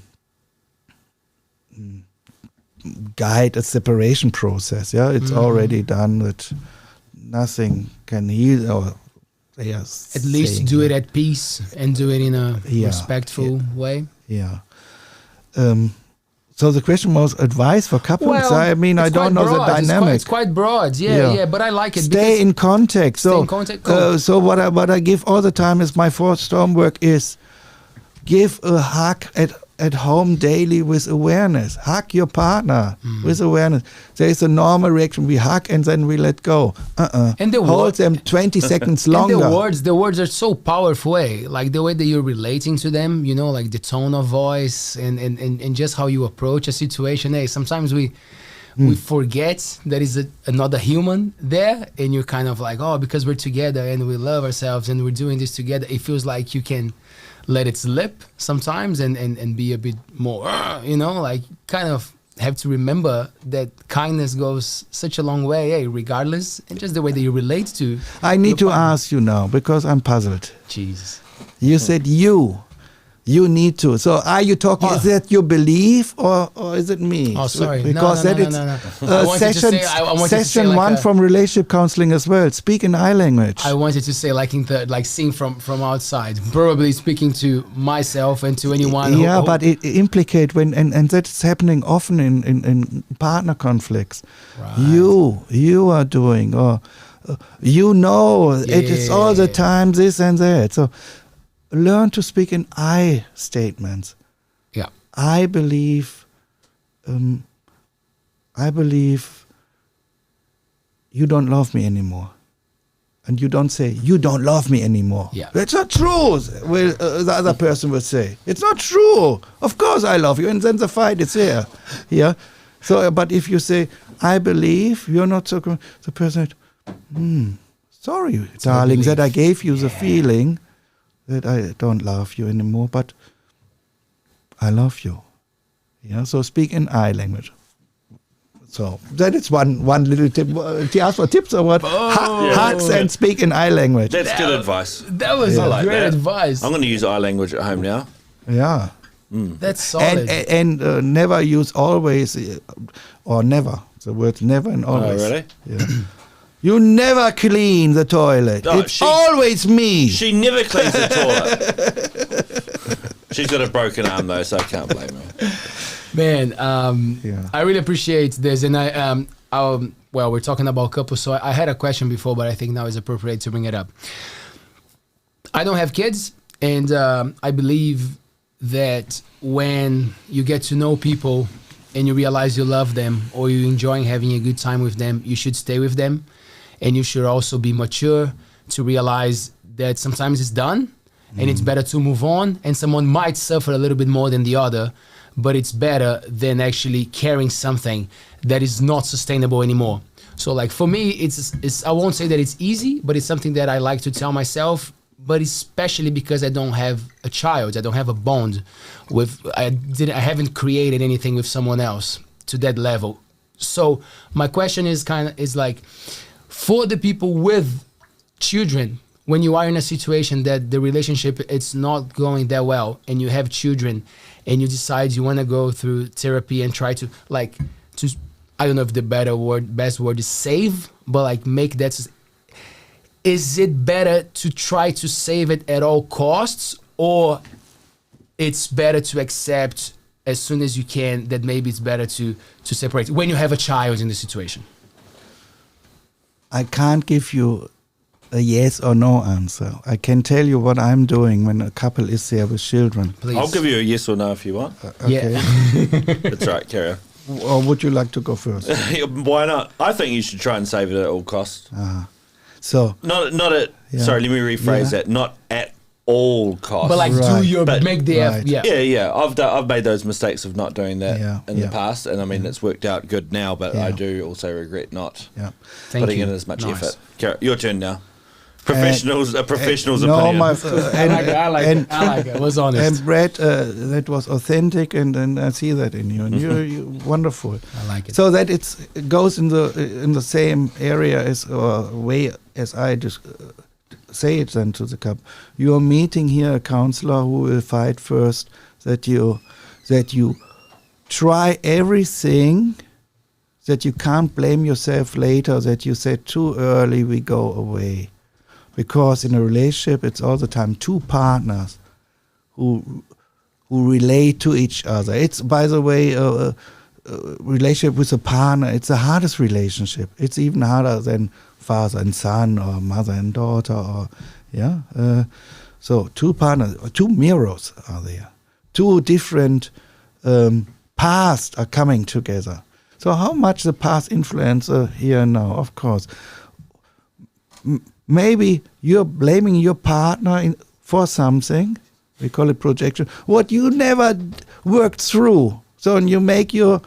guide a separation process. Yeah, it's already done that nothing can heal, or they are At least do it at peace and do it in a respectful way. Yeah. So the question was advice for couples. I mean, I don't know the dynamic. It's quite broad. Yeah, but I like it. Stay in contact. Stay in contact. Cool. So what I give all the time is my fourth homework is give a hug at home daily with awareness. Hug your partner with awareness. There is a normal reaction. We hug and then we let go. And hold them 20 seconds longer. And the words are so powerful. Like the way that you're relating to them, you know, like the tone of voice and just how you approach a situation. Hey, sometimes we forget there is another human there, and you're kind of like, oh, because we're together and we love ourselves and we're doing this together, it feels like you can let it slip sometimes and be a bit more, you know, like kind of have to remember that kindness goes such a long way, regardless, and just the way that you relate to. I need to ask you now, because I'm puzzled. Jesus. You said you need to. So are you talking, is that your belief or is it me? Oh, sorry. Because no. Session one from relationship counseling as well. Speak in I language. I wanted to say like seeing from outside, probably speaking to myself and to anyone. Yeah, but it implicate when, and that's happening often in partner conflicts. Right. You are doing, or it is all the time this and that. So learn to speak in I statements. Yeah. I believe you don't love me anymore. And you don't say, you don't love me anymore. Yeah. That's not true, the other person would say. It's not true. Of course I love you. And then the fight is there. Yeah. So, but if you say, I believe you're not so, the person said, sorry, darling, that I gave you the feeling that I don't love you anymore, but I love you. Yeah, so speak in I language. So that is one little tip. She asked for tips or what? Hugs and speak in I language. That's good advice. That was great advice. I'm going to use I language at home now. Yeah. That's solid. And never use always or never. The words never and always. Oh, really? Yeah. You never clean the toilet. It's always me. She never cleans the toilet. She's got a broken arm though, so I can't blame her. Man, I really appreciate this, and we're talking about couples, so I had a question before, but I think now is appropriate to bring it up. I don't have kids, and I believe that when you get to know people and you realize you love them or you're enjoying having a good time with them, you should stay with them. And you should also be mature to realize that sometimes it's done and it's better to move on, and someone might suffer a little bit more than the other, but it's better than actually carrying something that is not sustainable anymore. So like for me, it's I won't say that it's easy, but it's something that I like to tell myself, but especially because I don't have a child, I don't have a bond with, I haven't created anything with someone else to that level. So my question is like, for the people with children, when you are in a situation that the relationship it's not going that well and you have children and you decide you want to go through therapy and try to I don't know if the best word is save, but like make that, is it better to try to save it at all costs, or it's better to accept as soon as you can that maybe it's better to separate when you have a child in the situation? I can't give you a yes or no answer. I can tell you what I'm doing when a couple is there with children. Please. I'll give you a yes or no if you want. Okay. Yeah. That's right, carry on. Or would you like to go first? Why not? I think you should try and save it at all costs. So Not at. Yeah. Sorry, let me rephrase Yeah. that. Not at all costs. But like, do Right. your But- make the Right. effort. yeah. I've made those mistakes of not doing that Yeah, in the yeah. past, and I mean it's worked out good now. But I Yeah. do also regret not Yeah. Thank putting you. in as much Nice. effort. Kara, your turn now. Professionals, a professional's no, opinion. my, I like it. I like it. I like it. I was honest. And Brad, that was authentic, and I see that in you, and you're wonderful. I like it. So that it goes in the same area as or way as I just say it then to the couple. You are meeting here a counselor who will fight first that you try everything, that you can't blame yourself later that you said too early we go away, because in a relationship it's all the time two partners who relate to each other. It's, by the way, a relationship with a partner, it's the hardest relationship. It's even harder than father and son or mother and daughter, or so two partners, two mirrors are there. Two different pasts are coming together. So how much the past influence here now? Of course. Maybe you're blaming your partner for something. We call it projection. What you never worked through. So when you make your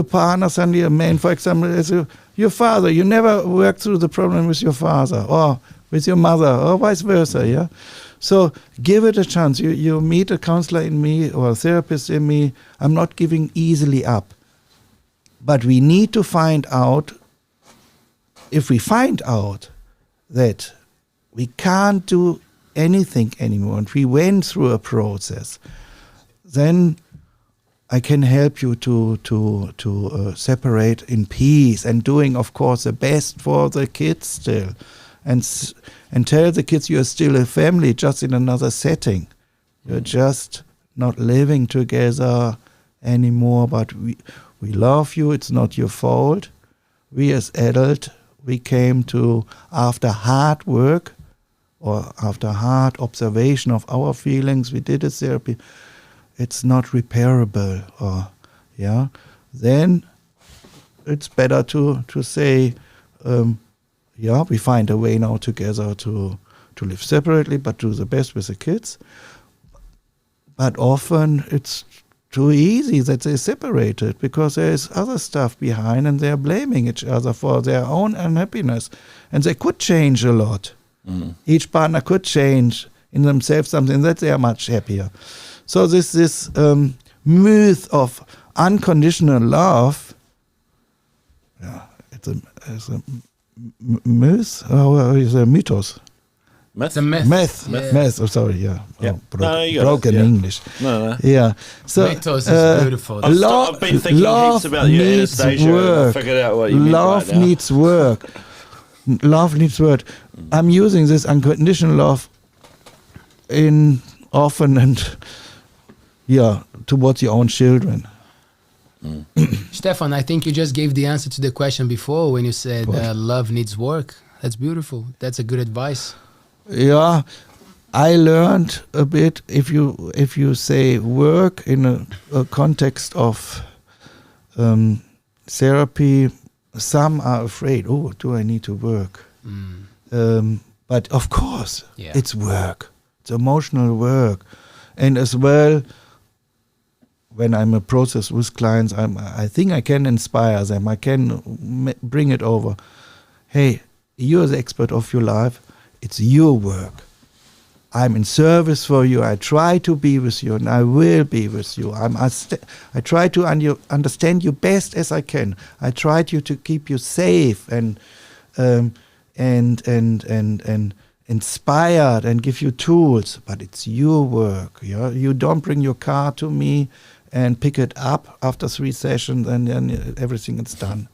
partner suddenly a man, for example, as your father, you never worked through the problem with your father or with your mother or vice versa, yeah? So give it a chance. You meet a counselor in me or a therapist in me. I'm not giving easily up. But we need to find out, if we find out that we can't do anything anymore and we went through a process, then I can help you to separate in peace and doing, of course, the best for the kids still. And tell the kids you're still a family, just in another setting. You're just not living together anymore, but we love you, it's not your fault. We as adults, we came to, after hard work or after hard observation of our feelings, we did a therapy, it's not repairable, or then it's better to say, we find a way now together to live separately, but do the best with the kids. But often it's too easy that they're separated because there is other stuff behind and they're blaming each other for their own unhappiness. And they could change a lot. Mm. Each partner could change in themselves something that they are much happier. So this myth of unconditional love, it's a myth, or is a mythos? It's a myth. Myth. Oh, sorry, yeah. Yeah. Broken English. No. Yeah. So mythos is beautiful. I've been thinking heaps about your Anastasia, and I figured out what you mean Love right now. needs work. Love needs work. I'm using this unconditional love in often and towards your own children. Stefan, I think you just gave the answer to the question before when you said love needs work. That's beautiful. That's a good advice. Yeah, I learned a bit. If you say work in a context of therapy, some are afraid. Oh, do I need to work? But of course, it's work. It's emotional work, and as well, when I'm a process with clients, I think I can inspire them. I can bring it over. Hey, you're the expert of your life. It's your work. I'm in service for you. I try to be with you, and I will be with you. I try to understand you best as I can. I try to keep you safe and inspired and give you tools. But it's your work. Yeah? You don't bring your car to me and pick it up after 3 sessions, and then everything is done.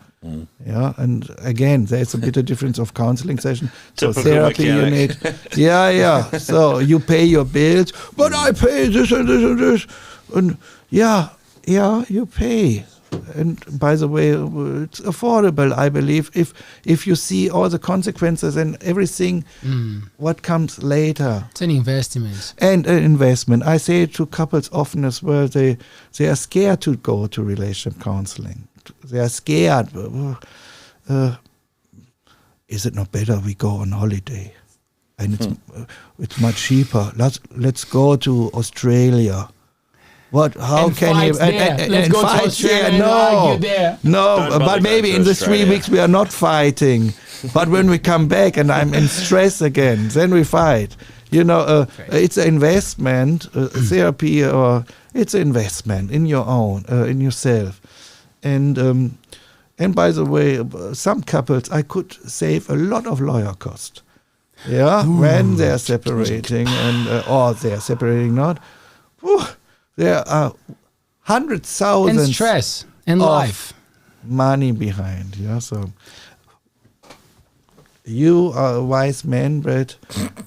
Yeah, and again, there's a bit of difference of counseling session. So therapy you need. So you pay your bills, but I pay this and this and this, and you pay. And by the way, it's affordable, I believe, if you see all the consequences and everything, what comes later. It's an investment. And an investment. I say it to couples often as well. They are scared to go to relationship counseling. They are scared. Is it not better we go on holiday? and it's much cheaper. Let's go to Australia. What? How And can you? fight there. Let's go to fight Australia there? and No, argue there. no. Don't bother But maybe going in to the 3 Australia. weeks we are not fighting. But when we come back and I'm in stress again, then we fight. It's an investment, therapy, or it's an investment in your own, in yourself. And by the way, some couples I could save a lot of lawyer cost. Yeah, when they're separating or they're separating not. There are 100,000 And stress in of life. money behind. Yeah, so you are a wise man, Brett,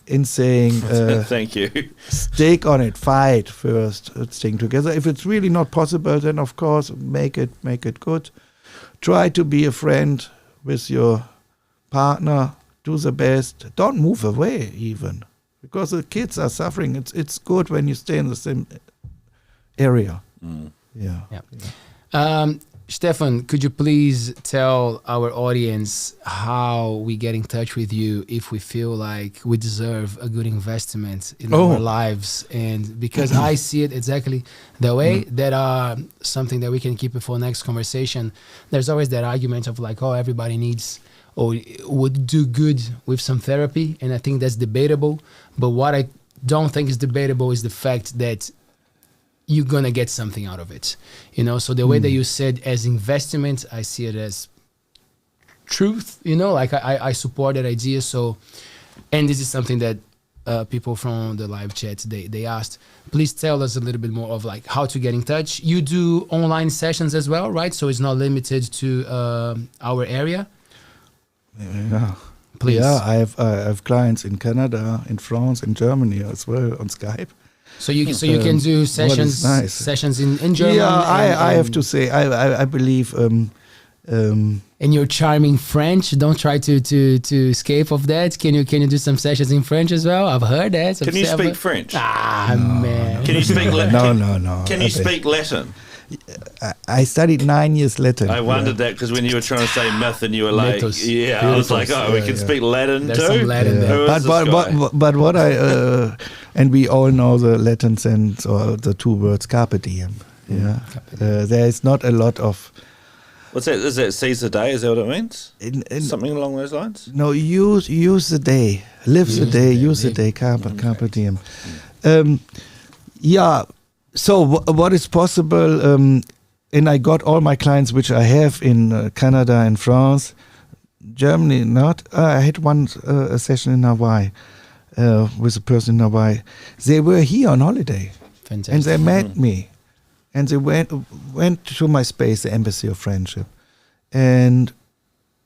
in saying Thank you. stick on it, fight first, staying together. If it's really not possible, then of course make it good. Try to be a friend with your partner. Do the best. Don't move away even, because the kids are suffering. It's good when you stay in the same area. Yeah. Stefan, could you please tell our audience how we get in touch with you if we feel like we deserve a good investment in our lives? And because I see it exactly the way that something that we can keep it for next conversation. There's always that argument of like, oh, everybody needs or would do good with some therapy. And I think that's debatable. But what I don't think is debatable is the fact that you're going to get something out of it. So the way that you said as investment, I see it as truth, like I support that idea. So, and this is something that people from the live chat, they asked, please tell us a little bit more of like how to get in touch. You do online sessions as well, right? So it's not limited to our area. Yeah. Please. Yeah, I have clients in Canada, in France, in Germany as well on Skype. So you can do sessions nice. sessions in German. Yeah, I have to say I believe in your charming French. Don't try to escape of that. Can you do some sessions in French as well? I've heard that. Can you speak French? Man. Can you speak Latin? No. Can you speak Latin? I studied 9 years Latin. I wondered that because when you were trying to say myth and you were like, Mythos. I was like, Mythos. we can speak Latin There's too. some Latin there. Who is this guy? But what I and we all know the Latin sense or the two words carpe diem. Yeah, there is not a lot of. What's that? Is that seize the day? Is that what it means? Something along those lines? No, use the day, live the day, use the day, carpe diem. Yeah. So what is possible? And I got all my clients, which I have in Canada and France, Germany. Not. I had one session in Hawaii with a person in Hawaii. They were here on holiday, Fantastic. and they met me, and they went to my space, the Embassy of Friendship, and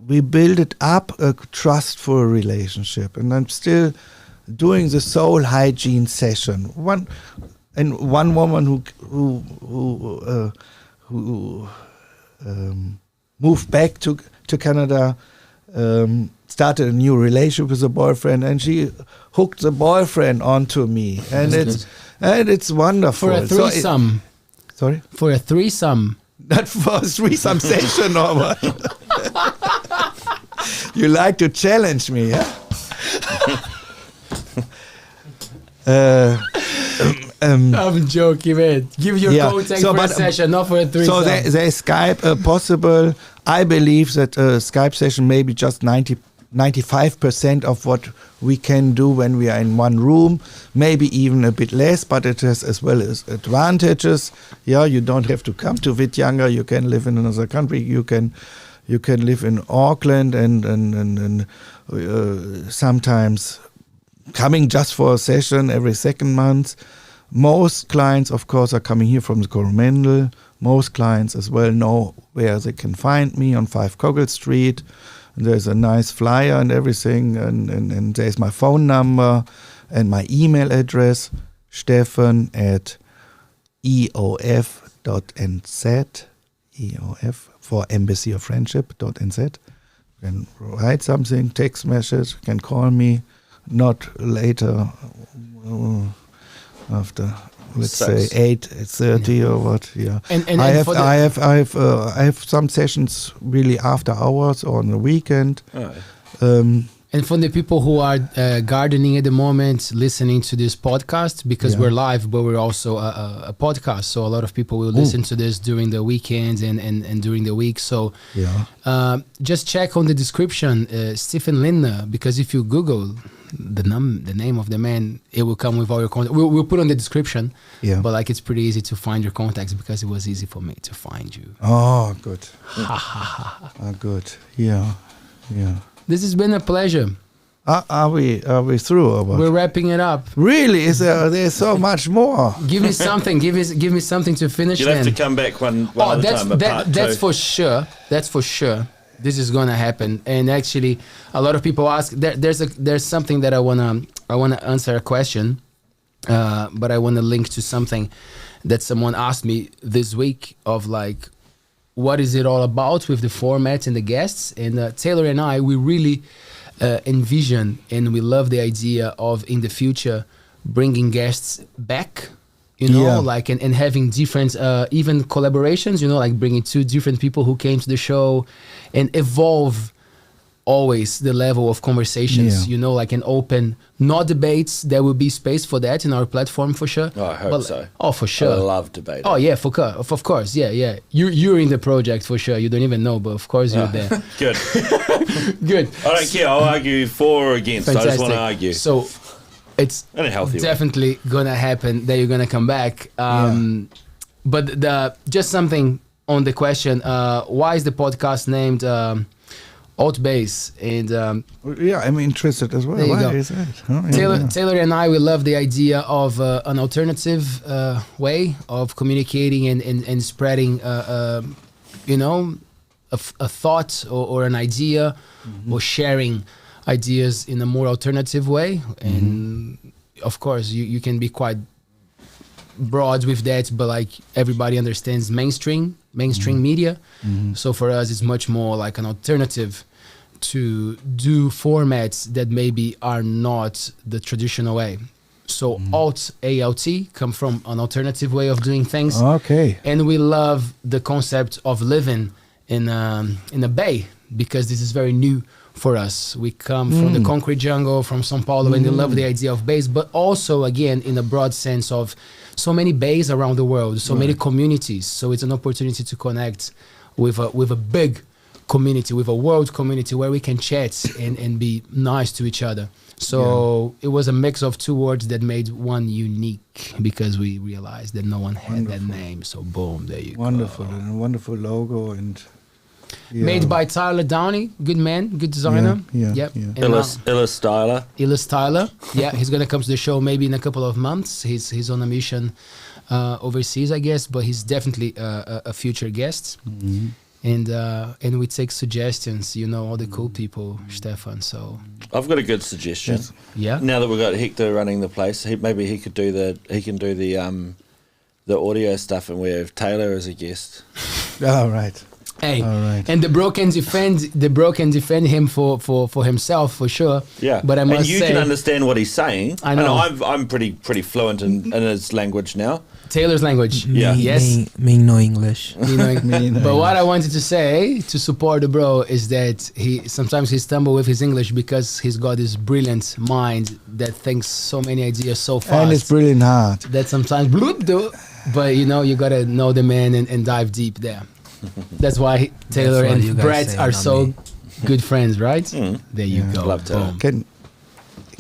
we built up a trustful relationship. And I'm still doing the soul hygiene session. One woman who moved back to Canada, started a new relationship with a boyfriend, and she hooked the boyfriend onto me, and it's wonderful. For a threesome. Sorry? For a threesome. Not for a threesome session or what? You like to challenge me, yeah? I'm joking, man. Give your contact for a session, not for a threesome. So there is Skype possible. I believe that a Skype session may be just 95% of what we can do when we are in one room, maybe even a bit less, but it has as well as advantages. Yeah, you don't have to come to Whitianga. You can live in another country. You can live in Auckland and sometimes coming just for a session every second month. Most clients, of course, are coming here from the Coromandel. Most clients as well know where they can find me on 5 Cockle Street. There's a nice flyer and everything, and there's my phone number and my email address, Stefan@eof.nz, EOF for Embassy of Friendship.nz. You can write something, text message, you can call me, not later after, let's say 8:30 or what. Yeah, And I have some sessions really after hours or on the weekend. Oh. And for the people who are gardening at the moment, listening to this podcast, because we're live, but we're also a podcast. So a lot of people will listen to this during the weekends and during the week. So just check on the description, STEFFEN LINDNER, because if you Google the name of the man, it will come with all your contact. We'll put on the description, but like it's pretty easy to find your contacts because it was easy for me to find you. Oh, good. Good. Yeah. This has been a pleasure. Are we through? Or what? We're wrapping it up. Really? There's so much more? Give me something. Give me something to finish. You'll have to come back one other time. That's for sure. That's for sure. This is gonna happen. And actually, a lot of people ask. There's something that I wanna answer a question, but I wanna link to something that someone asked me this week of like, what is it all about with the format and the guests? And Taylor and I, we really envision and we love the idea of in the future bringing guests back, like and having different even collaborations, like bringing two different people who came to the show and evolve always the level of conversations, like an open, not debates. There will be space for that in our platform for sure. Oh, I hope so. Oh, for sure. I love debate. Oh yeah, of course. Yeah. You're in the project for sure. You don't even know, but of course you're there. Good. Good. I don't care. I'll argue for or against. Fantastic. I just want to argue. So it's in a healthy definitely gonna happen that you're gonna come back. But just something on the question, why is the podcast named ALTBAYS? And I'm interested as well. There you Why go. is that? Taylor and I, we love the idea of an alternative way of communicating and spreading, a thought or an idea, or sharing ideas in a more alternative way. And of course, you can be quite broad with that, but like everybody understands mainstream media. So for us, it's much more like an alternative to do formats that maybe are not the traditional way. So ALT come from an alternative way of doing things. Okay. And we love the concept of living in a bay because this is very new for us. We come from the concrete jungle, from São Paulo, and we love the idea of bays, but also again in a broad sense of so many bays around the world, so many communities. So it's an opportunity to connect with a big community, with a world community where we can chat and be nice to each other. So it was a mix of two words that made one unique because we realized that no one had that name. So boom, there you go. Wonderful, and a wonderful logo and made by Tyler Downey, good man, good designer. Illis Styler. Illis Tyler. Yeah, he's gonna come to the show maybe in a couple of months. He's on a mission overseas, I guess, but he's definitely a future guest. And we take suggestions, all the cool people, Stefan. So I've got a good suggestion. Yes. Yeah. Now that we've got Hector running the place, maybe he can do the audio stuff, and we have Taylor as a guest. All right. Hey, all right. And the bro can defend him for himself for sure. Yeah, but I must say, and you can understand what he's saying. I know. I'm pretty fluent in his language now. Taylor's language. Yeah. Me no English. But what I wanted to say to support the bro is that sometimes he stumbles with his English because he's got this brilliant mind that thinks so many ideas so fast. And it's brilliant heart. That sometimes but you gotta know the man and dive deep there. That's why Taylor and Brett are so good friends, right? There you go. Love Taylor.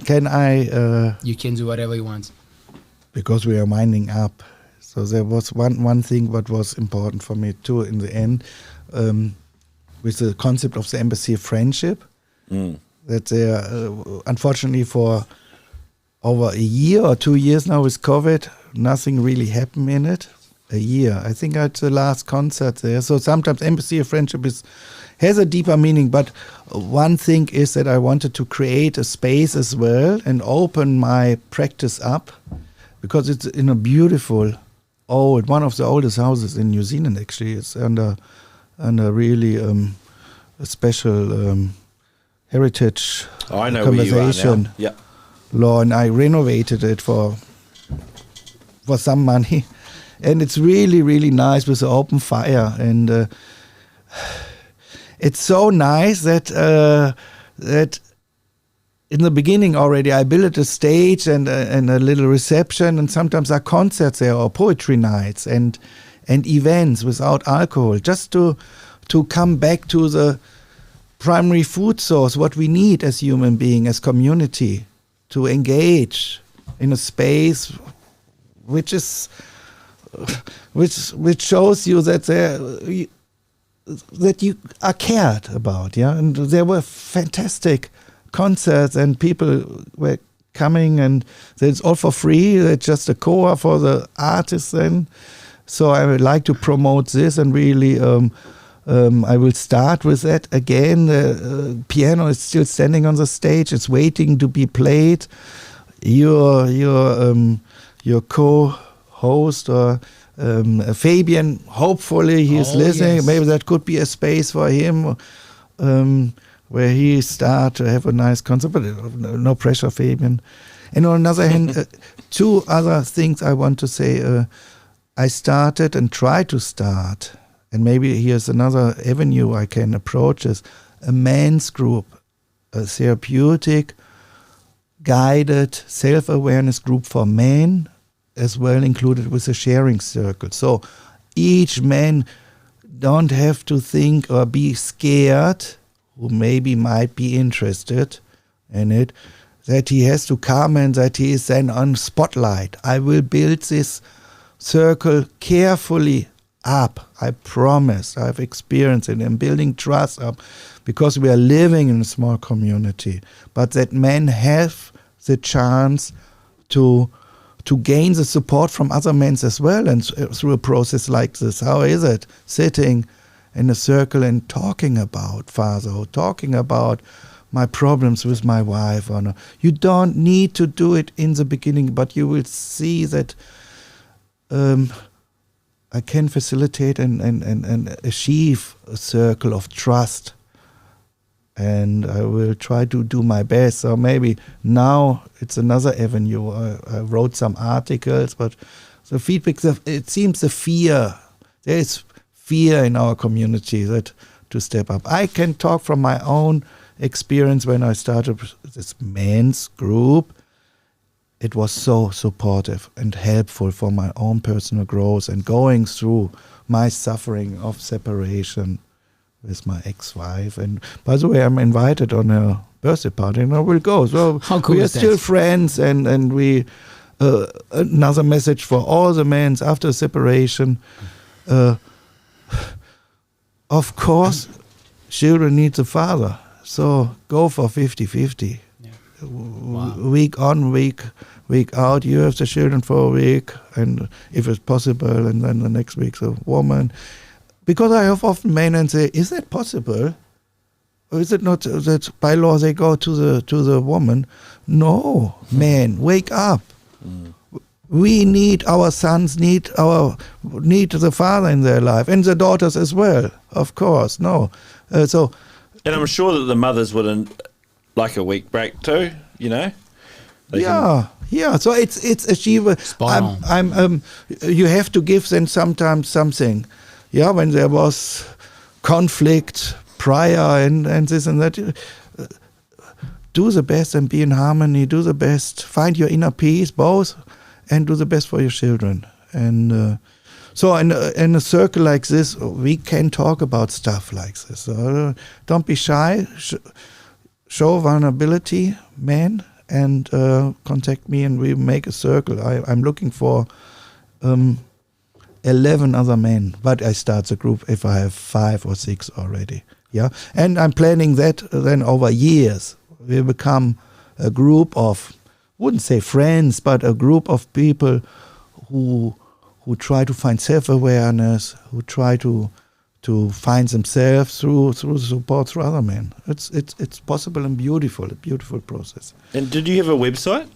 Can I? You can do whatever you want. Because we are winding up. So there was one thing what was important for me too in the end, with the concept of the embassy of friendship. That there, unfortunately, for over a year or 2 years now with COVID, nothing really happened in it. A year. I think at the last concert there. So sometimes embassy of friendship has a deeper meaning. But one thing is that I wanted to create a space as well and open my practice up, because it's in a beautiful one of the oldest houses in New Zealand. Actually, it's under really a special heritage conservation law, and I renovated it for some money. And it's really, really nice with the open fire. And it's so nice that in the beginning already, I built a stage and a little reception, and sometimes there are concerts there or poetry nights and events without alcohol, just to come back to the primary food source, what we need as human being, as community, to engage in a space which shows you that that you are cared about, yeah. And there were fantastic concerts, and people were coming, and it's all for free. It's just a core for the artists then. So I would like to promote this, and really I will start with that again. The piano is still standing on the stage. It's waiting to be played. Your co-host or Fabian, hopefully he's listening. Yes. Maybe that could be a space for him where he start to have a nice concert, but no pressure, Fabian. And on another hand, two other things I want to say. I started and try to start, and maybe here's another avenue I can approach, is a men's group, a therapeutic, guided self-awareness group for men, as well included with a sharing circle. So each man don't have to think or be scared, who maybe might be interested in it, that he has to come and that he is then on spotlight. I will build this circle carefully up. I promise. I've experienced it. I'm building trust up because we are living in a small community. But that men have the chance to gain the support from other men as well, and through a process like this. How is it sitting in a circle and talking about fatherhood, talking about my problems with my wife? Or no? You don't need to do it in the beginning, but you will see that I can facilitate and achieve a circle of trust. And I will try to do my best. So maybe now it's another avenue. I wrote some articles, but the feedback, it seems there is fear in our community that to step up. I can talk from my own experience when I started this men's group. It was so supportive and helpful for my own personal growth and going through my suffering of separation with my ex-wife. And by the way, I'm invited on her birthday party, and I will go. So how cool we are is that? still friends, and we another message for all the men after separation. Of course, children need a father, so go for 50-50. Yeah. Wow. Week on, week out, you have the children for a week, and if it's possible, and then the next week the woman. Because I have often men and say, is that possible? Or is it not that by law they go to the woman? No, man, wake up. We need, our sons need the father in their life, and the daughters as well, of course. No, and I'm sure that the mothers wouldn't like a week break too. You know. Yeah. So it's achievable. You have to give them sometimes something. Yeah, when there was conflict prior and this and that, do the best and be in harmony. Do the best. Find your inner peace, both, and do the best for your children. And so in a circle like this, we can talk about stuff like this. So don't be shy. Show vulnerability, man, and contact me, and we make a circle. I'm looking for 11 other men, but I start the group if I have 5 or 6 already. Yeah, and I'm planning that then over years. We become a group of, wouldn't say friends, but a group of people who try to find self-awareness, who try to find themselves through support through other men. It's possible and beautiful, a beautiful process. And did you have a website?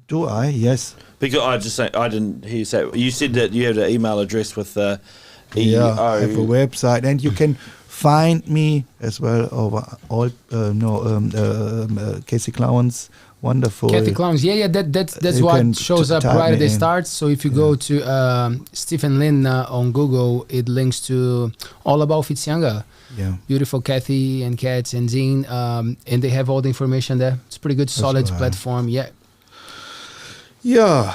Do I? Yes. Because I didn't hear you say. You said that you had an email address with the EO. Yeah, I have a website, and you can find me as well over Casey Clown's wonderful. Kathy Clowns. Yeah. That's You what can shows up type right at me the in. start. So if you go to STEFFEN LINDNER on Google, it links to all about Whitianga. Yeah. Beautiful Kathy and Kat and Dean, and they have all the information there. It's a pretty good, solid right. platform. Yeah. Yeah.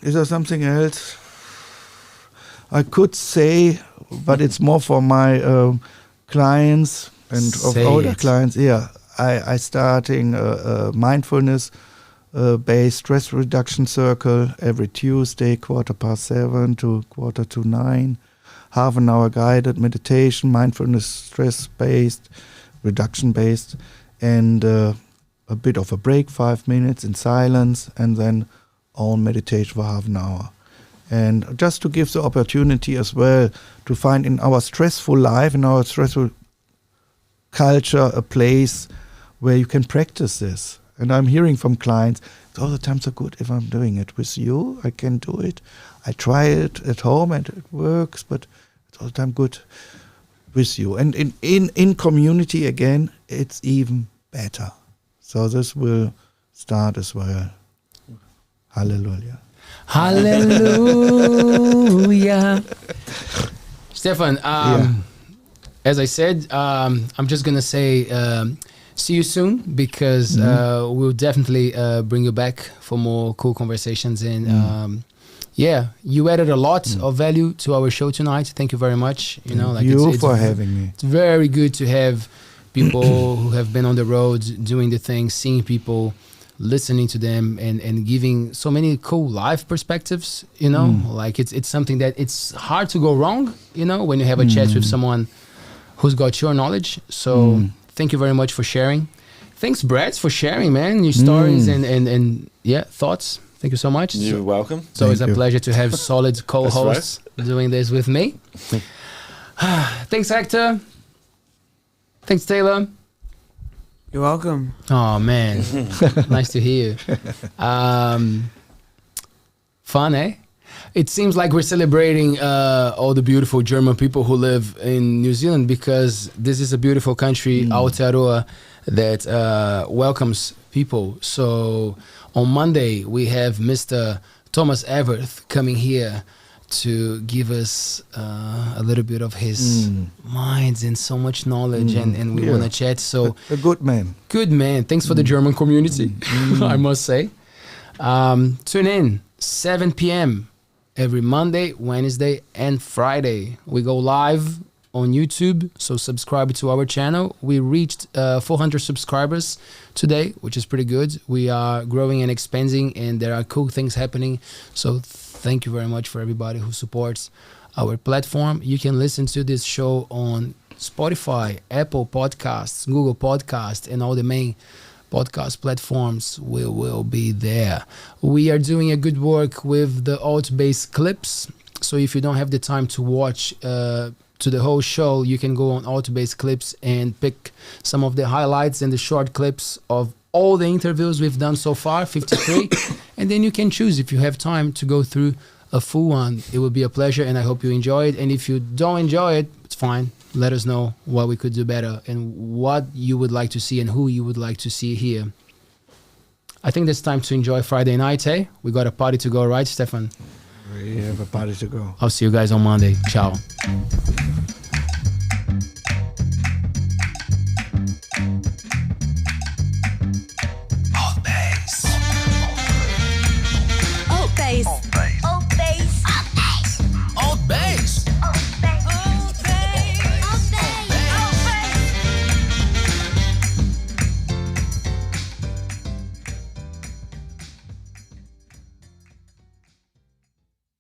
Is there something else I could say, but it's more for my clients and Say of older it. clients? Yeah. I starting a mindfulness based stress reduction circle every Tuesday, 7:15 to 9:15. Half an hour guided meditation, mindfulness, stress based, reduction based, and a bit of a break, 5 minutes in silence, and then on meditation for half an hour. And just to give the opportunity as well to find in our stressful life, in our stressful culture, a place where you can practice this. And I'm hearing from clients, all the time so good if I'm doing it with you, I can do it. I try it at home and it works, but it's all the time good with you. And in community, again, it's even better. So this will start as well. Hallelujah. Hallelujah. Stefan, as I said, I'm just going to say see you soon, because we'll definitely bring you back for more cool conversations. And you added a lot of value to our show tonight. Thank you very much. It's for having me. It's very good to have people who have been on the road doing the thing, seeing people, listening to them, and giving so many cool life perspectives. Like it's something that it's hard to go wrong, when you have a chat with someone who's got your knowledge. So thank you very much for sharing. Thanks, Brad, for sharing, man, your stories and thoughts. Thank you so much. You're welcome. It's always Thank a you. pleasure to have solid co-hosts doing this with me. Thanks, Hector. Thanks, Taylor. You're welcome. Oh, man. Nice to hear you. Fun, eh? It seems like we're celebrating all the beautiful German people who live in New Zealand, because this is a beautiful country, Aotearoa, that welcomes people. So on Monday, we have Mr. Thomas Everth coming here to give us a little bit of his minds and so much knowledge, and we want to chat. So A good man. good, man. Thanks for the German community, I must say. Tune in 7 p.m. every Monday, Wednesday, and Friday. We go live on YouTube, so subscribe to our channel. We reached 400 subscribers today, which is pretty good. We are growing and expanding, and there are cool things happening. So thank you very much for everybody who supports our platform. You can listen to this show on Spotify, Apple Podcasts, Google Podcasts, and all the main podcast platforms. We will be there. We are doing a good work with the ALTBAYS clips. So if you don't have the time to watch to the whole show, you can go on ALTBAYS clips and pick some of the highlights and the short clips of all the interviews we've done so far, 53. And then you can choose, if you have time, to go through a full one. It will be a pleasure, and I hope you enjoy it. And if you don't enjoy it, it's fine. Let us know what we could do better and what you would like to see and who you would like to see here. I think it's time to enjoy Friday night, eh? We got a party to go, right, Stefan? We have a party to go. I'll see you guys on Monday. Ciao.